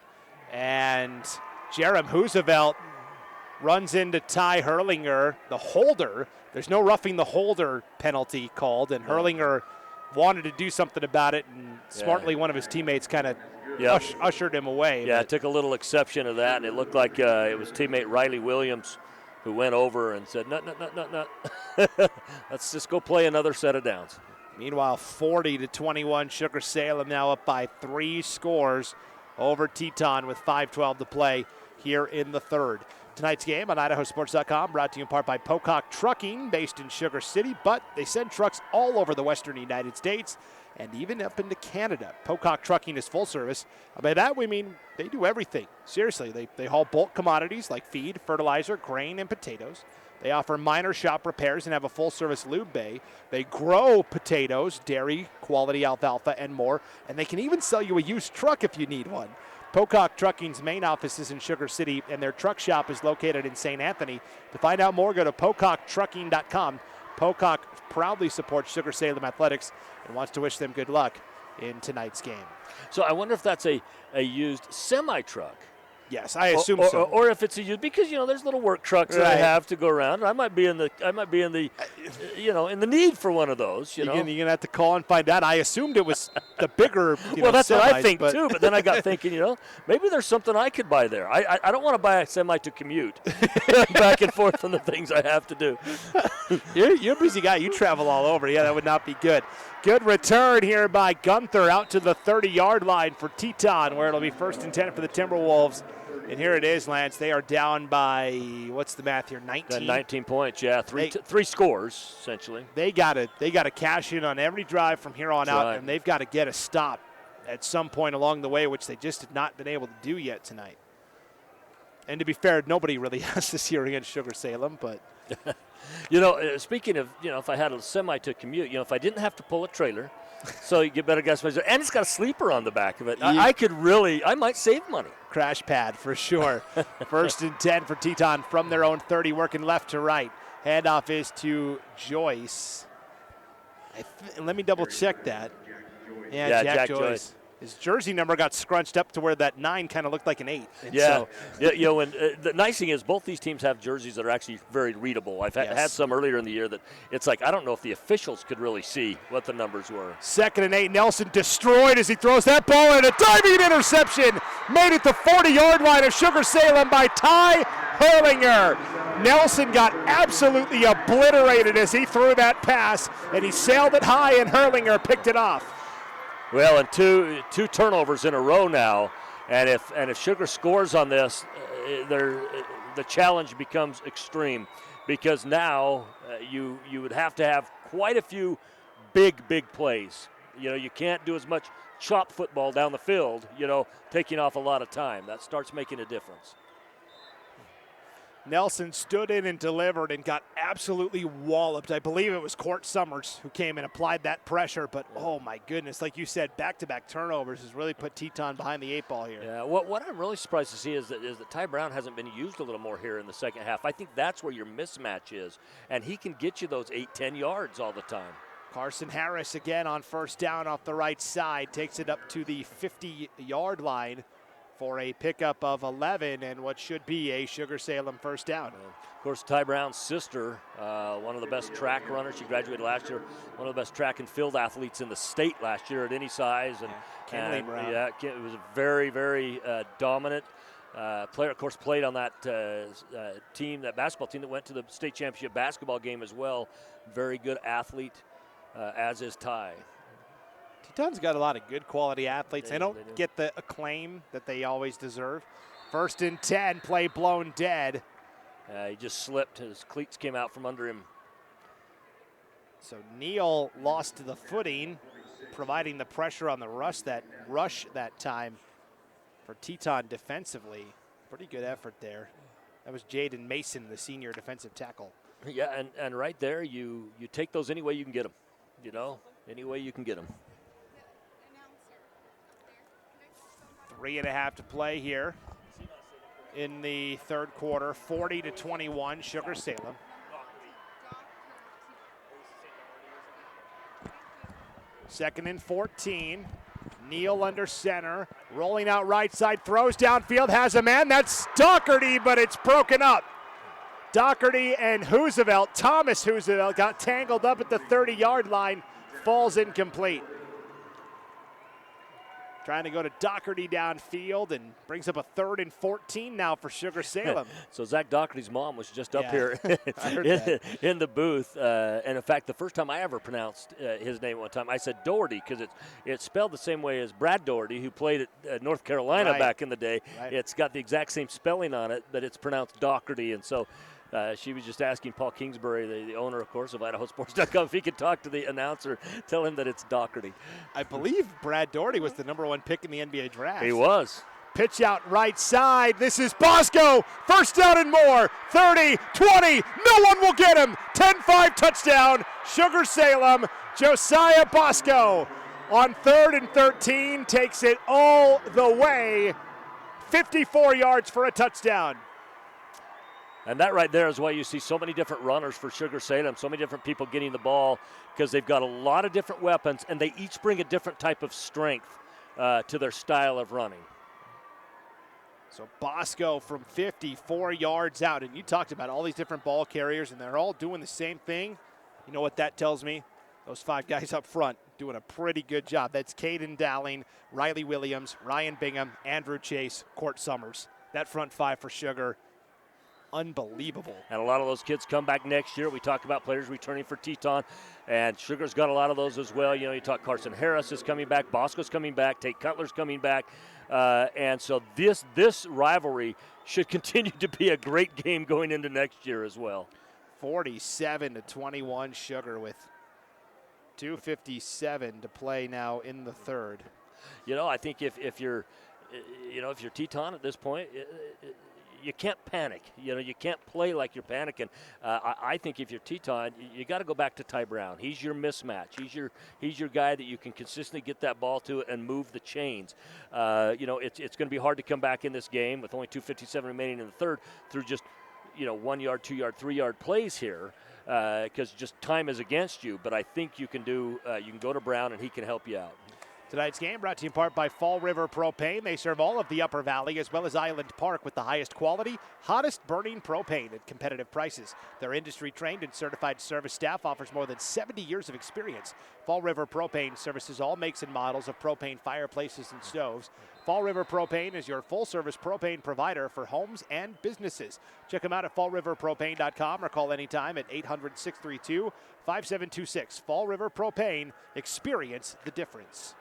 And Jerem Roosevelt runs into Ty Hurlinger, the holder. There's no roughing the holder penalty called, and Hurlinger wanted to do something about it, and smartly one of his teammates kind of ushered him away. Yeah, took a little exception to that, and it looked like it was teammate Riley Williams who went over and said, no. Let's just go play another set of downs. Meanwhile, 40-21, Sugar-Salem now up by 3 scores over Teton with 5:12 to play here in the third. Tonight's game on IdahoSports.com brought to you in part by Pocock Trucking, based in Sugar City, but they send trucks all over the western United States and even up into Canada. Pocock Trucking is full service. By that we mean they do everything. Seriously, they haul bulk commodities like feed, fertilizer, grain, and potatoes. They offer minor shop repairs and have a full-service lube bay. They grow potatoes, dairy, quality alfalfa, and more. And they can even sell you a used truck if you need one. Pocock Trucking's main office is in Sugar City, and their truck shop is located in St. Anthony. To find out more, go to PocockTrucking.com. Pocock proudly supports Sugar-Salem Athletics and wants to wish them good luck in tonight's game. So I wonder if that's a used semi-truck. Yes, I assume so. Or if it's a used, because there's little work trucks that I have to go around. I might be in the in the need for one of those. You're gonna have to call and find out. I assumed it was the bigger. Well, that's semis, what I think too. But then I got thinking, maybe there's something I could buy there. I don't want to buy a semi to commute back and forth from the things I have to do. You're a busy guy. You travel all over. Yeah, that would not be good. Good return here by Gunther out to the 30-yard line for Teton, where it'll be 1st and 10 for the Timberwolves. And here it is, Lance. They are down by, what's the math here, 19? 19 points, yeah. Three scores, essentially. They gotta cash in on every drive from here on out, and they've got to get a stop at some point along the way, which they just have not been able to do yet tonight. And to be fair, nobody really has this year against Sugar-Salem, but... Speaking of, if I had a semi to commute, if I didn't have to pull a trailer, so you get better gas mileage, and it's got a sleeper on the back of it, I might save money. Crash pad for sure. 1st and 10 for Teton from their own 30, working left to right. Handoff is to Joyce. Let me double check that. Yeah, Jack Joyce. His jersey number got scrunched up to where that 9 kind of looked like an 8. And the nice thing is both these teams have jerseys that are actually very readable. I've had some earlier in the year that it's like I don't know if the officials could really see what the numbers were. 2nd and 8, Nelson destroyed as he throws that ball in. A diving interception made it the 40-yard line of Sugar-Salem by Ty Hurlinger. Nelson got absolutely obliterated as he threw that pass, and he sailed it high, and Hurlinger picked it off. Well, and two turnovers in a row now, and if Sugar scores on this, the challenge becomes extreme, because now you would have to have quite a few big plays. You can't do as much chop football down the field, taking off a lot of time. That starts making a difference. Nelson stood in and delivered and got absolutely walloped. I believe it was Court Summers who came and applied that pressure, but oh my goodness, like you said, back-to-back turnovers has really put Teton behind the 8 ball here. Yeah, what I'm really surprised to see is that Ty Brown hasn't been used a little more here in the second half. I think that's where your mismatch is, and he can get you those 8-10 yards all the time. Carson Harris again on 1st down off the right side, takes it up to the 50-yard line for a pickup of 11 and what should be a Sugar-Salem 1st down. Of course, Ty Brown's sister, one of the best track runners. She graduated last year, one of the best track and field athletes in the state last year at any size. And Kenley Brown. Yeah, it was a very, very dominant player. Of course, played on that team, that basketball team that went to the state championship basketball game as well. Very good athlete, as is Ty. Teton's got a lot of good quality athletes. They don't get the acclaim that they always deserve. 1st and 10, play blown dead. He just slipped. His cleats came out from under him. So Neal lost the footing, providing the pressure on the rush that time for Teton defensively. Pretty good effort there. That was Jaden Mason, the senior defensive tackle. Yeah, and right there, you take those any way you can get them. Any way you can get them. 3.5 to play here in the third quarter. 40-21, Sugar-Salem. Second and 14. Neal under center, rolling out right side, throws downfield, has a man. That's Doherty, but it's broken up. Doherty and Hoosevelt, Thomas Hoosevelt, got tangled up at the 30-yard line, falls incomplete. trying to go to Doherty downfield and brings up a 3rd and 14 now for Sugar-Salem. So Zach Doherty's mom was just up here I heard that. in the booth. And in fact, the first time I ever pronounced his name one time, I said Doherty because it's spelled the same way as Brad Doherty, who played at North Carolina back in the day. Right. It's got the exact same spelling on it, but it's pronounced Doherty. And so she was just asking Paul Kingsbury, the owner, of course, of IdahoSports.com, if he could talk to the announcer, tell him that it's Doherty. I believe Brad Doherty was the #1 pick in the NBA draft. He was. Pitch out right side. This is Bosco. First down and more. 30, 20. No one will get him. 10-5 touchdown. Sugar-Salem. Josiah Bosco on 3rd and 13 takes it all the way. 54 yards for a touchdown. And that right there is why you see so many different runners for Sugar-Salem, so many different people getting the ball, because they've got a lot of different weapons, and they each bring a different type of strength to their style of running. So Bosco from 54 yards out, and you talked about all these different ball carriers, and they're all doing the same thing. You know what that tells me? Those 5 guys up front doing a pretty good job. That's Caden Dowling, Riley Williams, Ryan Bingham, Andrew Chase, Court Summers. That front 5 for Sugar. Unbelievable. And a lot of those kids come back next year. We talk about players returning for Teton, and Sugar's got a lot of those as well. You know, you talk Carson Harris is coming back, Bosco's coming back, Tate Cutler's coming back, and so this rivalry should continue to be a great game going into next year as well. 47-21 Sugar with 2:57 to play now in the 3rd. You know, I think if you're Teton at this point, you can't panic. You know, you can't play like you're panicking. I think if you're Teton, you got to go back to Ty Brown. He's your mismatch. He's your guy that you can consistently get that ball to and move the chains. You know, it's going to be hard to come back in this game with only 2:57 remaining in the 3rd through just 1 yard, 2 yard, 3 yard plays here because just time is against you. But I think you can go to Brown and he can help you out. Tonight's game brought to you in part by Fall River Propane. They serve all of the Upper Valley as well as Island Park with the highest quality, hottest burning propane at competitive prices. Their industry-trained and certified service staff offers more than 70 years of experience. Fall River Propane services all makes and models of propane fireplaces and stoves. Fall River Propane is your full-service propane provider for homes and businesses. Check them out at fallriverpropane.com or call anytime at 800-632-5726. Fall River Propane, experience the difference.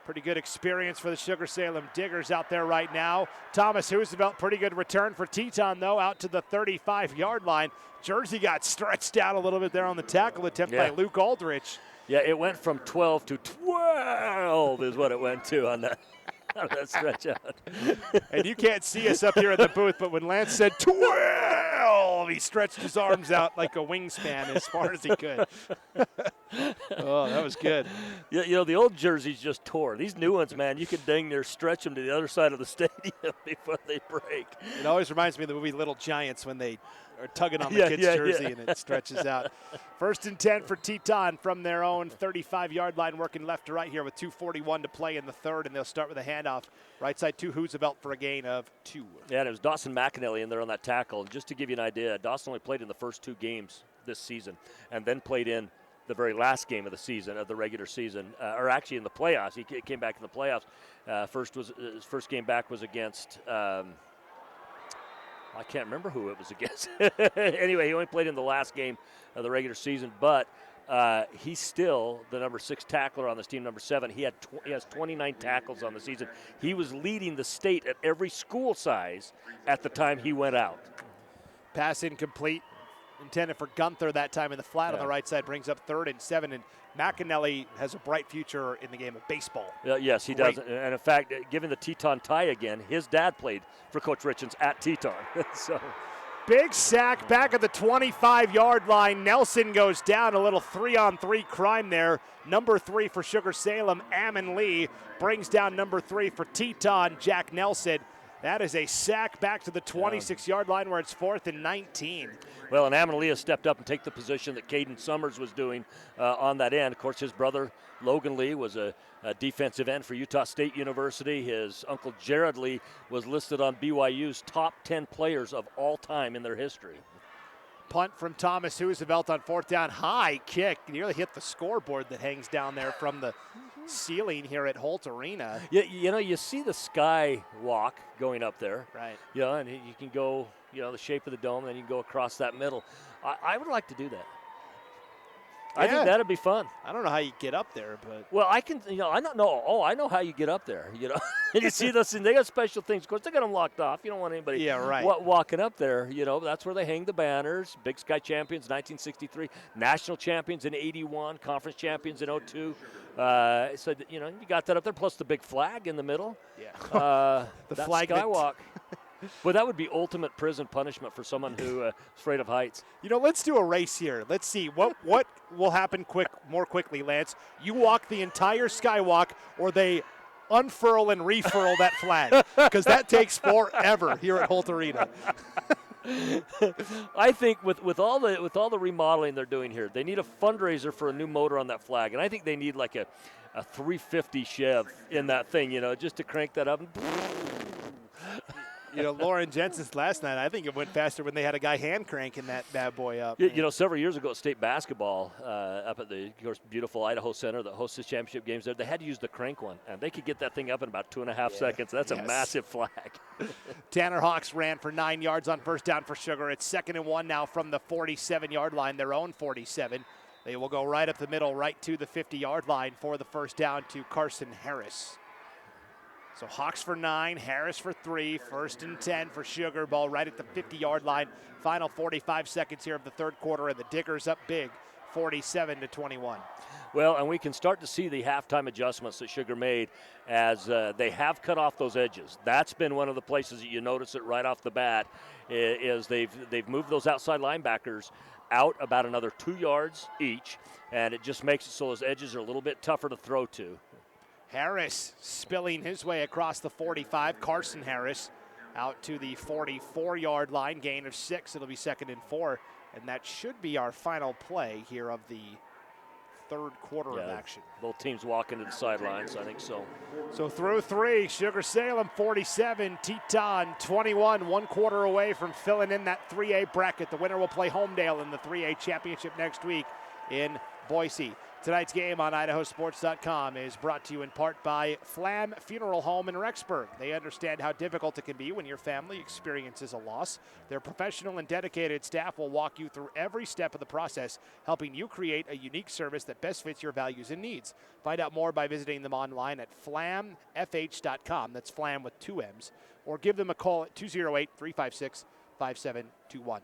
Pretty good experience for the Sugar-Salem Diggers out there right now. Thomas Roosevelt, pretty good return for Teton, though, out to the 35-yard line. Jersey got stretched out a little bit there on the tackle attempt by Luke Aldrich. Yeah, it went from 12 to 12 is what it went to on that stretch out. And you can't see us up here in the booth, but when Lance said 12, he stretched his arms out like a wingspan as far as he could. Oh, that was good. Yeah, you know, the old jerseys just tore. These new ones, man, you could dang near stretch them to the other side of the stadium before they break. It always reminds me of the movie Little Giants when they are tugging on the kid's jersey and it stretches out. 1st and 10 for Teton from their own 35-yard line, working left to right here with 2:41 to play in the 3rd, and they'll start with a handoff right side to Roosevelt for a gain of 2. Yeah, and it was Dawson McAnally in there on that tackle. And just to give you an idea, Dawson only played in the first 2 games this season and then played in the very last game of the season, of the regular season, or actually in the playoffs. He came back in the playoffs. His first game back was against, I can't remember who it was against. Anyway, he only played in the last game of the regular season, but he's still the number 6 tackler on this team, number 7. He has 29 tackles on the season. He was leading the state at every school size at the time he went out. Pass incomplete. Intended for Gunther that time in the flat on the right side, brings up 3rd and 7, and McAnally has a bright future in the game of baseball. Yes, he does. And in fact, given the Teton tie again, his dad played for Coach Richens at Teton. So big sack back at the 25-yard line. Nelson goes down, a little 3-on-3 crime there. Number 3 for Sugar-Salem, Ammon Lee, brings down number 3 for Teton, Jack Nelson. That is a sack back to the 26-yard line where it's 4th and 19. Well, and Ammon Lee has stepped up and take the position that Caden Summers was doing on that end. Of course, his brother, Logan Lee, was a defensive end for Utah State University. His uncle, Jared Lee, was listed on BYU's top 10 players of all time in their history. Punt from Thomas Roosevelt on 4th down. High kick. Nearly hit the scoreboard that hangs down there from the ceiling here at Holt Arena. You see the sky walk going up there. Right. And you can go, the shape of the dome, then you can go across that middle. I would like to do that. Yeah. I think that'd be fun. I don't know how you get up there, but well, I can. I don't know. Oh, I know how you get up there. And you see those, and they got special things. Of course, they got them locked off. You don't want anybody walking up there. That's where they hang the banners. Big Sky champions, 1963, national champions in '81, conference champions in '02. So you got that up there. Plus the big flag in the middle. Yeah. The flag skywalk. Well, that would be ultimate prison punishment for someone who is afraid of heights. Let's do a race here. Let's see what will happen more quickly, Lance. You walk the entire skywalk, or they unfurl and refurl that flag, because that takes forever here at Holt Arena. I think with all the remodeling they're doing here, they need a fundraiser for a new motor on that flag, and I think they need like a 350 Chev in that thing, just to crank that up. Lauren Jensen's last night, I think it went faster when they had a guy hand cranking that bad boy up. Several years ago at state basketball, up at the, of course, beautiful Idaho Center that hosts the championship games there, they had to use the crank one, and they could get that thing up in about 2.5 seconds. That's a massive flag. Tanner Hawks ran for 9 yards on first down for Sugar. It's 2nd and 1 now from the 47-yard line, their own 47. They will go right up the middle, right to the 50-yard line for the first down to Carson Harris. So Hawks for 9, Harris for 3, 1st and 10 for Sugar. Ball right at the 50-yard line. Final 45 seconds here of the third quarter, and the Diggers up big, 47-21. Well, and we can start to see the halftime adjustments that Sugar made as they have cut off those edges. That's been one of the places that you notice it right off the bat, is they've moved those outside linebackers out about another 2 yards each, and it just makes it so those edges are a little bit tougher to throw to. Harris spilling his way across the 45. Carson Harris out to the 44-yard line, gain of 6. It'll be 2nd and 4, and that should be our final play here of the third quarter of action. Both teams walking to the sidelines, I think so. So through 3, Sugar-Salem 47, Teton 21, 1 quarter away from filling in that 3A bracket. The winner will play Homedale in the 3A championship next week in Boise. Tonight's game on IdahoSports.com is brought to you in part by Flam Funeral Home in Rexburg. They understand how difficult it can be when your family experiences a loss. Their professional and dedicated staff will walk you through every step of the process, helping you create a unique service that best fits your values and needs. Find out more by visiting them online at flamfh.com. That's Flam with 2 M's. Or give them a call at 208-356-5721.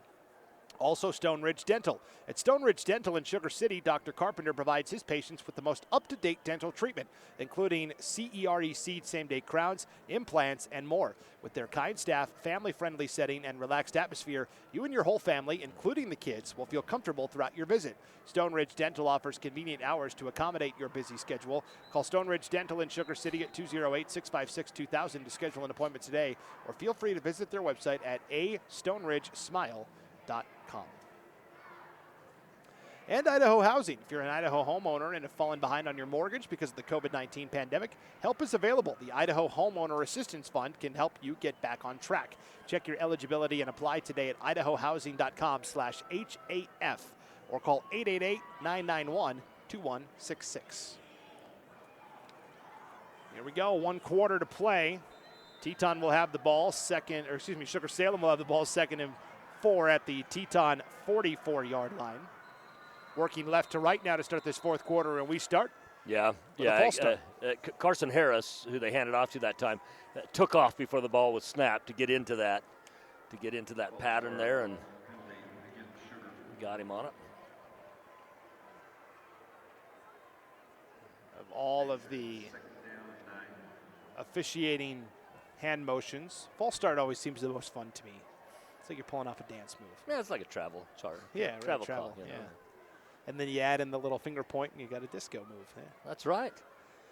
Also, Stone Ridge Dental. At Stone Ridge Dental in Sugar City, Dr. Carpenter provides his patients with the most up-to-date dental treatment, including CEREC same-day crowns, implants, and more. With their kind staff, family-friendly setting, and relaxed atmosphere, you and your whole family, including the kids, will feel comfortable throughout your visit. Stone Ridge Dental offers convenient hours to accommodate your busy schedule. Call Stone Ridge Dental in Sugar City at 208-656-2000 to schedule an appointment today, or feel free to visit their website at astoneridgesmile.com. And Idaho Housing. If you're an Idaho homeowner and have fallen behind on your mortgage because of the COVID-19 pandemic, help is available. The Idaho Homeowner Assistance Fund can help you get back on track. Check your eligibility and apply today at idahohousing.com/HAF or call 888-991-2166. Here we go, 1 quarter to play. Teton will have the ball Sugar-Salem will have the ball 2nd and 4 at the Teton 44-yard line. Working left to right now to start this fourth quarter, and we start. Carson Harris, who they handed off to that time, took off before the ball was snapped to get into that pattern there, and got him on it. Of all of the officiating hand motions, false start always seems the most fun to me. It's like you're pulling off a dance move. Yeah, it's like a travel chart. Yeah, travel. Call, yeah. And then you add in the little finger point and you got a disco move. Yeah. That's right.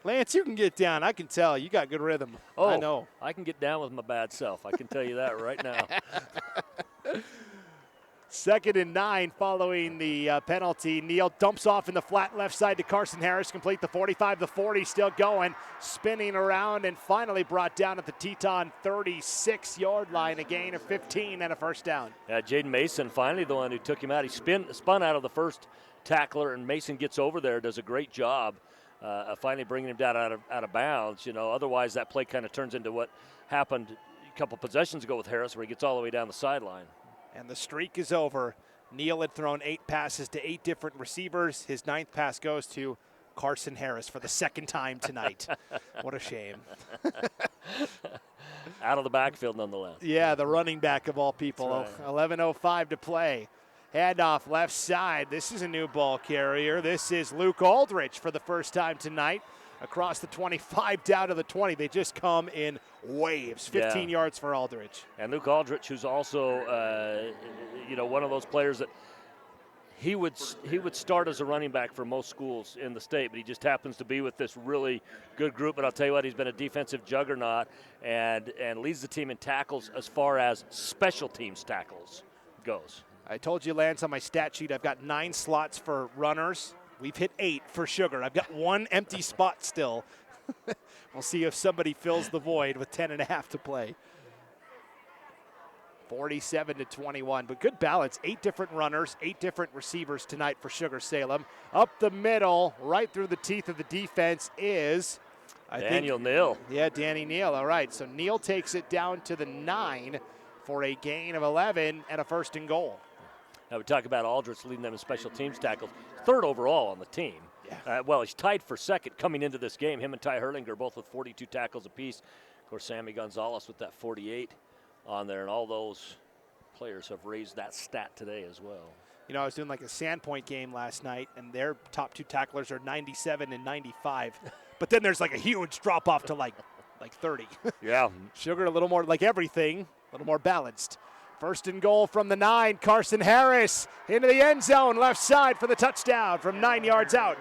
Lance, you can get down. I can tell. You got good rhythm. Oh, I know. I can get down with my bad self. I can tell you that right now. 2nd and 9 following the penalty. Neal dumps off in the flat left side to Carson Harris. Complete the 45, the 40 still going. Spinning around and finally brought down at the Teton 36-yard line. A gain of 15 and a first down. Jaden Mason finally the one who took him out. He spun out of the first tackler, and Mason gets over there, does a great job finally bringing him down out of bounds. Otherwise that play kind of turns into what happened a couple possessions ago with Harris, where he gets all the way down the sideline. And the streak is over. Neal had thrown 8 passes to 8 different receivers. His 9th pass goes to Carson Harris for the 2nd time tonight. What a shame. Out of the backfield nonetheless. Yeah, the running back of all people. That's right. 11:05 to play. Handoff left side. This is a new ball carrier. This is Luke Aldrich for the first time tonight. Across the 25 down to the 20. They just come in waves. 15 yards for Aldrich. And Luke Aldrich, who's also, one of those players that he would start as a running back for most schools in the state, but he just happens to be with this really good group. But I'll tell you what, he's been a defensive juggernaut and leads the team in tackles as far as special teams tackles goes. I told you, Lance, on my stat sheet, I've got 9 slots for runners. We've hit 8 for Sugar. I've got 1 empty spot still. We'll see if somebody fills the void with 10.5 to play. 47-21, but good balance. 8 different runners, 8 different receivers tonight for Sugar-Salem. Up the middle, right through the teeth of the defense is Daniel Neal. Yeah, Danny Neal. All right, so Neal takes it down to the 9 for a gain of 11 and a 1st and goal. Now we talk about Aldrich leading them in special teams tackles, 3rd overall on the team. Yeah. He's tied for 2nd coming into this game. Him and Ty Herlinger both with 42 tackles apiece. Of course, Sammy Gonzalez with that 48 on there, and all those players have raised that stat today as well. I was doing like a Sandpoint game last night, and their top 2 tacklers are 97 and 95. But then there's like a huge drop off to like 30. Yeah. Sugar a little more like everything, a little more balanced. 1st and goal from the 9. Carson Harris into the end zone, left side for the touchdown from 9 yards out.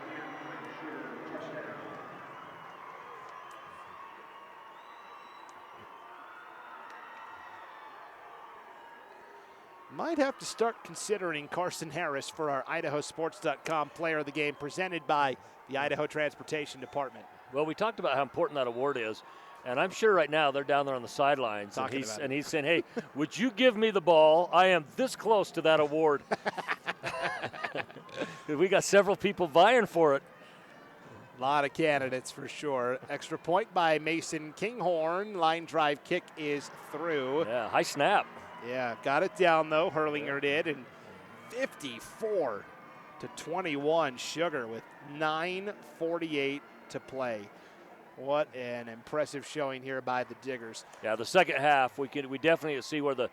Might have to start considering Carson Harris for our IdahoSports.com player of the game, presented by the Idaho Transportation Department. Well, we talked about how important that award is, and I'm sure right now they're down there on the sidelines, and he's saying, hey, would you give me the ball? I am this close to that award. We got several people vying for it. A lot of candidates for sure. Extra point by Mason Kinghorn. Line drive kick is through. Yeah, high snap. Yeah, got it down though. Herlinger did, and 54-21. Sugar with 9:48 to play. What an impressive showing here by the Diggers. Yeah, the second half we definitely see where the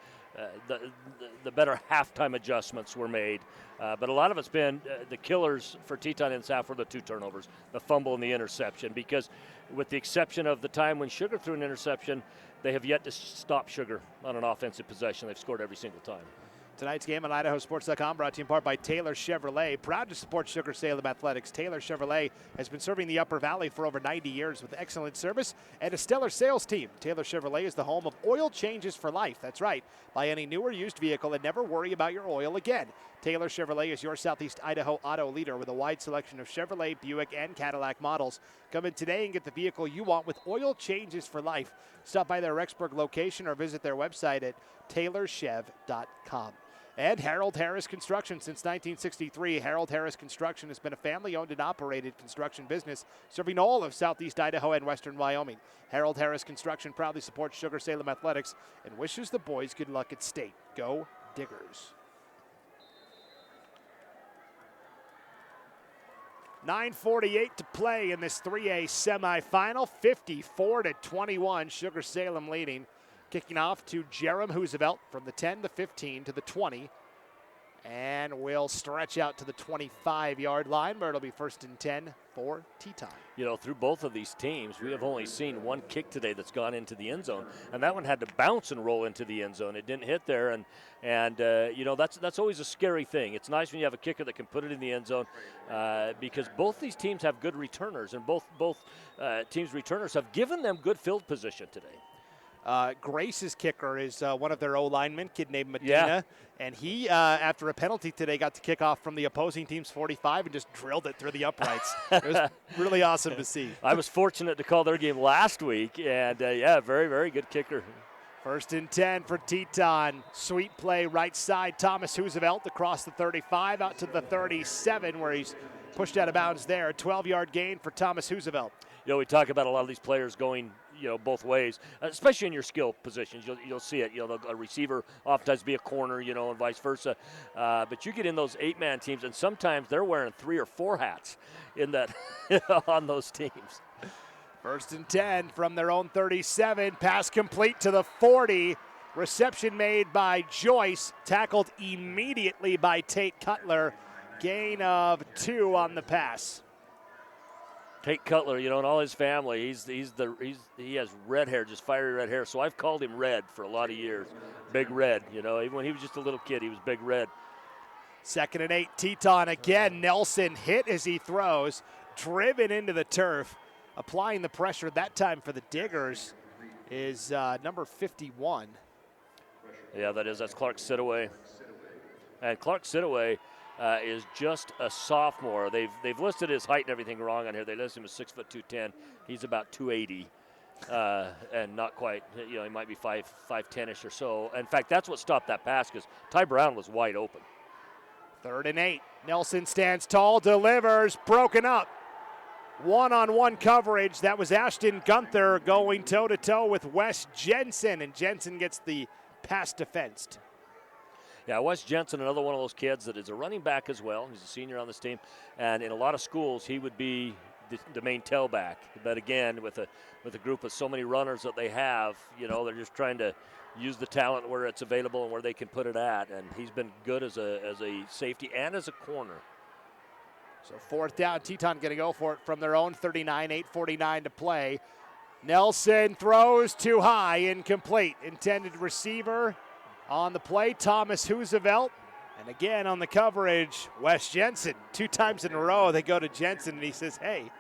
better halftime adjustments were made, but a lot of it's been the killers for Teton and South were the 2 turnovers, the fumble and the interception. Because with the exception of the time when Sugar threw an interception, they have yet to stop Sugar on an offensive possession. They've scored every single time. Tonight's game on IdahoSports.com brought to you in part by Taylor Chevrolet. Proud to support Sugar-Salem Athletics. Taylor Chevrolet has been serving the Upper Valley for over 90 years with excellent service and a stellar sales team. Taylor Chevrolet is the home of oil changes for life. That's right. Buy any new or used vehicle and never worry about your oil again. Taylor Chevrolet is your Southeast Idaho auto leader with a wide selection of Chevrolet, Buick, and Cadillac models. Come in today and get the vehicle you want with oil changes for life. Stop by their Rexburg location or visit their website at taylorchev.com. And Harold Harris Construction. Since 1963, Harold Harris Construction has been a family-owned and operated construction business serving all of Southeast Idaho and Western Wyoming. Harold Harris Construction proudly supports Sugar-Salem Athletics and wishes the boys good luck at state. Go Diggers. 9:48 to play in this 3A semifinal. 54-21, Sugar-Salem leading. Kicking off to Jerem Hoosevelt from the 10, the 15 to the 20. And will stretch out to the 25-yard line where it'll be 1st and 10 for Teton. Through both of these teams, we have only seen one kick today that's gone into the end zone, and that one had to bounce and roll into the end zone. It didn't hit there, and that's always a scary thing. It's nice when you have a kicker that can put it in the end zone because both these teams have good returners, and both teams' returners have given them good field position today. Grace's kicker is one of their O-linemen, kid named Medina. And he, after a penalty today, got to kick off from the opposing team's 45 and just drilled it through the uprights. It was really awesome to see. I was fortunate to call their game last week, and very, very good kicker. First and 10 for Teton. Sweet play right side. Thomas Roosevelt across the 35 out to the 37 where he's pushed out of bounds there. 12-yard gain for Thomas Roosevelt. You know, we talk about a lot of these players going, both ways, especially in your skill positions. You'll see it. A receiver oftentimes be a corner, and vice versa. But you get in those 8-man teams, and sometimes they're wearing 3 or 4 hats in that on those teams. First and 10 from their own 37. Pass complete to the 40. Reception made by Joyce. Tackled immediately by Tate Cutler. Gain of 2 on the pass. Tate Cutler, and all his family, he has red hair, just fiery red hair. So I've called him Red for a lot of years. Big Red, even when he was just a little kid, he was Big Red. 2nd and 8, Teton again. Nelson hit as he throws, driven into the turf. Applying the pressure that time for the Diggers is number 51. Yeah, that's Clark Sidaway. And Clark Sidaway is just a sophomore. They've listed his height and everything wrong on here. They listed him as 6'2", 210. He's about 280, and not quite. He might be 5'10" or so. In fact, that's what stopped that pass because Ty Brown was wide open. 3rd and 8. Nelson stands tall, delivers, broken up. One-on-one coverage. That was Ashton Gunther going toe-to-toe with Wes Jensen, and Jensen gets the pass defensed. Yeah, Wes Jensen, another one of those kids that is a running back as well. He's a senior on this team, and in a lot of schools, he would be the main tailback. But again, with a group of so many runners that they have, they're just trying to use the talent where it's available and where they can put it at. And he's been good as a safety and as a corner. So 4th down, Teton going to go for it from their own 39, 8:49 to play. Nelson throws too high, incomplete. Intended receiver on the play, Thomas Roosevelt. And again on the coverage, Wes Jensen. 2 times in a row they go to Jensen and he says, hey,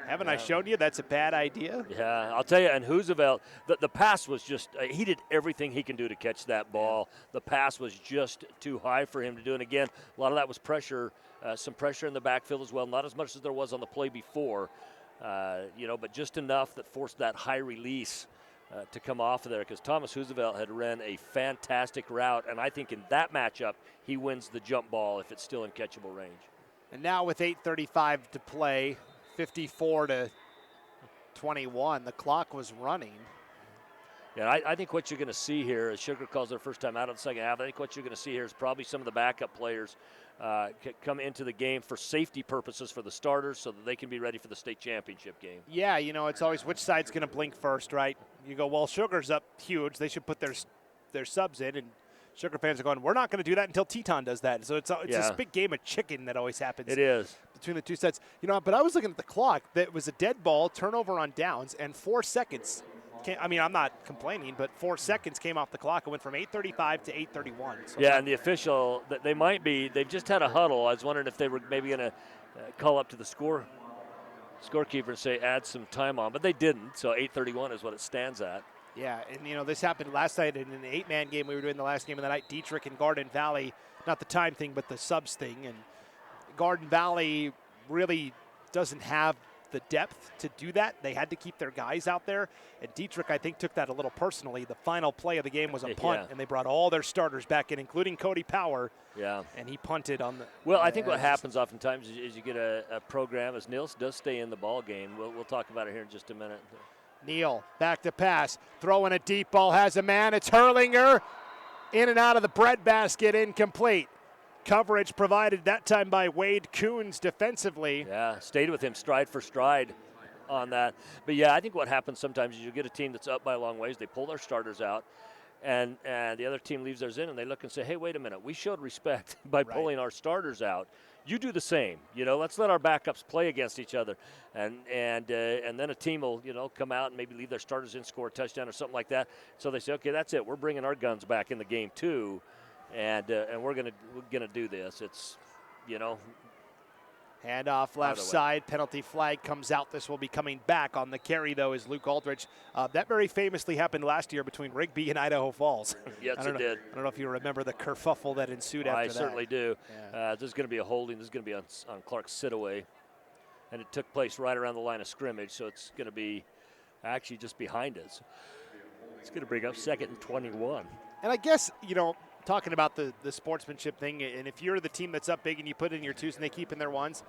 haven't I shown you that's a bad idea? Yeah, I'll tell you, and Roosevelt, the pass was just, he did everything he can do to catch that ball. The pass was just too high for him to do. And again, a lot of that was pressure, some pressure in the backfield as well. Not as much as there was on the play before, but just enough that forced that high release to come off of there because Thomas Roosevelt had ran a fantastic route. And I think in that matchup, he wins the jump ball if it's still in catchable range. And now with 8:35 to play, 54-21, the clock was running. Yeah, I think what you're going to see here is Sugar calls their first time out of the second half. I think what you're going to see here is probably some of the backup players come into the game for safety purposes for the starters so that they can be ready for the state championship game. Yeah, it's always which side's going to blink first, right? You go, well, Sugar's up huge. They should put their subs in, and Sugar fans are going, we're not going to do that until Teton does that. So it's this big game of chicken that always happens. It is. Between the two sets. But I was looking at the clock. That was a dead ball, turnover on downs, and 4 seconds. I'm not complaining, but 4 seconds came off the clock. It went from 8:35 to 8:31. So yeah, and the official, they've just had a huddle. I was wondering if they were maybe going to call up to the scorekeeper and say add some time on, but they didn't. So 8:31 is what it stands at. Yeah, and this happened last night in an 8-man game we were doing the last game of the night. Dietrich and Garden Valley, not the time thing, but the subs thing. And Garden Valley really doesn't have the depth to do that. They had to keep their guys out there. And Dietrich, I think, took that a little personally. The final play of the game was a punt, and they brought all their starters back in, including Cody Power. Yeah. And he punted on the. Well, I think what happens oftentimes is you get a program, as Nils does stay in the ball game. We'll talk about it here in just a minute. Neal back to pass, throwing a deep ball, has a man. It's Hurlinger, in and out of the breadbasket, incomplete. Coverage provided that time by Wade Coons defensively. Yeah, stayed with him stride for stride on that. But yeah, I think what happens sometimes is you get a team that's up by a long ways. They pull their starters out, and the other team leaves theirs in, and they look and say, hey, wait a minute. We showed respect by pulling our starters out. You do the same. Let's let our backups play against each other. And then a team will, come out and maybe leave their starters in, score a touchdown or something like that. So they say, okay, that's it. We're bringing our guns back in the game too. And we're gonna do this. It's, handoff left side, penalty flag comes out. This will be coming back. On the carry, though, is Luke Aldrich. That very famously happened last year between Rigby and Idaho Falls. Yes, it did. I don't know if you remember the kerfuffle that ensued after that. I certainly do. Yeah. This is going to be a holding. This is going to be on Clark Sidaway. And it took place right around the line of scrimmage, so it's going to be actually just behind us. It's going to bring up 2nd and 21. And I guess, talking about the sportsmanship thing, and if you're the team that's up big and you put in your 2s and they keep in their 1s,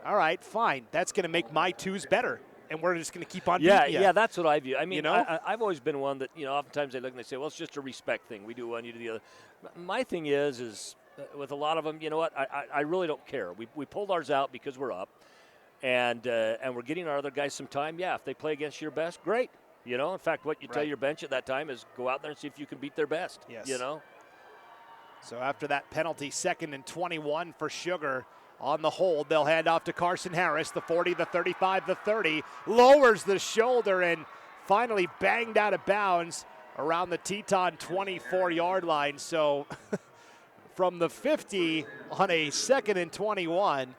all right, fine. That's going to make my 2s better, and we're just going to keep on beating you. Yeah, that's what I view. I mean, I've always been one that, oftentimes they look and they say, well, it's just a respect thing. We do one, you do the other. My thing is with a lot of them, you know what, I really don't care. We pulled ours out because we're up, and we're getting our other guys some time. Yeah, if they play against your best, great. In fact, what you tell your bench at that time is go out there and see if you can beat their best. Yes. So after that penalty, 2nd and 21 for Sugar. On the hold, they'll hand off to Carson Harris, the 40, the 35, the 30. Lowers the shoulder and finally banged out of bounds around the Teton 24-yard line. So from the 50 on a 2nd and 21,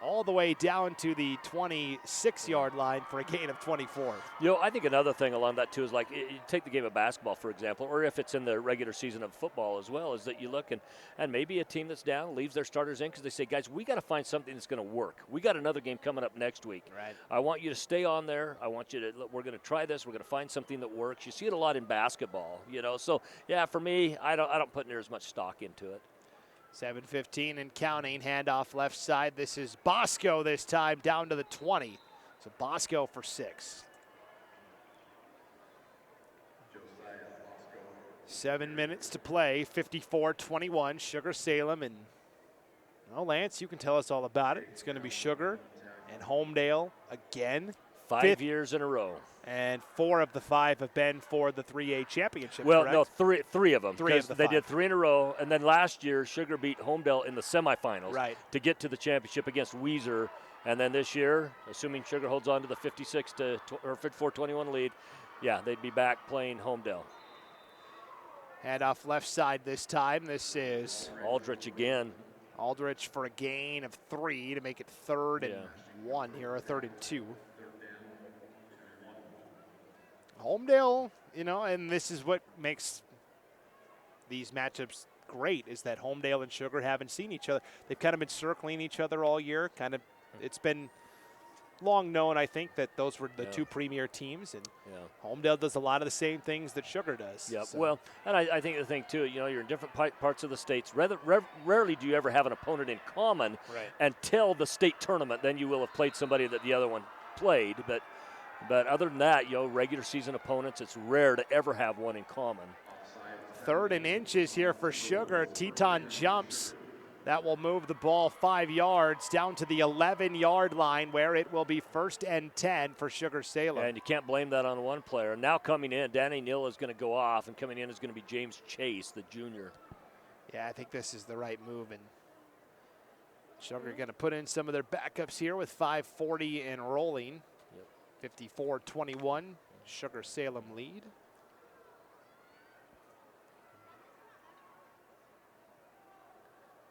all the way down to the 26-yard line for a gain of 24. I think another thing along that, too, is like you take the game of basketball, for example, or if it's in the regular season of football as well, is that you look and maybe a team that's down leaves their starters in because they say, guys, we got to find something that's going to work. We got another game coming up next week. Right. I want you to stay on there. I want you to, we're going to try this. We're going to find something that works. You see it a lot in basketball, So, yeah, for me, I don't put near as much stock into it. 7:15 and counting. Handoff left side. This is Bosco this time down to the 20. So Bosco for 6. 7 minutes to play. 54-21. Sugar-Salem. And, Lance, you can tell us all about it. It's going to be Sugar and Homedale again. 5 years in a row. And 4 of the 5 have been for the 3A championship. Well, correct? no, three of them. 3 of the 5. They did 3 in a row, and then last year Sugar beat Homedale in the semifinals to get to the championship against Weiser. And then this year, assuming Sugar holds on to the 54-21 lead, they'd be back playing Homedale. Handoff left side this time. This is Aldrich again. Aldrich for a gain of 3 to make it 3rd and 1 here, or 3rd and 2. Homedale, and this is what makes these matchups great, is that Homedale and Sugar haven't seen each other. They've kind of been circling each other all year. It's been long known, I think, that those were the 2 premier teams, and Homedale does a lot of the same things that Sugar does. Yeah, so. Well, and I think the thing, too, you're in different parts of the states. Rarely do you ever have an opponent in common until the state tournament. Then you will have played somebody that the other one played, But other than that, regular season opponents, it's rare to ever have one in common. 3rd and inches here for Sugar. Teton jumps. That will move the ball 5 yards down to the 11-yard line, where it will be 1st and 10 for Sugar-Salem. And you can't blame that on one player. Now coming in, Danny Neal is going to go off, and coming in is going to be James Chase, the junior. Yeah, I think this is the right move. And Sugar going to put in some of their backups here with 5:40 and rolling. 54-21, Sugar-Salem lead.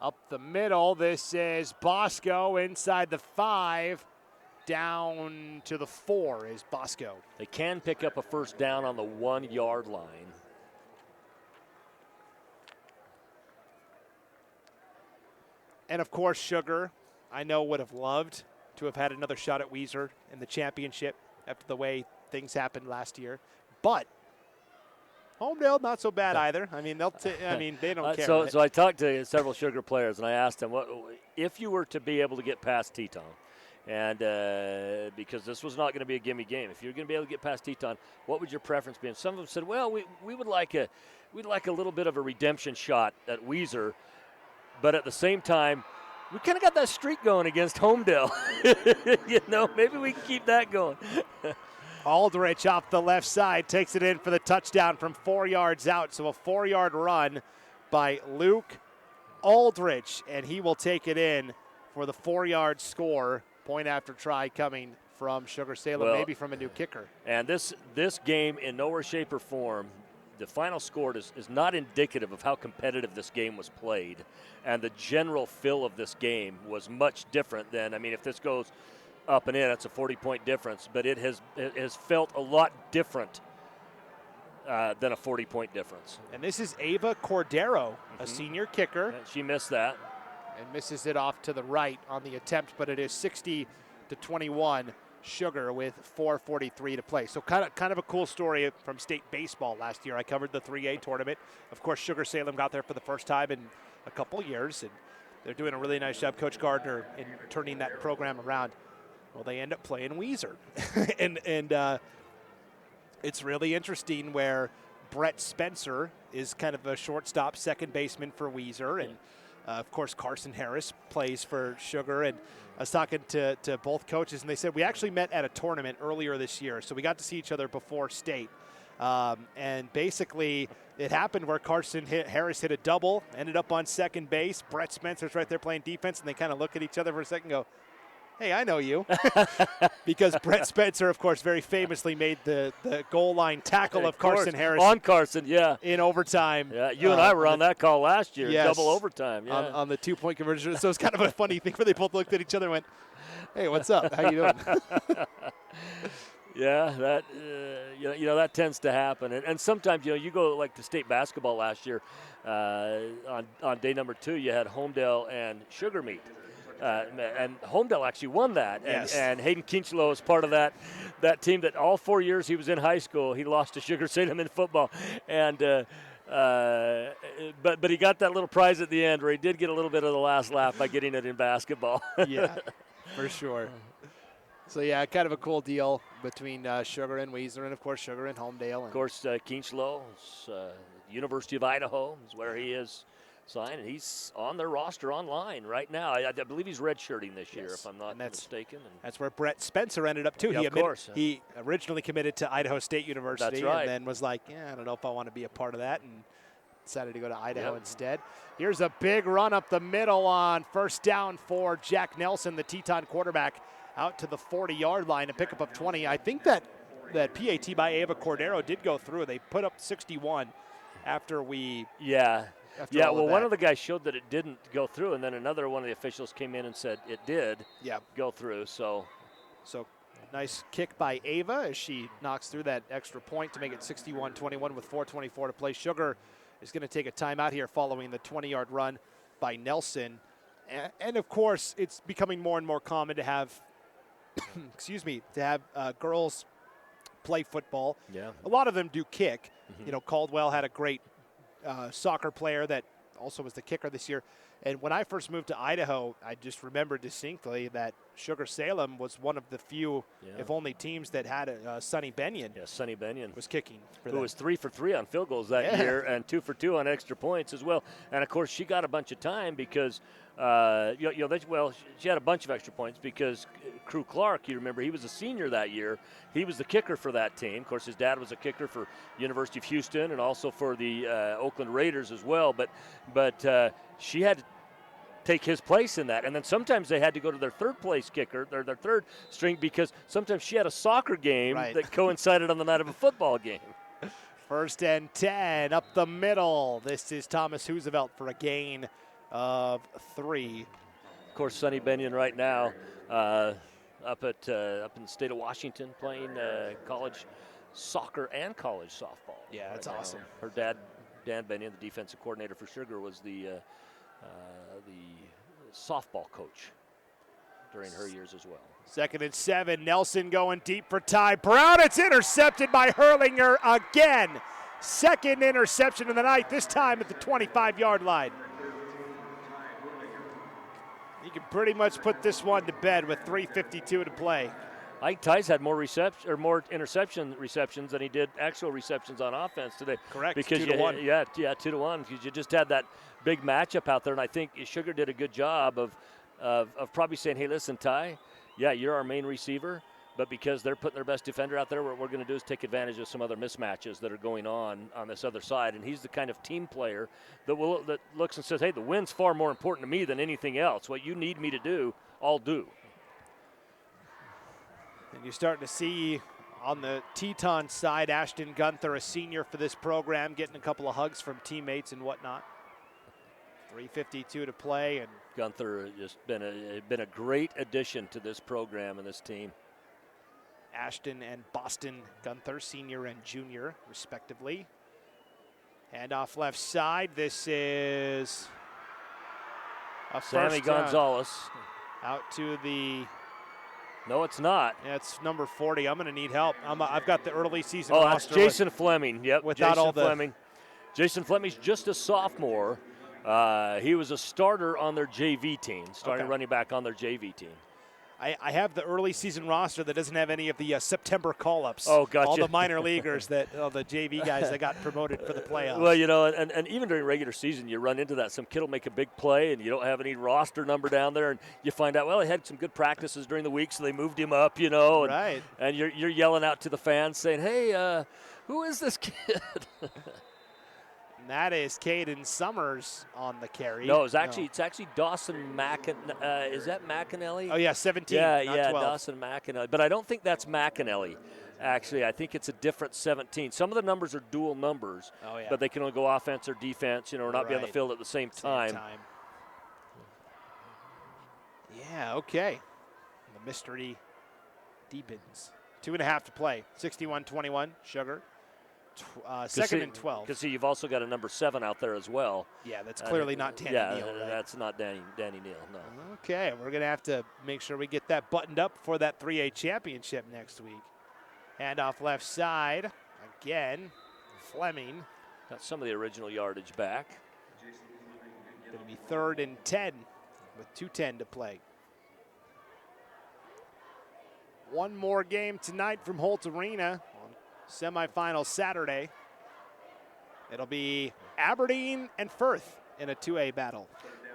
Up the middle, this is Bosco inside the 5, down to the 4 is Bosco. They can pick up a first down on the 1-yard line. And of course, Sugar, I know, would have loved to have had another shot at Weiser in the championship after the way things happened last year. But Homedale, not so bad either. I mean, they don't care. So I talked to several Sugar players, and I asked them, what if you were to be able to get past Teton, and because this was not going to be a gimme game, if you're going to be able to get past Teton, what would your preference be? And some of them said, well, we would like a little bit of a redemption shot at Weiser, but at the same time, we kind of got that streak going against Homedale. Maybe we can keep that going. Aldrich off the left side takes it in for the touchdown from 4 yards out. So a 4-yard run by Luke Aldrich, and he will take it in for the 4-yard score. Point after try coming from Sugar-Salem, maybe from a new kicker. And this game, in no way, shape, or form, the final score is not indicative of how competitive this game was played. And the general feel of this game was much different than, if this goes up and in, it's a 40-point difference, but it has felt a lot different than a 40-point difference. And this is Ava Cordero, a senior kicker. And she missed that. And misses it off to the right on the attempt, but it is 60-21. Sugar with 4:43 to play. So kind of a cool story from state baseball last year. I covered the 3A tournament. Of course, Sugar-Salem got there for the first time in a couple years, and they're doing a really nice job, Coach Gardner, in turning that program around. Well, they end up playing Weiser, and it's really interesting where Brett Spencer is kind of a shortstop, second baseman for Weiser, and of course Carson Harris plays for Sugar. And I was talking to both coaches, and they said we actually met at a tournament earlier this year, so we got to see each other before state. And basically, it happened where Carson Harris hit a double, ended up on second base. Brett Spencer's right there playing defense, and they kind of look at each other for a second and go, hey, I know you. Because Brett Spencer, of course, very famously made the goal line tackle of Carson Harris. On Carson, yeah. In overtime. Yeah, you and I were on that call last year, yes, double overtime. Yeah. On the 2-point conversion. So it's kind of a funny thing where they both looked at each other and went, hey, what's up? How you doing? Yeah, that that tends to happen, and sometimes you go like to state basketball last year. On day number 2, you had Homedale and Sugar meet. And Homedale actually won that, and Hayden Kinchlow is part of that team that all 4 years he was in high school, he lost to Sugar-Salem in football, and but he got that little prize at the end where he did get a little bit of the last laugh by getting it in basketball. Yeah, for sure. So yeah, kind of a cool deal between Sugar and Weiser, and of course Sugar and Homedale. Of course, Kinchlow, University of Idaho is where he is signed, and he's on their roster online right now. I believe he's redshirting this year, if I'm not mistaken. And that's where Brett Spencer ended up too. Yeah, of course. He originally committed to Idaho State University, that's right, and then was like, yeah, I don't know if I want to be a part of that, and decided to go to Idaho instead. Here's a big run up the middle on first down for Jack Nelson, the Teton quarterback, out to the 40-yard line and pick up 20. I think that PAT by Ava Cordero did go through. They put up 61 after we. Yeah. After all well, of one of the guys showed that it didn't go through, and then another one of the officials came in and said it did go through. So nice kick by Ava as she knocks through that extra point to make it 61-21 with 4:24 to play. Sugar is going to take a timeout here following the 20-yard run by Nelson. And of course, it's becoming more and more common to have, girls play football. Yeah. A lot of them do kick. Mm-hmm. Caldwell had a great soccer player that also was the kicker this year. And when I first moved to Idaho, I just remember distinctly that Sugar-Salem was one of the few, if only, teams that had Sonny Benyon. Yeah, Sonny Benyon was kicking for who them. was 3 for 3 on field goals that year, and 2 for 2 on extra points as well. And of course, she got a bunch of time because, she had a bunch of extra points because Crew Clark, you remember, he was a senior that year. He was the kicker for that team. Of course, his dad was a kicker for University of Houston and also for the Oakland Raiders as well. But she had to take his place in that. And then sometimes they had to go to their third place kicker, their third string, because sometimes she had a soccer game that coincided on the night of a football game. 1st and 10 up the middle. This is Thomas Hoosevelt for a gain of 3. Of course, Sonny Benyon right now up in the state of Washington playing college soccer and college softball. Yeah, that's awesome. Her dad, Dan Benyon, the defensive coordinator for Sugar, was the softball coach during her years as well. 2nd and 7. Nelson going deep for Ty Brown. It's intercepted by Hurlinger again. 2nd interception of the night, this time at the 25-yard line. You can pretty much put this one to bed with 3:52 to play. I think Ty's had more interception receptions than he did actual receptions on offense today. Correct. Because 2-1. Yeah, 2-1. Because you just had that big matchup out there, and I think Sugar did a good job of probably saying, "Hey, listen, Ty, yeah, you're our main receiver, but because they're putting their best defender out there, what we're going to do is take advantage of some other mismatches that are going on this other side." And he's the kind of team player that looks and says, "Hey, the win's far more important to me than anything else. What you need me to do, I'll do." And you're starting to see on the Teton side, Ashton Gunther, a senior for this program, getting a couple of hugs from teammates and whatnot. 3:52 to play, and Gunther has just been a great addition to this program and this team. Ashton and Boston Gunther, senior and junior, respectively. Handoff left side. This is a Sammy first down. Gonzalez Out to the No, it's not. Yeah, it's number 40. I'm going to need help. I've got the early season Oh, roster. that's Jason Fleming. Yep, without Jason all the Fleming. Jason Fleming's just a sophomore. He was a starter on their JV team, starting running back on their JV team. I have the early season roster that doesn't have any of the September call-ups. Oh, gotcha. All the minor leaguers the JV guys that got promoted for the playoffs. Well, you know, and even during regular season, you run into that. Some kid will make a big play, and you don't have any roster number down there, and you find out, well, he had some good practices during the week, so they moved him up, you know. And, right. And you're yelling out to the fans saying, hey, who is this kid? And that is Caden Summers on the carry. No, it's actually Dawson is that McAnally? Oh, yeah, 17, Yeah, not 12. Dawson McAnally. But I don't think that's McAnally, actually. I think it's a different 17. Some of the numbers are dual numbers, but they can only go offense or defense, or not be on the field at the same time. Yeah, okay. The mystery deepens. 2.5 to play. 61-21, Sugar. Second and 12. Because you've also got a number 7 out there as well. Yeah, that's clearly not Danny Neal. Right? That's not Danny Neal, no. Okay, we're going to have to make sure we get that buttoned up for that 3A championship next week. Handoff left side. Again, Fleming. Got some of the original yardage back. Going to be 3rd and 10 with 2:10 to play. One more game tonight from Holt Arena. Semifinal Saturday. It'll be Aberdeen and Firth in a 2A battle.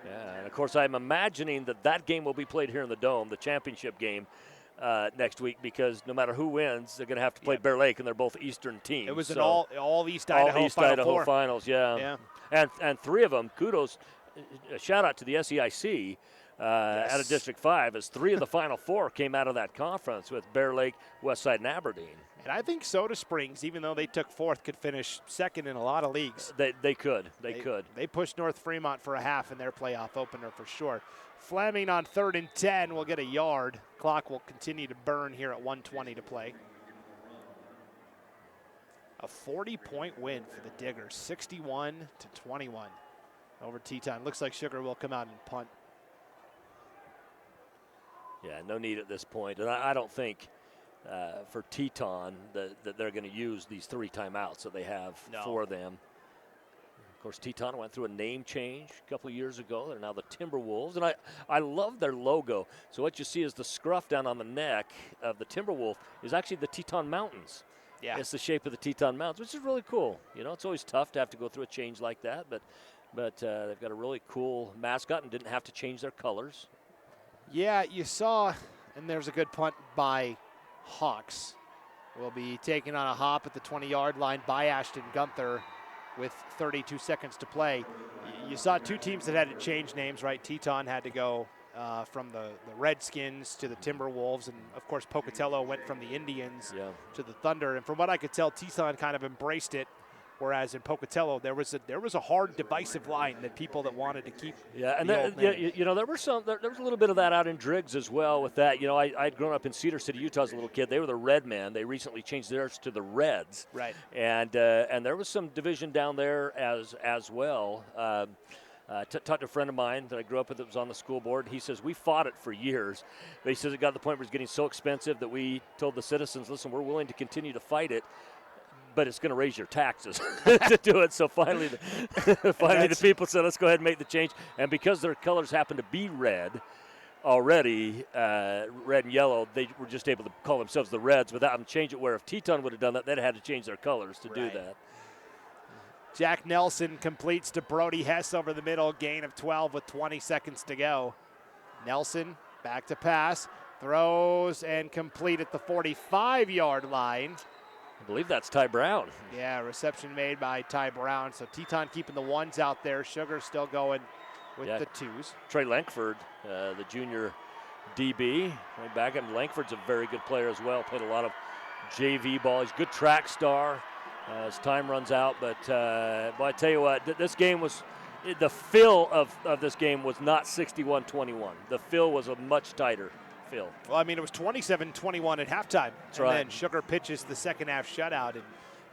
Yeah, and of course I'm imagining that game will be played here in the Dome, the championship game, next week, because no matter who wins, they're going to have to play Bear Lake, and they're both Eastern teams. It was an all East Idaho all East Final Idaho Four. finals, yeah. And 3 of them, kudos, a shout out to the SEIC. Out of District 5, as 3 of the Final 4 came out of that conference with Bear Lake, Westside, and Aberdeen. And I think Soda Springs, even though they took 4th, could finish 2nd in a lot of leagues. They could. They could. They pushed North Fremont for a half in their playoff opener for sure. Fleming on 3rd and 10 will get a yard. Clock will continue to burn here at 1:20 to play. A 40-point win for the Diggers, 61-21 over Teton. Looks like Sugar will come out and punt. Yeah, no need at this point. And I don't think for Teton that they're going to use these 3 timeouts that they have for them. Of course, Teton went through a name change a couple of years ago. They're now the Timberwolves, and I love their logo. So what you see is the scruff down on the neck of the Timberwolf is actually the Teton Mountains. Yeah. It's the shape of the Teton Mountains, which is really cool. You know, it's always tough to have to go through a change like that, but they've got a really cool mascot and didn't have to change their colors. Yeah, you saw, and there's a good punt by Hawks. Will be taken on a hop at the 20-yard line by Ashton Gunther with 32 seconds to play. You saw 2 teams that had to change names, right? Teton had to go from the Redskins to the Timberwolves, and of course Pocatello went from the Indians to the Thunder. And from what I could tell, Teton kind of embraced it. Whereas in Pocatello, there was a hard, divisive line that people that wanted to keep. Yeah, and you know there was a little bit of that out in Driggs as well. With that, you know, I'd grown up in Cedar City, Utah as a little kid. They were the Red Men. They recently changed theirs to the Reds. Right. And there was some division down there as well. Talked to a friend of mine that I grew up with that was on the school board. He says, we fought it for years. But he says it got to the point where it's getting so expensive that we told the citizens, listen, we're willing to continue to fight it, but it's going to raise your taxes to do it. So finally, the people said, let's go ahead and make the change. And because their colors happen to be red already, red and yellow, they were just able to call themselves the Reds without having to change it, where if Teton would have done that, they'd have had to change their colors to do that. Jack Nelson completes to Brody Hess over the middle, gain of 12 with 20 seconds to go. Nelson back to pass, throws and complete at the 45-yard line. I believe that's Ty Brown. Yeah, reception made by Ty Brown. So Teton keeping the 1s out there. Sugar still going with the 2s. Trey Lankford, the junior DB, right back. And Lankford's a very good player as well. Played a lot of JV ball. He's a good track star as time runs out. But I tell you what, this game was, the feel of this game was not 61-21. The feel was a much tighter feel. Well, I mean, it was 27-21 at halftime. That's and right. then Sugar pitches the second half shutout and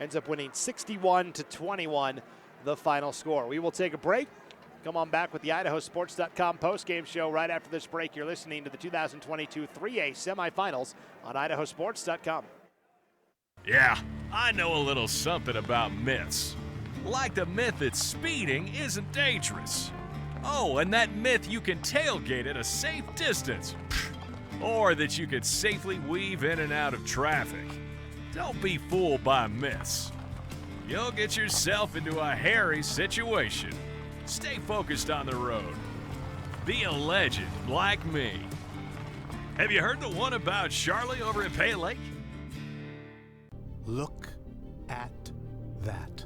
ends up winning 61-21, the final score. We will take a break. Come on back with the IdahoSports.com postgame show right after this break. You're listening to the 2022 3A semifinals on IdahoSports.com. Yeah, I know a little something about myths. Like the myth that speeding isn't dangerous. Oh, and that myth you can tailgate at a safe distance. Or that you can safely weave in and out of traffic. Don't be fooled by myths. You'll get yourself into a hairy situation. Stay focused on the road. Be a legend like me. Have you heard the one about Charlie over at Pay Lake? Look at that.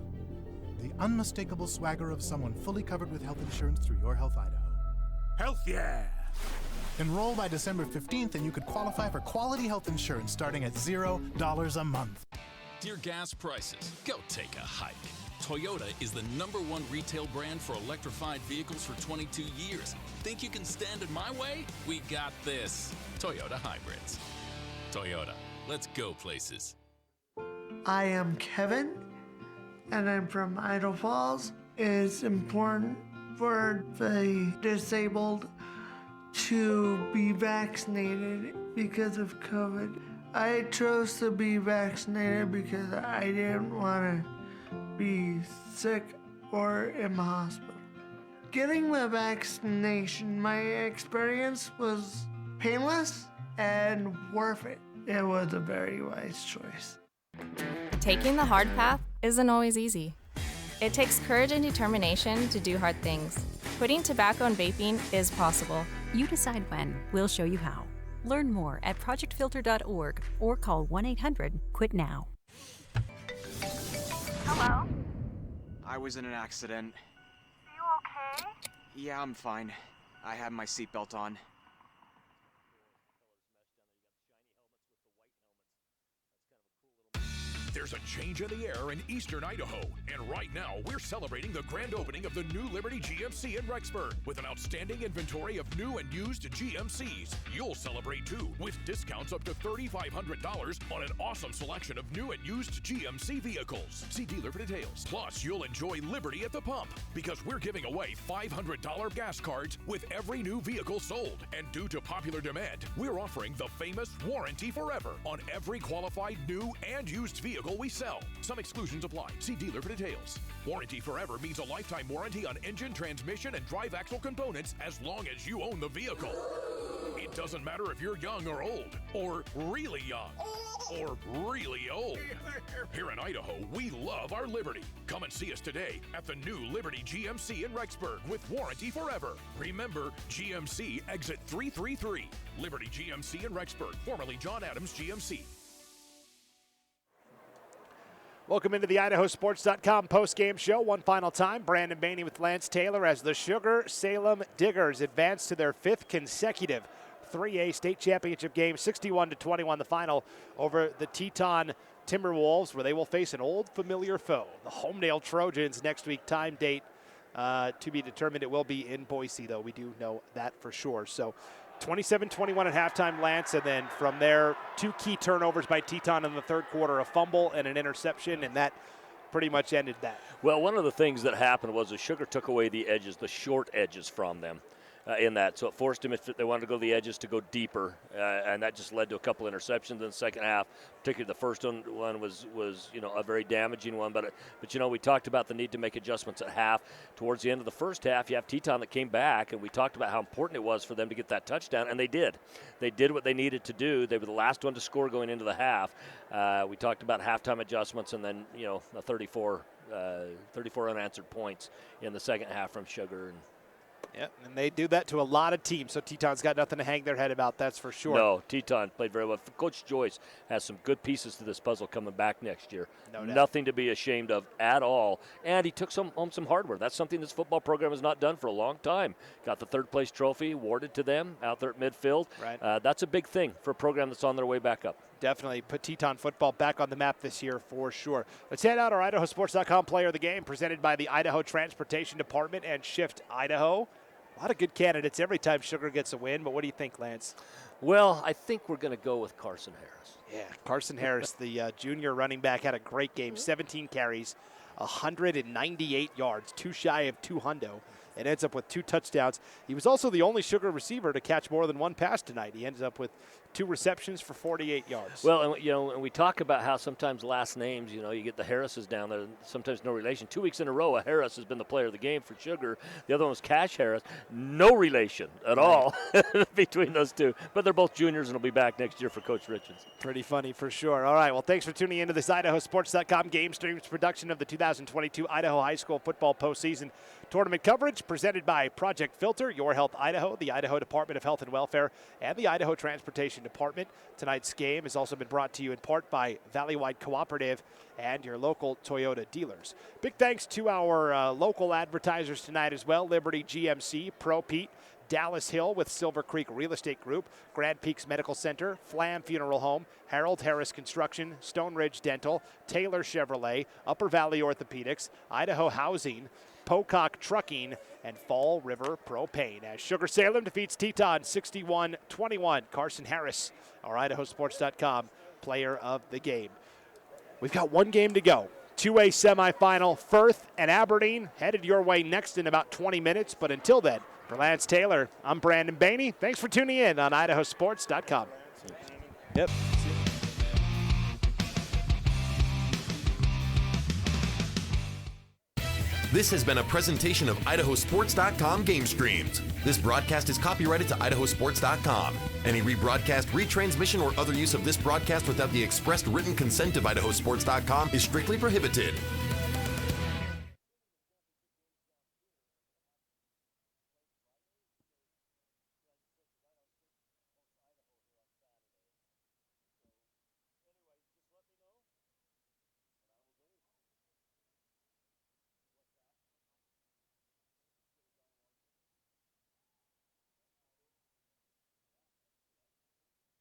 The unmistakable swagger of someone fully covered with health insurance through Your Health Idaho. Health yeah! Enroll by December 15th and you could qualify for quality health insurance starting at $0 a month. Dear gas prices, go take a hike. Toyota is the #1 retail brand for electrified vehicles for 22 years. Think you can stand in my way? We got this. Toyota Hybrids. Toyota, let's go places. I am Kevin, and I'm from Idaho Falls. It's important for the disabled to be vaccinated because of COVID. I chose to be vaccinated because I didn't want to be sick or in the hospital. Getting the vaccination, my experience was painless and worth it. It was a very wise choice. Taking the hard path isn't always easy. It takes courage and determination to do hard things. Quitting tobacco and vaping is possible. You decide when. We'll show you how. Learn more at projectfilter.org or call 1-800-QUIT-NOW. Hello? I was in an accident. You okay? Yeah, I'm fine. I have my seatbelt on. There's a change in the air in eastern Idaho, and right now we're celebrating the grand opening of the new Liberty GMC in Rexburg. With an outstanding inventory of new and used GMCs, you'll celebrate too, with discounts up to $3,500 on an awesome selection of new and used GMC vehicles. See dealer for details. Plus, you'll enjoy Liberty at the pump, because we're giving away $500 gas cards with every new vehicle sold. And due to popular demand, we're offering the famous Warranty Forever on every qualified new and used vehicle we sell. Some exclusions apply. See dealer for details. Warranty Forever means a lifetime warranty on engine, transmission, and drive axle components as long as you own the vehicle. It doesn't matter if you're young or old, or really young, or really old. Here in Idaho, we love our Liberty. Come and see us today at the new Liberty GMC in Rexburg with Warranty Forever. Remember, GMC exit 333. Liberty GMC in Rexburg, formerly John Adams GMC. Welcome into the IdahoSports.com postgame show. One final time, Brandon Baney with Lance Taylor as the Sugar-Salem Diggers advance to their 5th consecutive 3A state championship game, 61-21 the final over the Teton Timberwolves, where they will face an old familiar foe, the Homedale Trojans, next week. Time date to be determined. It will be in Boise, though. We do know that for sure. So 27-21 at halftime, Lance, and then from there, 2 key turnovers by Teton in the third quarter, a fumble and an interception, and that pretty much ended that. Well, one of the things that happened was the Sugar took away the edges, the short edges from them in that. So it forced them, if they wanted to go to the edges, to go deeper, and that just led to a couple interceptions in the second half. Particularly the first one was a very damaging one. But we talked about the need to make adjustments at half. Towards the end of the first half, you have Teton that came back, and we talked about how important it was for them to get that touchdown, and they did. They did what they needed to do. They were the last one to score going into the half. We talked about halftime adjustments, and then the 34 unanswered points in the second half from Sugar. Yeah, and they do that to a lot of teams, so Teton's got nothing to hang their head about, that's for sure. No, Teton played very well. Coach Joyce has some good pieces to this puzzle coming back next year. No doubt. Nothing to be ashamed of at all. And he took home some hardware. That's something this football program has not done for a long time. Got the third-place trophy awarded to them out there at midfield. Right. That's a big thing for a program that's on their way back up. Definitely put Teton football back on the map this year for sure. Let's head out our IdahoSports.com player of the game, presented by the Idaho Transportation Department and Shift Idaho. A lot of good candidates every time Sugar gets a win, but what do you think, Lance? Well, I think we're going to go with Carson Harris. Yeah, Carson Harris, the junior running back, had a great game. 17 carries, 198 yards, too shy of 200, and ends up with 2 touchdowns. He was also the only Sugar receiver to catch more than 1 pass tonight. He ends up with 2 receptions for 48 yards. Well, and we talk about how sometimes last names, you get the Harrises down there, sometimes no relation. 2 weeks in a row, a Harris has been the player of the game for Sugar. The other one was Cash Harris. No relation at all between those two. But they're both juniors and will be back next year for Coach Richards. Pretty funny for sure. All right, well, thanks for tuning into this IdahoSports.com GameStreams production of the 2022 Idaho High School Football Postseason Tournament coverage presented by Project Filter, Your Health Idaho, the Idaho Department of Health and Welfare, and the Idaho Transportation Department. Tonight's game has also been brought to you in part by Valleywide Cooperative and your local Toyota dealers. Big thanks to our local advertisers tonight as well, Liberty GMC, Pro Pete, Dallas Hill with Silver Creek Real Estate Group, Grand Peaks Medical Center, Flam Funeral Home, Harold Harris Construction, Stone Ridge Dental, Taylor Chevrolet, Upper Valley Orthopedics, Idaho Housing, Pocock Trucking, and Fall River Propane. As Sugar-Salem defeats Teton 61-21. Carson Harris, our IdahoSports.com player of the game. We've got 1 game to go. 2A semifinal. Firth and Aberdeen headed your way next in about 20 minutes. But until then, for Lance Taylor, I'm Brandon Baney. Thanks for tuning in on IdahoSports.com. Yep. This has been a presentation of IdahoSports.com GameStreams. This broadcast is copyrighted to IdahoSports.com. Any rebroadcast, retransmission, or other use of this broadcast without the expressed written consent of IdahoSports.com is strictly prohibited.